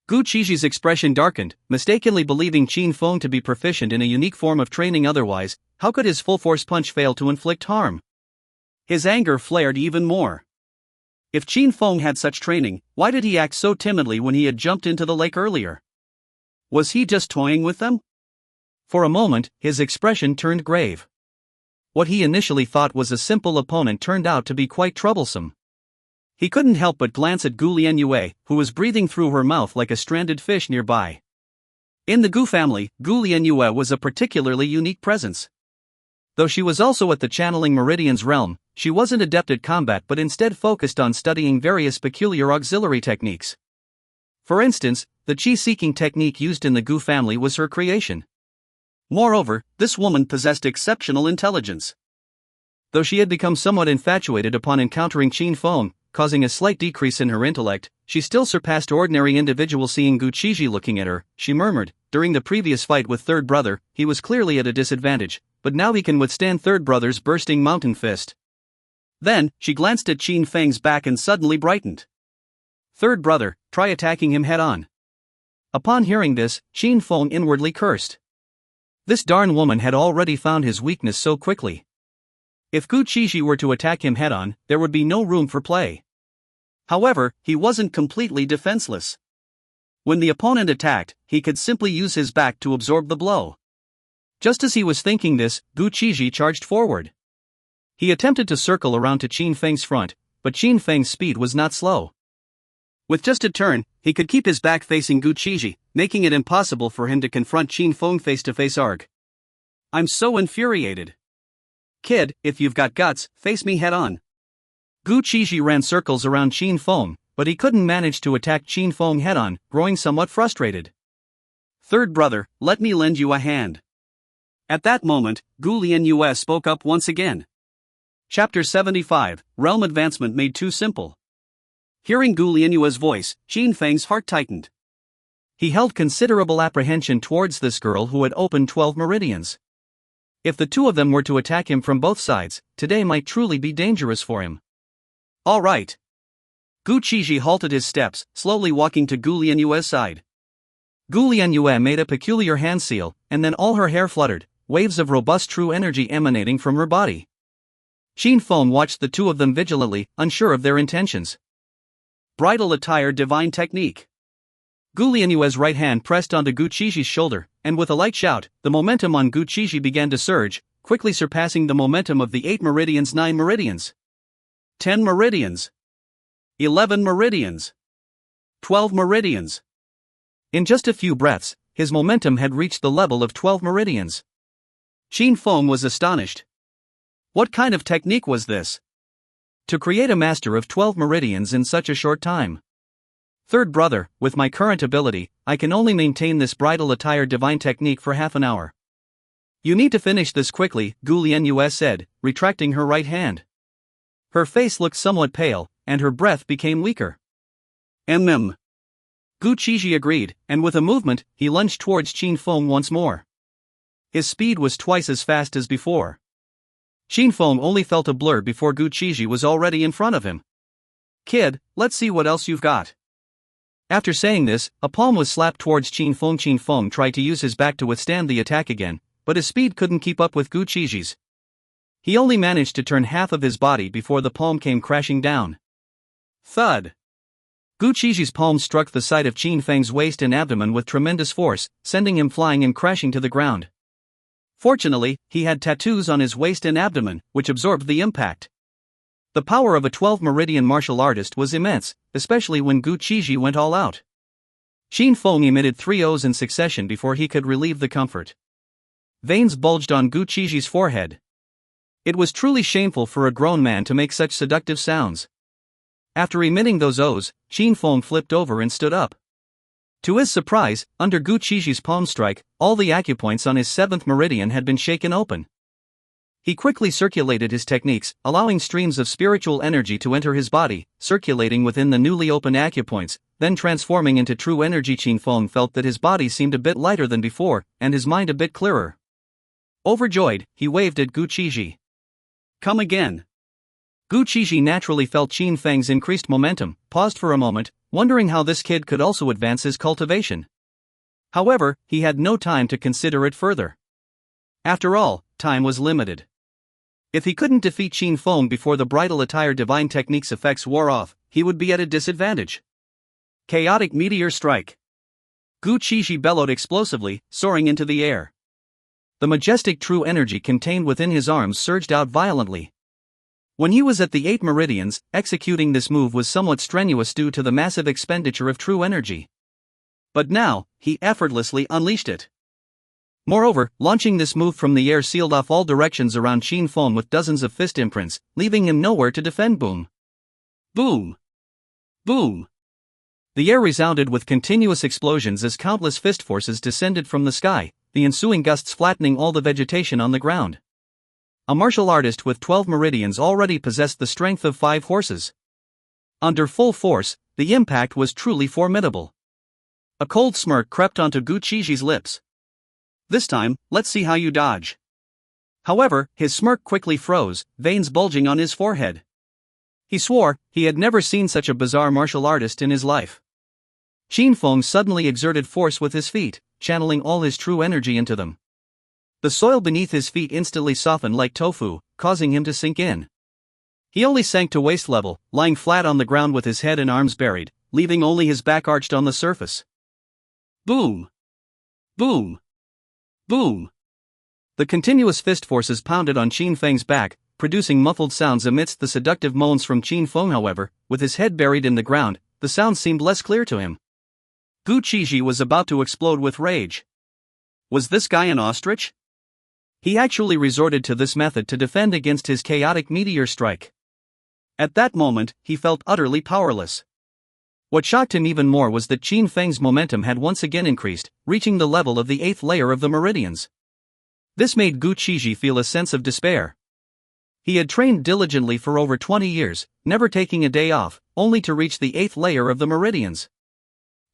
Gu Qiji's expression darkened, mistakenly believing Qin Feng to be proficient in a unique form of training. Otherwise, how could his full-force punch fail to inflict harm? His anger flared even more. If Qin Feng had such training, why did he act so timidly when he had jumped into the lake earlier? Was he just toying with them? For a moment, his expression turned grave. What he initially thought was a simple opponent turned out to be quite troublesome. He couldn't help but glance at Gu Lianyue, who was breathing through her mouth like a stranded fish nearby. In the Gu family, Gu Lianyue was a particularly unique presence. Though she was also at the channeling meridians realm, she wasn't adept at combat but instead focused on studying various peculiar auxiliary techniques. For instance, the chi-seeking technique used in the Gu family was her creation. Moreover, this woman possessed exceptional intelligence. Though she had become somewhat infatuated upon encountering Qin Feng, causing a slight decrease in her intellect, she still surpassed ordinary individuals. Seeing Gu Qiji looking at her, she murmured, "During the previous fight with Third Brother, he was clearly at a disadvantage, but now he can withstand Third Brother's bursting mountain fist." Then, she glanced at Qin Feng's back and suddenly brightened. "Third Brother, try attacking him head-on." Upon hearing this, Qin Feng inwardly cursed. This darn woman had already found his weakness so quickly. If Gu Qiji were to attack him head-on, there would be no room for play. However, he wasn't completely defenseless. When the opponent attacked, he could simply use his back to absorb the blow. Just as he was thinking this, Gu Qiji charged forward. He attempted to circle around to Qin Feng's front, but Qin Feng's speed was not slow. With just a turn, he could keep his back facing Gu Qiji, making it impossible for him to confront Qin Feng face-to-face. Arg. I'm so infuriated. Kid, if you've got guts, face me head-on. Gu Qiji ran circles around Qin Feng, but he couldn't manage to attack Qin Feng head-on, growing somewhat frustrated. "Third Brother, let me lend you a hand." At that moment, Gu Lianyue spoke up once again. Chapter 75, Realm Advancement Made Too Simple. Hearing Gu Lianyue's voice, Qin Feng's heart tightened. He held considerable apprehension towards this girl who had opened 12 meridians. If the two of them were to attack him from both sides, today might truly be dangerous for him. All right. Gu Qiji halted his steps, slowly walking to Gu Lianyue's side. Gu Lianyue made a peculiar hand seal, and then all her hair fluttered, waves of robust true energy emanating from her body. Qin Feng watched the two of them vigilantly, unsure of their intentions. Bridal attire divine technique. Gu Lianyue's right hand pressed onto Gu Qiji's shoulder, and with a light shout, the momentum on Gu Qiji began to surge, quickly surpassing the momentum of the 8 meridians. 9 meridians. 10 meridians. 11 meridians. 12 meridians. In just a few breaths, his momentum had reached the level of 12 meridians. Qin Feng was astonished. What kind of technique was this? To create a master of 12 meridians in such a short time. Third Brother, with my current ability, I can only maintain this bridal attire divine technique for half an hour. You need to finish this quickly, Gu Lianyue said, retracting her right hand. Her face looked somewhat pale, and her breath became weaker. Gu Qiji agreed, and with a movement, he lunged towards Qin Feng once more. His speed was twice as fast as before. Qin Feng only felt a blur before Gu Qiji was already in front of him. Kid, let's see what else you've got. After saying this, a palm was slapped towards Qin Feng. Qin Feng tried to use his back to withstand the attack again, but his speed couldn't keep up with Gu Qiji's. He only managed to turn half of his body before the palm came crashing down. Thud. Gu Qiji's palm struck the side of Qin Feng's waist and abdomen with tremendous force, sending him flying and crashing to the ground. Fortunately, he had tattoos on his waist and abdomen, which absorbed the impact. The power of a 12-meridian martial artist was immense, especially when Gu Qiji went all out. Qin Feng emitted 3 O's in succession before he could relieve the comfort. Veins bulged on Gu Qiji's forehead. It was truly shameful for a grown man to make such seductive sounds. After emitting those O's, Qin Feng flipped over and stood up. To his surprise, under Gu Qiji's palm strike, all the acupoints on his 7th meridian had been shaken open. He quickly circulated his techniques, allowing streams of spiritual energy to enter his body, circulating within the newly opened acupoints, then transforming into true energy. Qin Feng felt that his body seemed a bit lighter than before, and his mind a bit clearer. Overjoyed, he waved at Gu Qiji. "Come again." Gu Qiji naturally felt Qin Feng's increased momentum, paused for a moment, wondering how this kid could also advance his cultivation. However, he had no time to consider it further. After all, time was limited. If he couldn't defeat Qin Feng before the bridal attire divine technique's effects wore off, he would be at a disadvantage. Chaotic meteor strike. Gu Qiji bellowed explosively, soaring into the air. The majestic true energy contained within his arms surged out violently. When he was at the 8 meridians, executing this move was somewhat strenuous due to the massive expenditure of true energy. But now, he effortlessly unleashed it. Moreover, launching this move from the air sealed off all directions around Qin Feng with dozens of fist imprints, leaving him nowhere to defend. Boom! Boom! Boom! The air resounded with continuous explosions as countless fist forces descended from the sky, the ensuing gusts flattening all the vegetation on the ground. A martial artist with 12 meridians already possessed the strength of 5 horses. Under full force, the impact was truly formidable. A cold smirk crept onto Gu Qiji's lips. "This time, let's see how you dodge." However, his smirk quickly froze, veins bulging on his forehead. He swore he had never seen such a bizarre martial artist in his life. Qin Feng suddenly exerted force with his feet, channeling all his true energy into them. The soil beneath his feet instantly softened like tofu, causing him to sink in. He only sank to waist level, lying flat on the ground with his head and arms buried, leaving only his back arched on the surface. Boom! Boom! Boom! The continuous fist forces pounded on Qin Feng's back, producing muffled sounds amidst the seductive moans from Qin Feng. However, with his head buried in the ground, the sound seemed less clear to him. Gu Qiji was about to explode with rage. Was this guy an ostrich? He actually resorted to this method to defend against his chaotic meteor strike. At that moment, he felt utterly powerless. What shocked him even more was that Qin Feng's momentum had once again increased, reaching the level of the 8th layer of the meridians. This made Gu Qiji feel a sense of despair. He had trained diligently for over 20 years, never taking a day off, only to reach the 8th layer of the meridians.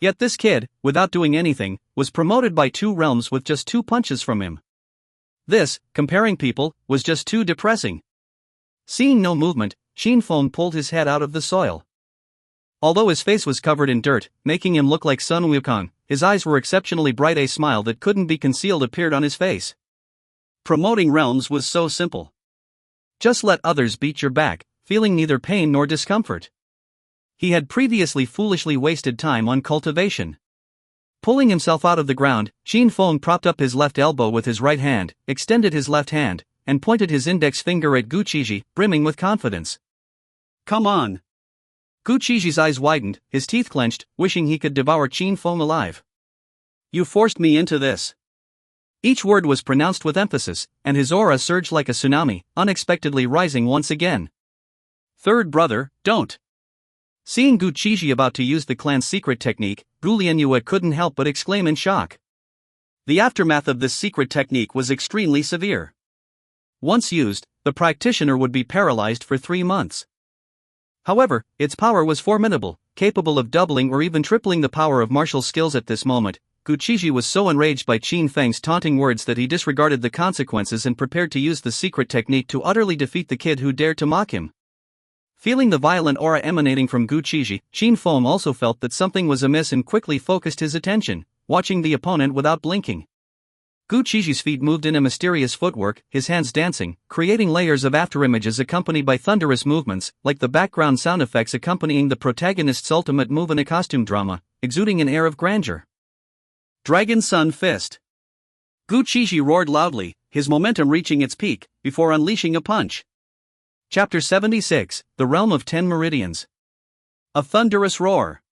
Yet this kid, without doing anything, was promoted by 2 realms with just 2 punches from him. This, comparing people, was just too depressing. Seeing no movement, Qin Feng pulled his head out of the soil. Although his face was covered in dirt, making him look like Sun Wukong, his eyes were exceptionally bright. A smile that couldn't be concealed appeared on his face. Promoting realms was so simple. Just let others beat your back, feeling neither pain nor discomfort. He had previously foolishly wasted time on cultivation. Pulling himself out of the ground, Qin Feng propped up his left elbow with his right hand, extended his left hand, and pointed his index finger at Gu Qiji, brimming with confidence. "Come on." Gu Qiji's eyes widened, his teeth clenched, wishing he could devour Qin Feng alive. "You forced me into this." Each word was pronounced with emphasis, and his aura surged like a tsunami, unexpectedly rising once again. "Third brother, don't." Seeing Gu Qiji about to use the clan's secret technique, Gu Lianyue couldn't help but exclaim in shock. The aftermath of this secret technique was extremely severe. Once used, the practitioner would be paralyzed for 3 months. However, its power was formidable, capable of doubling or even tripling the power of martial skills. At this moment, Gu Qiji was so enraged by Qin Feng's taunting words that he disregarded the consequences and prepared to use the secret technique to utterly defeat the kid who dared to mock him. Feeling the violent aura emanating from Gu Qiji, Qin Feng also felt that something was amiss and quickly focused his attention, watching the opponent without blinking. Gu Qiji's feet moved in a mysterious footwork, his hands dancing, creating layers of afterimages accompanied by thunderous movements, like the background sound effects accompanying the protagonist's ultimate move in a costume drama, exuding an air of grandeur. Dragon Sun Fist. Gu Qiji roared loudly, his momentum reaching its peak, before unleashing a punch. Chapter 76, The Realm of 10 Meridians. A thunderous roar.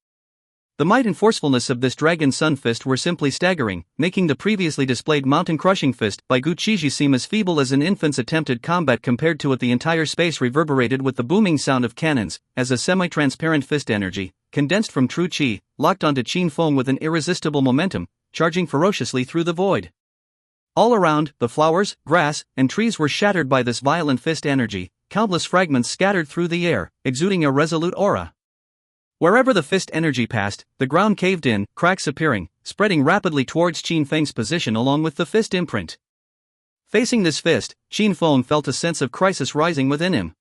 The might and forcefulness of this Dragon Sun fist were simply staggering, making the previously displayed mountain-crushing fist by Gu Qizhi seem as feeble as an infant's attempted combat compared to it. The entire space reverberated with the booming sound of cannons, as a semi-transparent fist energy, condensed from true qi, locked onto Qin Feng with an irresistible momentum, charging ferociously through the void. All around, the flowers, grass, and trees were shattered by this violent fist energy, countless fragments scattered through the air, exuding a resolute aura. Wherever the fist energy passed, the ground caved in, cracks appearing, spreading rapidly towards Qin Feng's position along with the fist imprint. Facing this fist, Qin Feng felt a sense of crisis rising within him.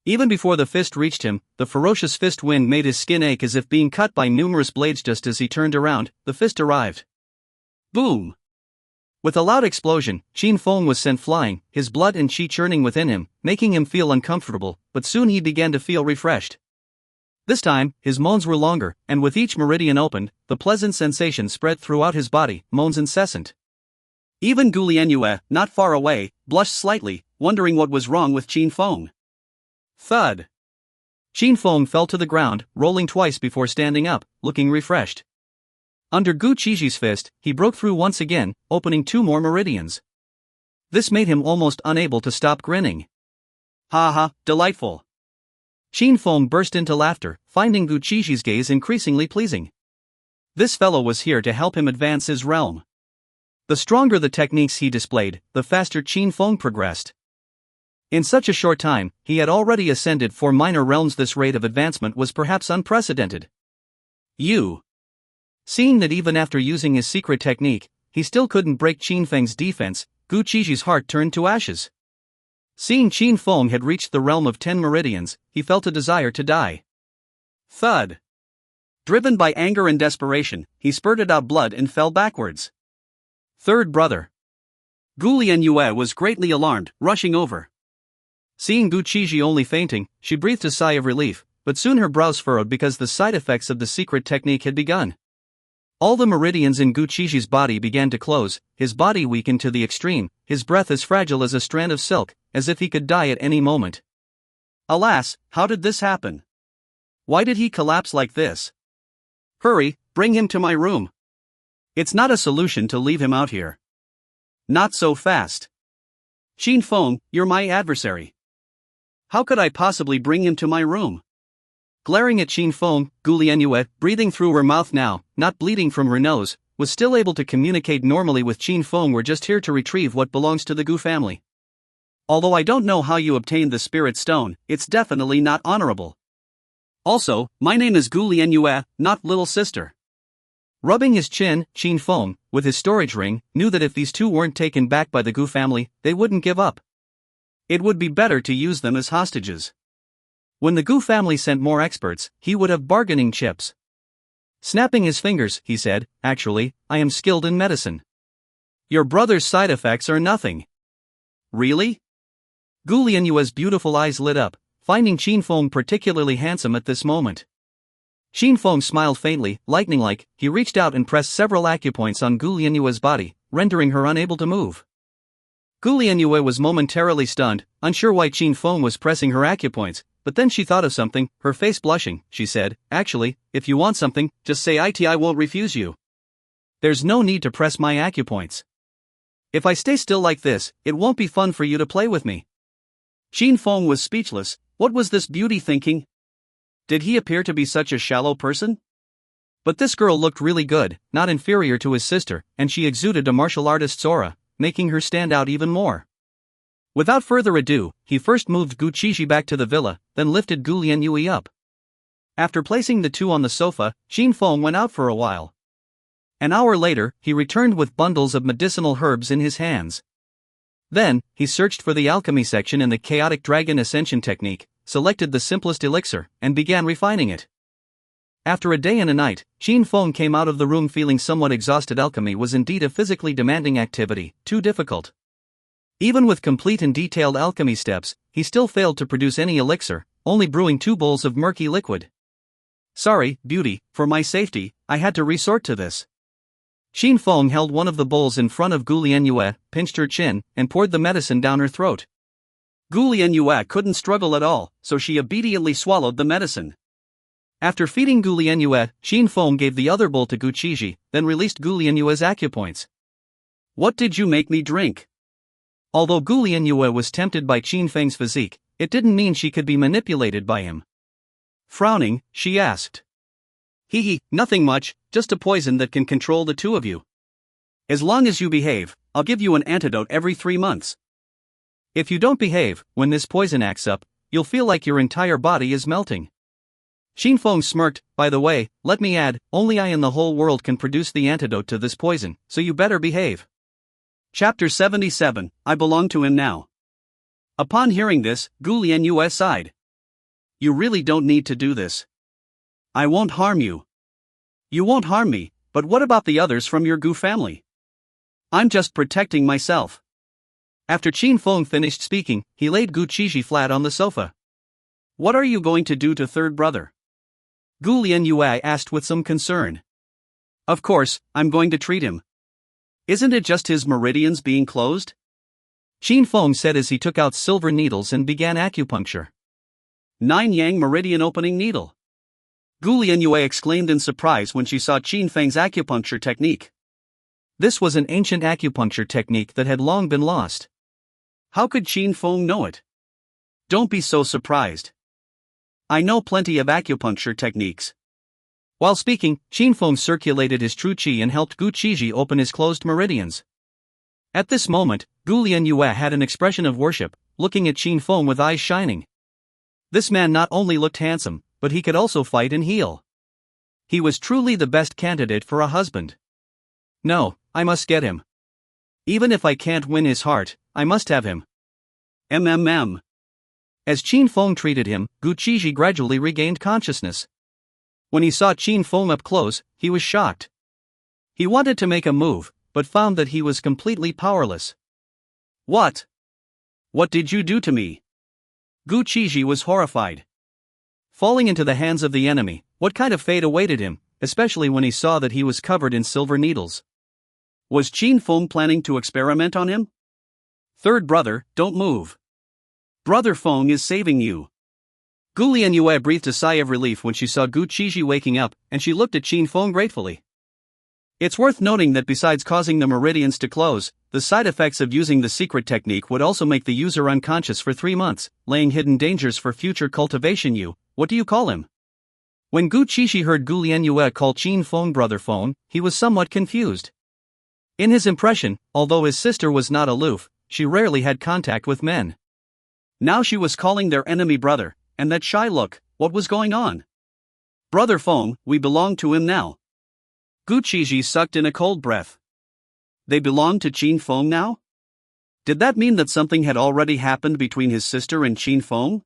Even before the fist reached him, the ferocious fist wind made his skin ache as if being cut by numerous blades. Just as he turned around, the fist arrived. Boom! With a loud explosion, Qin Feng was sent flying, his blood and qi churning within him, making him feel uncomfortable, but soon he began to feel refreshed. This time, his moans were longer, and with each meridian opened, the pleasant sensation spread throughout his body, moans incessant. Even Gu Lianyue, not far away, blushed slightly, wondering what was wrong with Qin Feng. Thud! Qin Feng fell to the ground, rolling twice before standing up, looking refreshed. Under Gu Qizhi's fist, he broke through once again, opening 2 more meridians. This made him almost unable to stop grinning. Ha ha, delightful! Qin Feng burst into laughter, finding Gu Qizhi's gaze increasingly pleasing. This fellow was here to help him advance his realm. The stronger the techniques he displayed, the faster Qin Feng progressed. In such a short time, he had already ascended 4 minor realms. This rate of advancement was perhaps unprecedented. Seeing that even after using his secret technique, he still couldn't break Qin Feng's defense, Gu Qizhi's heart turned to ashes. Seeing Qin Feng had reached the realm of 10 meridians, he felt a desire to die. Thud! Driven by anger and desperation, he spurted out blood and fell backwards. Third brother. Gu Lianyue was greatly alarmed, rushing over. Seeing Gu Qizhi only fainting, she breathed a sigh of relief, but soon her brows furrowed because the side effects of the secret technique had begun. All the meridians in Gu Qizhi's body began to close, his body weakened to the extreme, his breath as fragile as a strand of silk, as if he could die at any moment. Alas, how did this happen? Why did he collapse like this? Hurry, bring him to my room. It's not a solution to leave him out here. Not so fast. Qin Feng, you're my adversary. How could I possibly bring him to my room? Glaring at Qin Feng, Gu Lianyue, breathing through her mouth now, not bleeding from her nose, was still able to communicate normally with Qin Feng. We're just here to retrieve what belongs to the Gu family. Although I don't know how you obtained the spirit stone, it's definitely not honorable. Also, my name is Gu Lianyue, not little sister. Rubbing his chin, Qin Feng, with his storage ring, knew that if these two weren't taken back by the Gu family, they wouldn't give up. It would be better to use them as hostages. When the Gu family sent more experts, he would have bargaining chips. Snapping his fingers, he said, "Actually, I am skilled in medicine. Your brother's side effects are nothing." Really? Gu Lianyue's beautiful eyes lit up, finding Qin Feng particularly handsome at this moment. Qin Feng smiled faintly, lightning-like. He reached out and pressed several acupoints on Gu Lianyue's body, rendering her unable to move. Gu Lianyue was momentarily stunned, unsure why Qin Feng was pressing her acupoints, but then she thought of something, her face blushing. She said, "Actually, if you want something, just say it, I won't refuse you. There's no need to press my acupoints. If I stay still like this, it won't be fun for you to play with me." Qin Feng was speechless. What was this beauty thinking? Did he appear to be such a shallow person? But this girl looked really good, not inferior to his sister, and she exuded a martial artist's aura, making her stand out even more. Without further ado, he first moved Gu Qizhi back to the villa, then lifted Gu Lianyue up. After placing the two on the sofa, Qin Feng went out for a while. An hour later, he returned with bundles of medicinal herbs in his hands. Then, he searched for the alchemy section in the chaotic dragon ascension technique, selected the simplest elixir, and began refining it. After a day and a night, Qin Feng came out of the room feeling somewhat exhausted. Alchemy was indeed a physically demanding activity, too difficult. Even with complete and detailed alchemy steps, he still failed to produce any elixir, only brewing 2 bowls of murky liquid. "Sorry, beauty, for my safety, I had to resort to this." Qin Feng held one of the bowls in front of Gu Lianyue, pinched her chin, and poured the medicine down her throat. Gu Lianyue couldn't struggle at all, so she obediently swallowed the medicine. After feeding Gu Lianyue, Qin Feng gave the other bowl to Gu Qizhi, then released Gu Lianyue's acupoints. What did you make me drink? Although Gu Lianyue was tempted by Qin Feng's physique, it didn't mean she could be manipulated by him. Frowning, she asked. Hee, nothing much, just a poison that can control the two of you. As long as you behave, I'll give you an antidote every 3 months. If you don't behave, when this poison acts up, you'll feel like your entire body is melting. Qin Feng smirked. By the way, let me add, only I in the whole world can produce the antidote to this poison, so you better behave. Chapter 77, I belong to him now. Upon hearing this, Gu Lianyue sighed. You really don't need to do this. I won't harm you. You won't harm me, but what about the others from your Gu family? I'm just protecting myself. After Qin Feng finished speaking, he laid Gu Qizhi flat on the sofa. What are you going to do to third brother? Gu Lianyue asked with some concern. Of course, I'm going to treat him. Isn't it just his meridians being closed? Qin Feng said as he took out silver needles and began acupuncture. 9 Yang meridian opening needle. Gu Lianyue exclaimed in surprise when she saw Qin Feng's acupuncture technique. This was an ancient acupuncture technique that had long been lost. How could Qin Feng know it? Don't be so surprised. I know plenty of acupuncture techniques. While speaking, Qin Feng circulated his true qi and helped Gu Qizhi open his closed meridians. At this moment, Gu Lianyue had an expression of worship, looking at Qin Feng with eyes shining. This man not only looked handsome, but he could also fight and heal. He was truly the best candidate for a husband. No, I must get him. Even if I can't win his heart, I must have him. MMM. As Qin Feng treated him, Gu Qizhi gradually regained consciousness. When he saw Qin Feng up close, he was shocked. He wanted to make a move, but found that he was completely powerless. What? What did you do to me? Gu Qizhi was horrified. Falling into the hands of the enemy, what kind of fate awaited him, especially when he saw that he was covered in silver needles? Was Qin Feng planning to experiment on him? Third brother, don't move. Brother Feng is saving you. Gu Lianyue breathed a sigh of relief when she saw Gu Qizhi waking up, and she looked at Qin Feng gratefully. It's worth noting that besides causing the meridians to close, the side effects of using the secret technique would also make the user unconscious for 3 months, laying hidden dangers for future cultivation. What do you call him? When Gu Qizhi heard Gu Lianyue call Qin Feng Brother Feng, he was somewhat confused. In his impression, although his sister was not aloof, she rarely had contact with men. Now she was calling their enemy brother, and that shy look, what was going on? Brother Feng, we belong to him now. Gu Qizhi sucked in a cold breath. They belong to Qin Feng now? Did that mean that something had already happened between his sister and Qin Feng?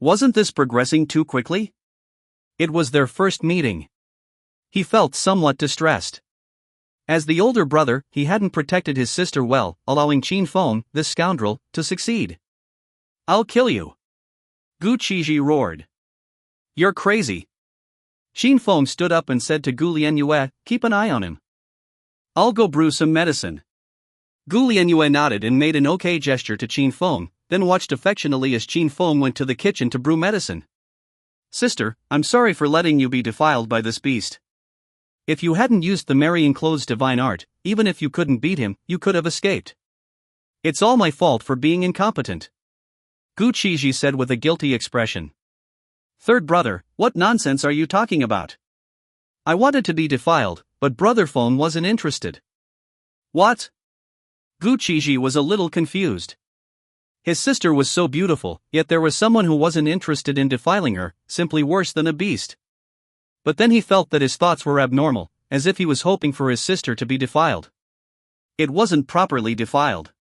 Wasn't this progressing too quickly? It was their first meeting. He felt somewhat distressed. As the older brother, he hadn't protected his sister well, allowing Qin Feng, this scoundrel, to succeed. I'll kill you. Gu Qizhi roared. You're crazy. Qin Feng stood up and said to Gu Lianyue, keep an eye on him. I'll go brew some medicine. Gu Lianyue nodded and made an okay gesture to Qin Feng, then watched affectionately as Qin Feng went to the kitchen to brew medicine. Sister, I'm sorry for letting you be defiled by this beast. If you hadn't used the Mary Enclosed divine art, even if you couldn't beat him, you could have escaped. It's all my fault for being incompetent. Gu Qizhi said with a guilty expression. Third brother, what nonsense are you talking about? I wanted to be defiled, but Brother Feng wasn't interested. What? Gu Qizhi was a little confused. His sister was so beautiful, yet there was someone who wasn't interested in defiling her, simply worse than a beast. But then he felt that his thoughts were abnormal, as if he was hoping for his sister to be defiled. It wasn't properly defiled.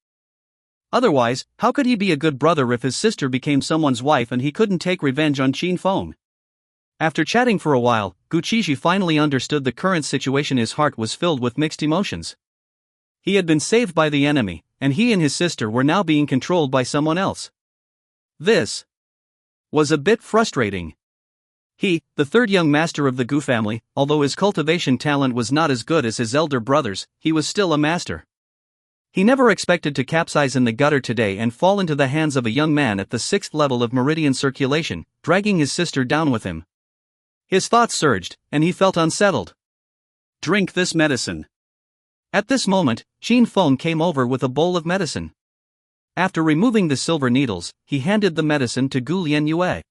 Otherwise, how could he be a good brother if his sister became someone's wife and he couldn't take revenge on Qin Feng? After chatting for a while, Gu Qizhi finally understood the current situation. His heart was filled with mixed emotions. He had been saved by the enemy, and he and his sister were now being controlled by someone else. This was a bit frustrating. He, the third young master of the Gu family, although his cultivation talent was not as good as his elder brothers, he was still a master. He never expected to capsize in the gutter today and fall into the hands of a young man at the 6th level of meridian circulation, dragging his sister down with him. His thoughts surged, and he felt unsettled. Drink this medicine. At this moment, Qin Feng came over with a bowl of medicine. After removing the silver needles, he handed the medicine to Gu Lianyue.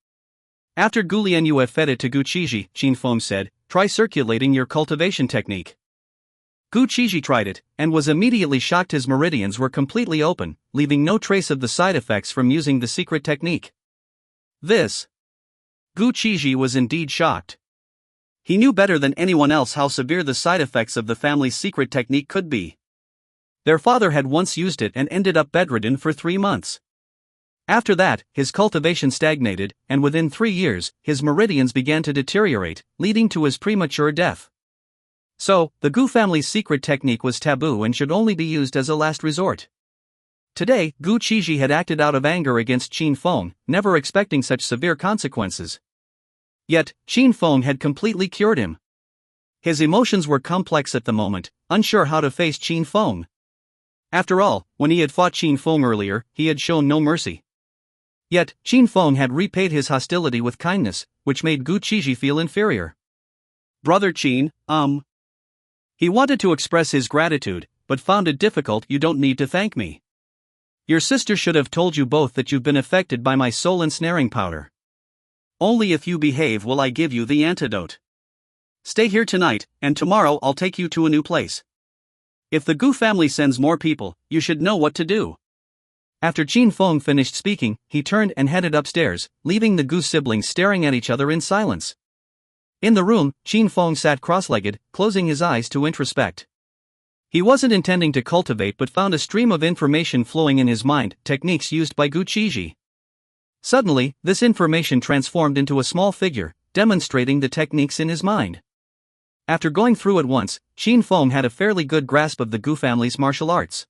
After Gu Lianyue fed it to Gu Qizhi, Qin Feng said, "Try circulating your cultivation technique." Gu Qizhi tried it, and was immediately shocked. His meridians were completely open, leaving no trace of the side effects from using the secret technique. Gu Qizhi was indeed shocked. He knew better than anyone else how severe the side effects of the family's secret technique could be. Their father had once used it and ended up bedridden for 3 months. After that, his cultivation stagnated, and within 3 years, his meridians began to deteriorate, leading to his premature death. So, the Gu family's secret technique was taboo and should only be used as a last resort. Today, Gu Qizhi had acted out of anger against Qin Feng, never expecting such severe consequences. Yet, Qin Feng had completely cured him. His emotions were complex at the moment, unsure how to face Qin Feng. After all, when he had fought Qin Feng earlier, he had shown no mercy. Yet, Qin Feng had repaid his hostility with kindness, which made Gu Qizhi feel inferior. "Brother Qin, He wanted to express his gratitude, but found it difficult. "You don't need to thank me. Your sister should have told you both that you've been affected by my soul ensnaring powder. Only if you behave will I give you the antidote. Stay here tonight, and tomorrow I'll take you to a new place. If the Gu family sends more people, you should know what to do." After Qin Feng finished speaking, he turned and headed upstairs, leaving the Gu siblings staring at each other in silence. In the room, Qin Feng sat cross-legged, closing his eyes to introspect. He wasn't intending to cultivate but found a stream of information flowing in his mind, techniques used by Gu Qizhi. Suddenly, this information transformed into a small figure, demonstrating the techniques in his mind. After going through it once, Qin Feng had a fairly good grasp of the Gu family's martial arts.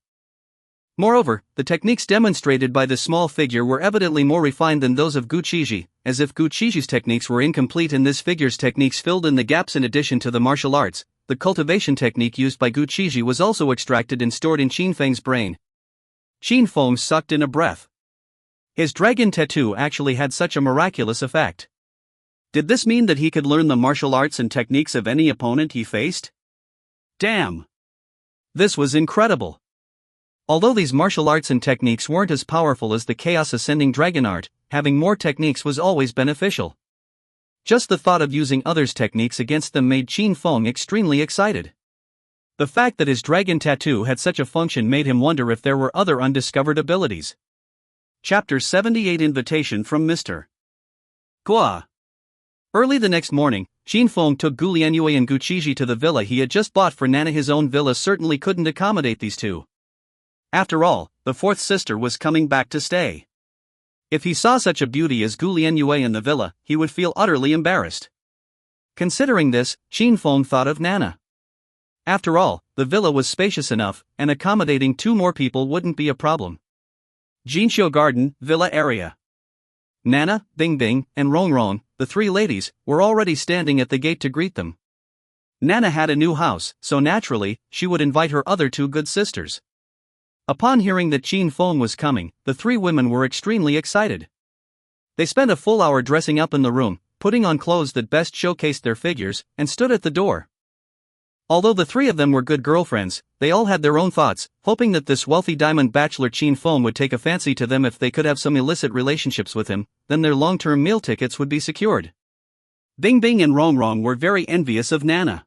Moreover, the techniques demonstrated by this small figure were evidently more refined than those of Gu Qizhi, as if Gu Qizhi's techniques were incomplete and this figure's techniques filled in the gaps. In addition to the martial arts, the cultivation technique used by Gu Qizhi was also extracted and stored in Qin Feng's brain. Qin Feng sucked in a breath. His dragon tattoo actually had such a miraculous effect. Did this mean that he could learn the martial arts and techniques of any opponent he faced? Damn! This was incredible. Although these martial arts and techniques weren't as powerful as the Chaos Ascending Dragon art, having more techniques was always beneficial. Just the thought of using others' techniques against them made Qin Feng extremely excited. The fact that his dragon tattoo had such a function made him wonder if there were other undiscovered abilities. Chapter 78 Invitation from Mr. Gua. Early the next morning, Qin Feng took Gu Lianyue and Gu Qizhi to the villa he had just bought for Nana. His own villa certainly couldn't accommodate these two. After all, the fourth sister was coming back to stay. If he saw such a beauty as Gu Lianyue in the villa, he would feel utterly embarrassed. Considering this, Qin Feng thought of Nana. After all, the villa was spacious enough, and accommodating 2 more people wouldn't be a problem. Jinqiu Garden, Villa Area. Nana, Bingbing, and Rongrong, the 3 ladies, were already standing at the gate to greet them. Nana had a new house, so naturally, she would invite her other 2 good sisters. Upon hearing that Qin Feng was coming, the 3 women were extremely excited. They spent a full hour dressing up in the room, putting on clothes that best showcased their figures, and stood at the door. Although the 3 of them were good girlfriends, they all had their own thoughts, hoping that this wealthy diamond bachelor Qin Feng would take a fancy to them. If they could have some illicit relationships with him, then their long-term meal tickets would be secured. Bingbing and Rongrong were very envious of Nana.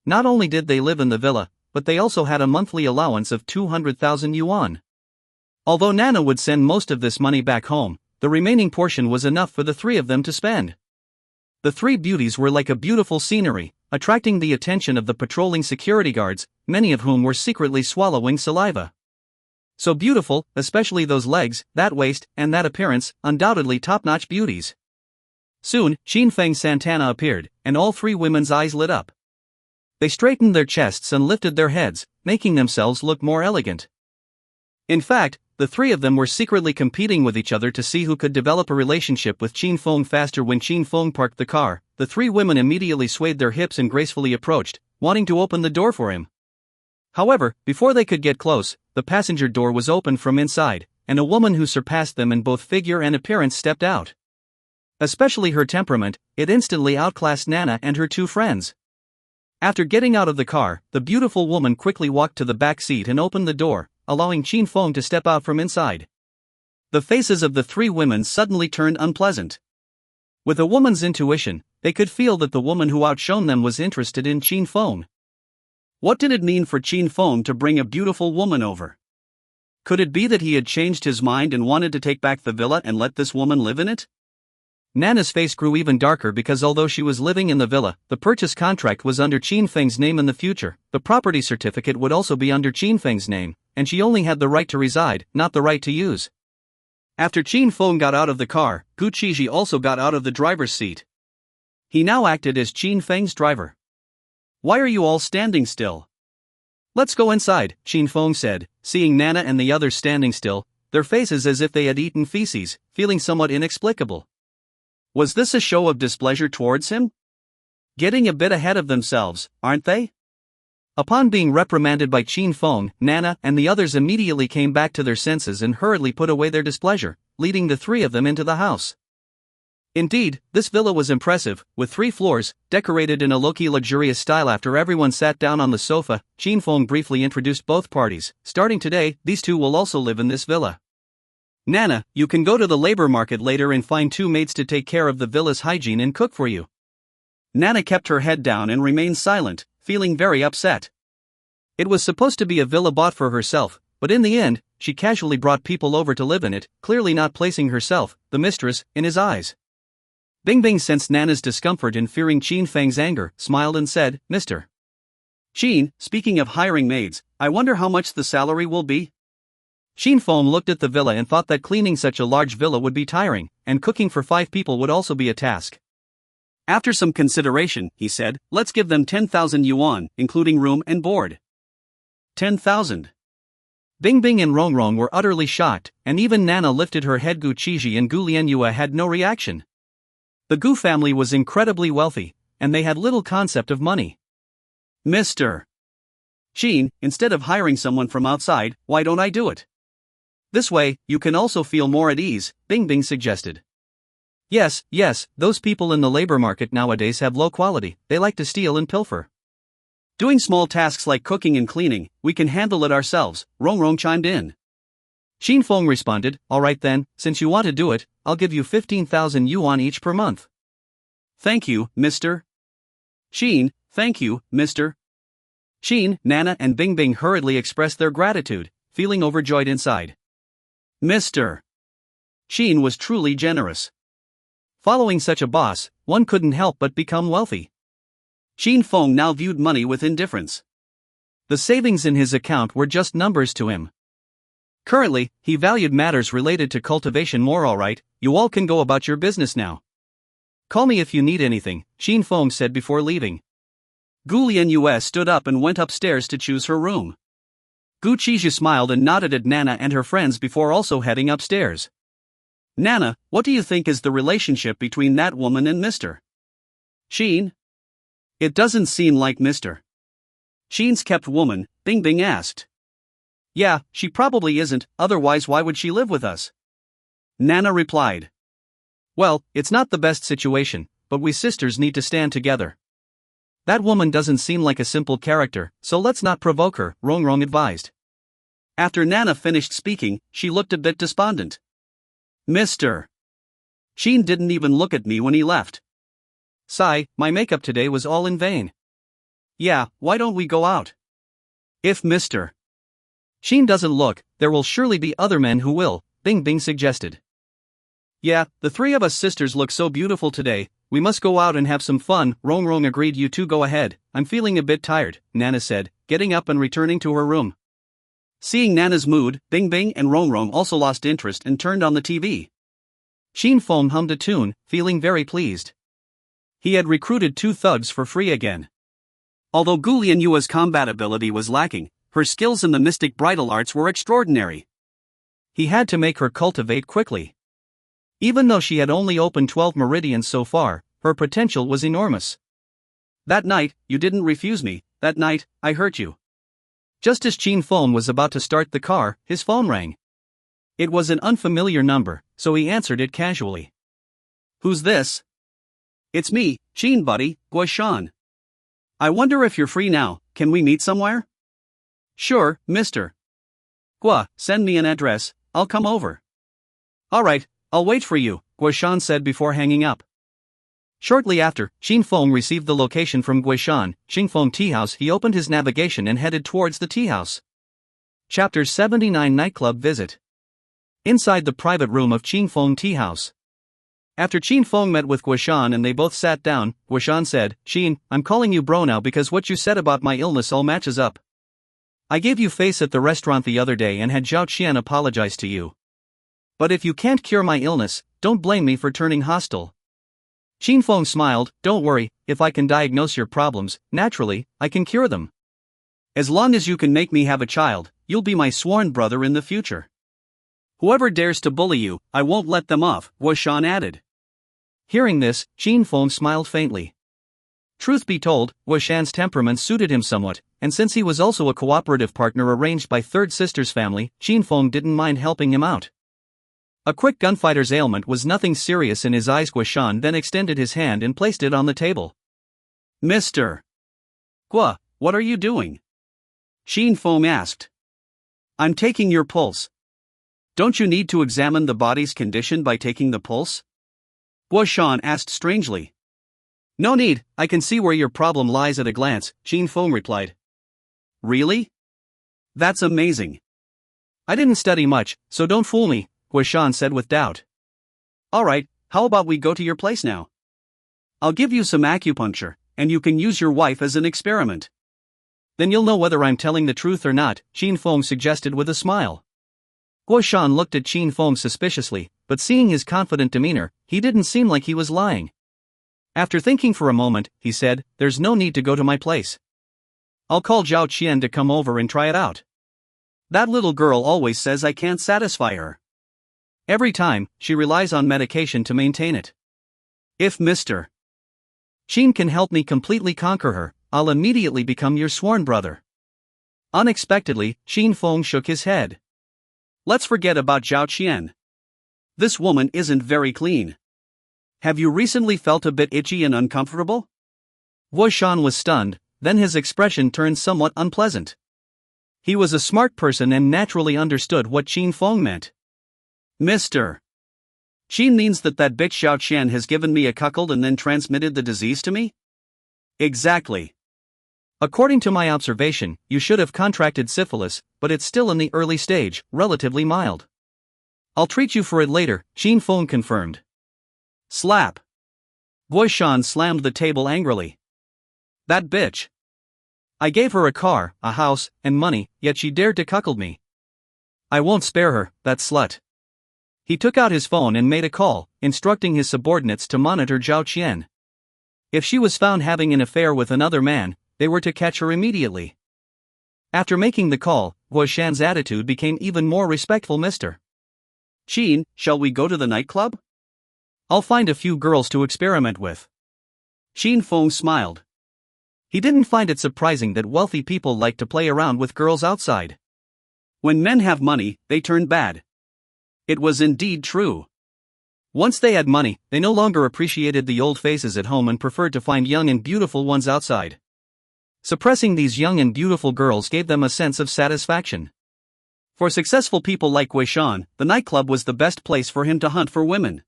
Not only did they live in the villa, but they also had a monthly allowance of 200,000 yuan. Although Nana would send most of this money back home, the remaining portion was enough for the 3 of them to spend. The 3 beauties were like a beautiful scenery, attracting the attention of the patrolling security guards, many of whom were secretly swallowing saliva. So beautiful, especially those legs, that waist, and that appearance, undoubtedly top-notch beauties. Soon, Qin Feng Santana appeared, and all 3 women's eyes lit up. They straightened their chests and lifted their heads, making themselves look more elegant. In fact, the 3 of them were secretly competing with each other to see who could develop a relationship with Qin Feng faster. When Qin Feng parked the car, the 3 women immediately swayed their hips and gracefully approached, wanting to open the door for him. However, before they could get close, the passenger door was opened from inside, and a woman who surpassed them in both figure and appearance stepped out. Especially her temperament, it instantly outclassed Nana and her two friends. After getting out of the car, the beautiful woman quickly walked to the back seat and opened the door, allowing Qin Feng to step out from inside. The faces of the three women suddenly turned unpleasant. With a woman's intuition, they could feel that the woman who outshone them was interested in Qin Feng. What did it mean for Qin Feng to bring a beautiful woman over? Could it be that he had changed his mind and wanted to take back the villa and let this woman live in it? Nana's face grew even darker because although she was living in the villa, the purchase contract was under Qin Feng's name in the future, the property certificate would also be under Qin Feng's name, and she only had the right to reside, not the right to use. After Qin Feng got out of the car, Gu Qizhi also got out of the driver's seat. He now acted as Qin Feng's driver. "Why are you all standing still?" "Let's go inside," Qin Feng said, seeing Nana and the others standing still, their faces as if they had eaten feces, feeling somewhat inexplicable. Was this a show of displeasure towards him? Getting a bit ahead of themselves, aren't they? Upon being reprimanded by Qin Feng, Nana and the others immediately came back to their senses and hurriedly put away their displeasure, leading the three of them into the house. Indeed, this villa was impressive, with 3 floors, decorated in a low-key luxurious style. After everyone sat down on the sofa, Qin Feng briefly introduced both parties. "Starting today, these two will also live in this villa. Nana, you can go to the labor market later and find 2 maids to take care of the villa's hygiene and cook for you." Nana kept her head down and remained silent, feeling very upset. It was supposed to be a villa bought for herself, but in the end, she casually brought people over to live in it, clearly not placing herself, the mistress, in his eyes. Bingbing sensed Nana's discomfort and fearing Qin Feng's anger, smiled and said, "Mr. Qin, speaking of hiring maids, I wonder how much the salary will be?" Qin Feng looked at the villa and thought that cleaning such a large villa would be tiring, and cooking for 5 people would also be a task. After some consideration, he said, "Let's give them 10,000 yuan, including room and board." 10,000. Bingbing and Rongrong were utterly shocked, and even Nana lifted her head. Gu Qizhi and Gu Lianyue had no reaction. The Gu family was incredibly wealthy, and they had little concept of money. "Mr. Qin, instead of hiring someone from outside, why don't I do it? This way, you can also feel more at ease," Bingbing suggested. Yes, those people in the labor market nowadays have low quality, they like to steal and pilfer. Doing small tasks like cooking and cleaning, we can handle it ourselves," Rongrong chimed in. Qin Feng responded, "All right then, since you want to do it, I'll give you 15,000 yuan each per month." "Thank you, Mr. Qin, thank you, Mr. Qin." Nana and Bingbing hurriedly expressed their gratitude, feeling overjoyed inside. Mr. Qin was truly generous. Following such a boss, one couldn't help but become wealthy. Qin Feng now viewed money with indifference. The savings in his account were just numbers to him. Currently, he valued matters related to cultivation more. "All right, you all can go about your business now. Call me if you need anything," Qin Feng said before leaving. Gu Lianyue stood up and went upstairs to choose her room. Gu Qizhi smiled and nodded at Nana and her friends before also heading upstairs. "Nana, what do you think is the relationship between that woman and Mr. Qin?" "It doesn't seem like Mr. Qin's kept woman," Bingbing asked. "Yeah, she probably isn't, otherwise why would she live with us?" Nana replied. "Well, it's not the best situation, but we sisters need to stand together. That woman doesn't seem like a simple character, so let's not provoke her," Rongrong advised. After Nana finished speaking, she looked a bit despondent. "Mr. Qin didn't even look at me when he left. Sigh, my makeup today was all in vain. Yeah, why don't we go out? If Mr. Qin doesn't look, there will surely be other men who will," Bingbing suggested. "Yeah, the 3 of us sisters look so beautiful today, we must go out and have some fun," Rongrong agreed. "You two go ahead, I'm feeling a bit tired," Nana said, getting up and returning to her room. Seeing Nana's mood, Bingbing and Rongrong also lost interest and turned on the TV. Qin Feng hummed a tune, feeling very pleased. He had recruited 2 thugs for free again. Although Gu Lianyue's combat ability was lacking, her skills in the mystic bridal arts were extraordinary. He had to make her cultivate quickly. Even though she had only opened 12 meridians so far, her potential was enormous. "That night, you didn't refuse me, that night, I hurt you." Just as Qin Feng was about to start the car, his phone rang. It was an unfamiliar number, so he answered it casually. Who's this? It's me, Chin buddy, Guishan. I wonder if you're free now, can we meet somewhere? Sure, mister. Gua, send me an address, I'll come over. Alright, I'll wait for you, Guishan said before hanging up. Shortly after, Chin Fong received the location from Guishan, Qingfeng Tea House. He opened his navigation and headed towards the tea house. Chapter 79 Nightclub Visit. Inside the private room of Qingfeng Tea House. After Chin Fong met with Guishan and they both sat down, Guishan said, Chin, I'm calling you bro now because what you said about my illness all matches up. I gave you face at the restaurant the other day and had Zhao Qian apologize to you. But if you can't cure my illness, don't blame me for turning hostile. Chin Fong smiled, don't worry, if I can diagnose your problems, naturally, I can cure them. As long as you can make me have a child, you'll be my sworn brother in the future. Whoever dares to bully you, I won't let them off, Guishan added. Hearing this, Chin Fong smiled faintly. Truth be told, Guishan's temperament suited him somewhat, and since he was also a cooperative partner arranged by third sister's family, Chin Fong didn't mind helping him out. A quick gunfighter's ailment was nothing serious in his eyes. Guishan then extended his hand and placed it on the table. Mr. Gua, what are you doing? Chin Fong asked. I'm taking your pulse. Don't you need to examine the body's condition by taking the pulse? Guishan asked strangely. No need, I can see where your problem lies at a glance, Chin Fong replied. Really? That's amazing. I didn't study much, so don't fool me, Guishan said with doubt. Alright, how about we go to your place now? I'll give you some acupuncture, and you can use your wife as an experiment. Then you'll know whether I'm telling the truth or not, Chin Fong suggested with a smile. Guishan looked at Chin Fong suspiciously, but seeing his confident demeanor, he didn't seem like he was lying. After thinking for a moment, he said, there's no need to go to my place. I'll call Zhao Qian to come over and try it out. That little girl always says I can't satisfy her. Every time, she relies on medication to maintain it. If Mr. Chin can help me completely conquer her, I'll immediately become your sworn brother. Unexpectedly, Chin Fong shook his head. Let's forget about Zhao Qian. This woman isn't very clean. Have you recently felt a bit itchy and uncomfortable? Guishan was stunned, then his expression turned somewhat unpleasant. He was a smart person and naturally understood what Chin Fong meant. Mr. Chin means that bitch Zhao Qian has given me a cuckold and then transmitted the disease to me? Exactly. According to my observation, you should have contracted syphilis, but it's still in the early stage, relatively mild. I'll treat you for it later, Chin Fong confirmed. Slap. Guishan slammed the table angrily. That bitch. I gave her a car, a house, and money, yet she dared to cuckold me. I won't spare her, that slut. He took out his phone and made a call, instructing his subordinates to monitor Zhao Qian. If she was found having an affair with another man, they were to catch her immediately. After making the call, Guishan's attitude became even more respectful. Mr. Chin, shall we go to the nightclub? I'll find a few girls to experiment with. Chin Fong smiled. He didn't find it surprising that wealthy people like to play around with girls outside. When men have money, they turn bad. It was indeed true. Once they had money, they no longer appreciated the old faces at home and preferred to find young and beautiful ones outside. Suppressing these young and beautiful girls gave them a sense of satisfaction. For successful people like Guishan, the nightclub was the best place for him to hunt for women.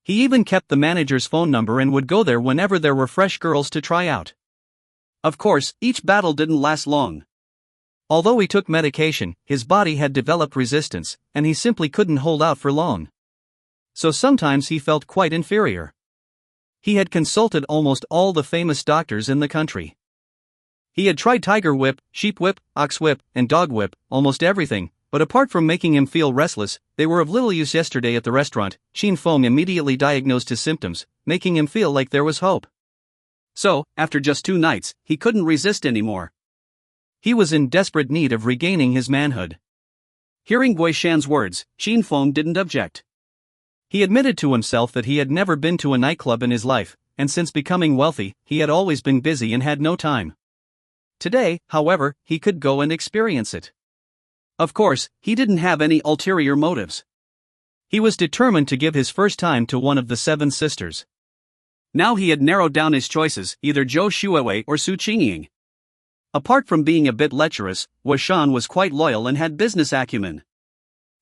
He even kept the manager's phone number and would go there whenever there were fresh girls to try out. Of course, each battle didn't last long. Although he took medication, his body had developed resistance, and he simply couldn't hold out for long. So sometimes he felt quite inferior. He had consulted almost all the famous doctors in the country. He had tried tiger whip, sheep whip, ox whip, and dog whip, almost everything, but apart from making him feel restless, they were of little use. Yesterday at the restaurant, Chin Fong immediately diagnosed his symptoms, making him feel like there was hope. So, after just 2 nights, he couldn't resist anymore. He was in desperate need of regaining his manhood. Hearing Guishan's words, Chin Fong didn't object. He admitted to himself that he had never been to a nightclub in his life, and since becoming wealthy, he had always been busy and had no time. Today, however, he could go and experience it. Of course, he didn't have any ulterior motives. He was determined to give his first time to one of the 7 sisters. Now he had narrowed down his choices, either Zhou Shuiwei or Su Chinging. Apart from being a bit lecherous, Guoshan was quite loyal and had business acumen.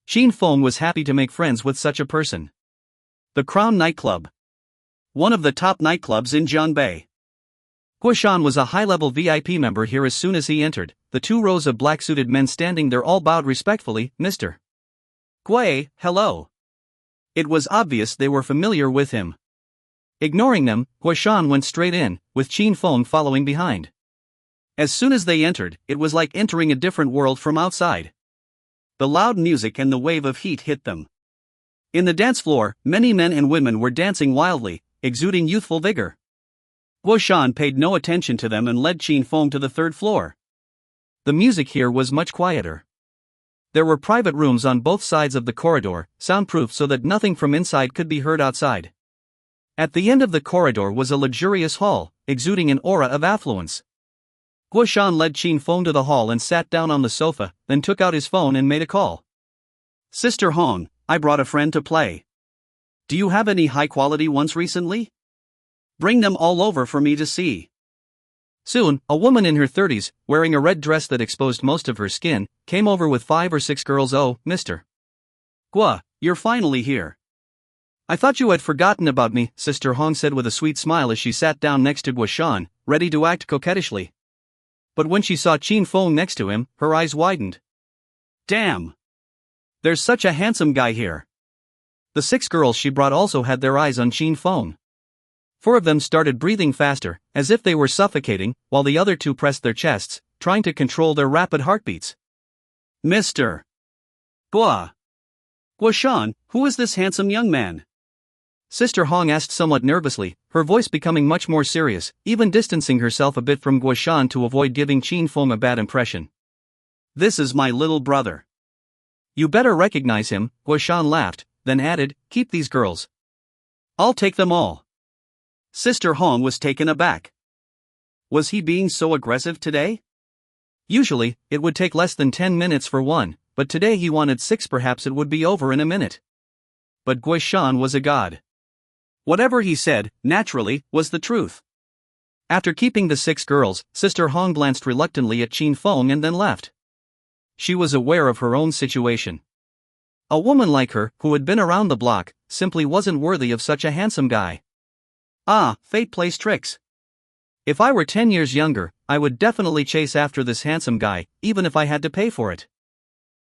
Qin Feng was happy to make friends with such a person. The Crown Nightclub. One of the top nightclubs in Jianbei. Guoshan was a high-level VIP member here. As soon as he entered, the 2 rows of black-suited men standing there all bowed respectfully. Mr. Gui, hello. It was obvious they were familiar with him. Ignoring them, Guoshan went straight in, with Qin Feng following behind. As soon as they entered, it was like entering a different world from outside. The loud music and the wave of heat hit them. In the dance floor, many men and women were dancing wildly, exuding youthful vigor. Guoshan paid no attention to them and led Qin Feng to the 3rd floor. The music here was much quieter. There were private rooms on both sides of the corridor, soundproof so that nothing from inside could be heard outside. At the end of the corridor was a luxurious hall, exuding an aura of affluence. Guoshan led Qin Feng to the hall and sat down on the sofa, then took out his phone and made a call. Sister Hong, I brought a friend to play. Do you have any high-quality ones recently? Bring them all over for me to see. Soon, a woman in her 30s, wearing a red dress that exposed most of her skin, came over with 5 or 6 girls. Oh, Mr. Gua, you're finally here. I thought you had forgotten about me, Sister Hong said with a sweet smile as she sat down next to Guoshan, ready to act coquettishly. But when she saw Qin Feng next to him, her eyes widened. Damn! There's such a handsome guy here. The 6 girls she brought also had their eyes on Qin Feng. 4 of them started breathing faster, as if they were suffocating, while the other 2 pressed their chests, trying to control their rapid heartbeats. Mr. Gua. Guoshan, who is this handsome young man? Sister Hong asked somewhat nervously, her voice becoming much more serious, even distancing herself a bit from Guoshan to avoid giving Qin Feng a bad impression. This is my little brother. You better recognize him, Guoshan laughed, then added, keep these girls. I'll take them all. Sister Hong was taken aback. Was he being so aggressive today? Usually, it would take less than 10 minutes for one, but today he wanted 6. Perhaps it would be over in a minute. But Guoshan was a god. Whatever he said, naturally, was the truth. After keeping the 6 girls, Sister Hong glanced reluctantly at Qin Feng and then left. She was aware of her own situation. A woman like her, who had been around the block, simply wasn't worthy of such a handsome guy. Ah, fate plays tricks. If I were 10 years younger, I would definitely chase after this handsome guy, even if I had to pay for it.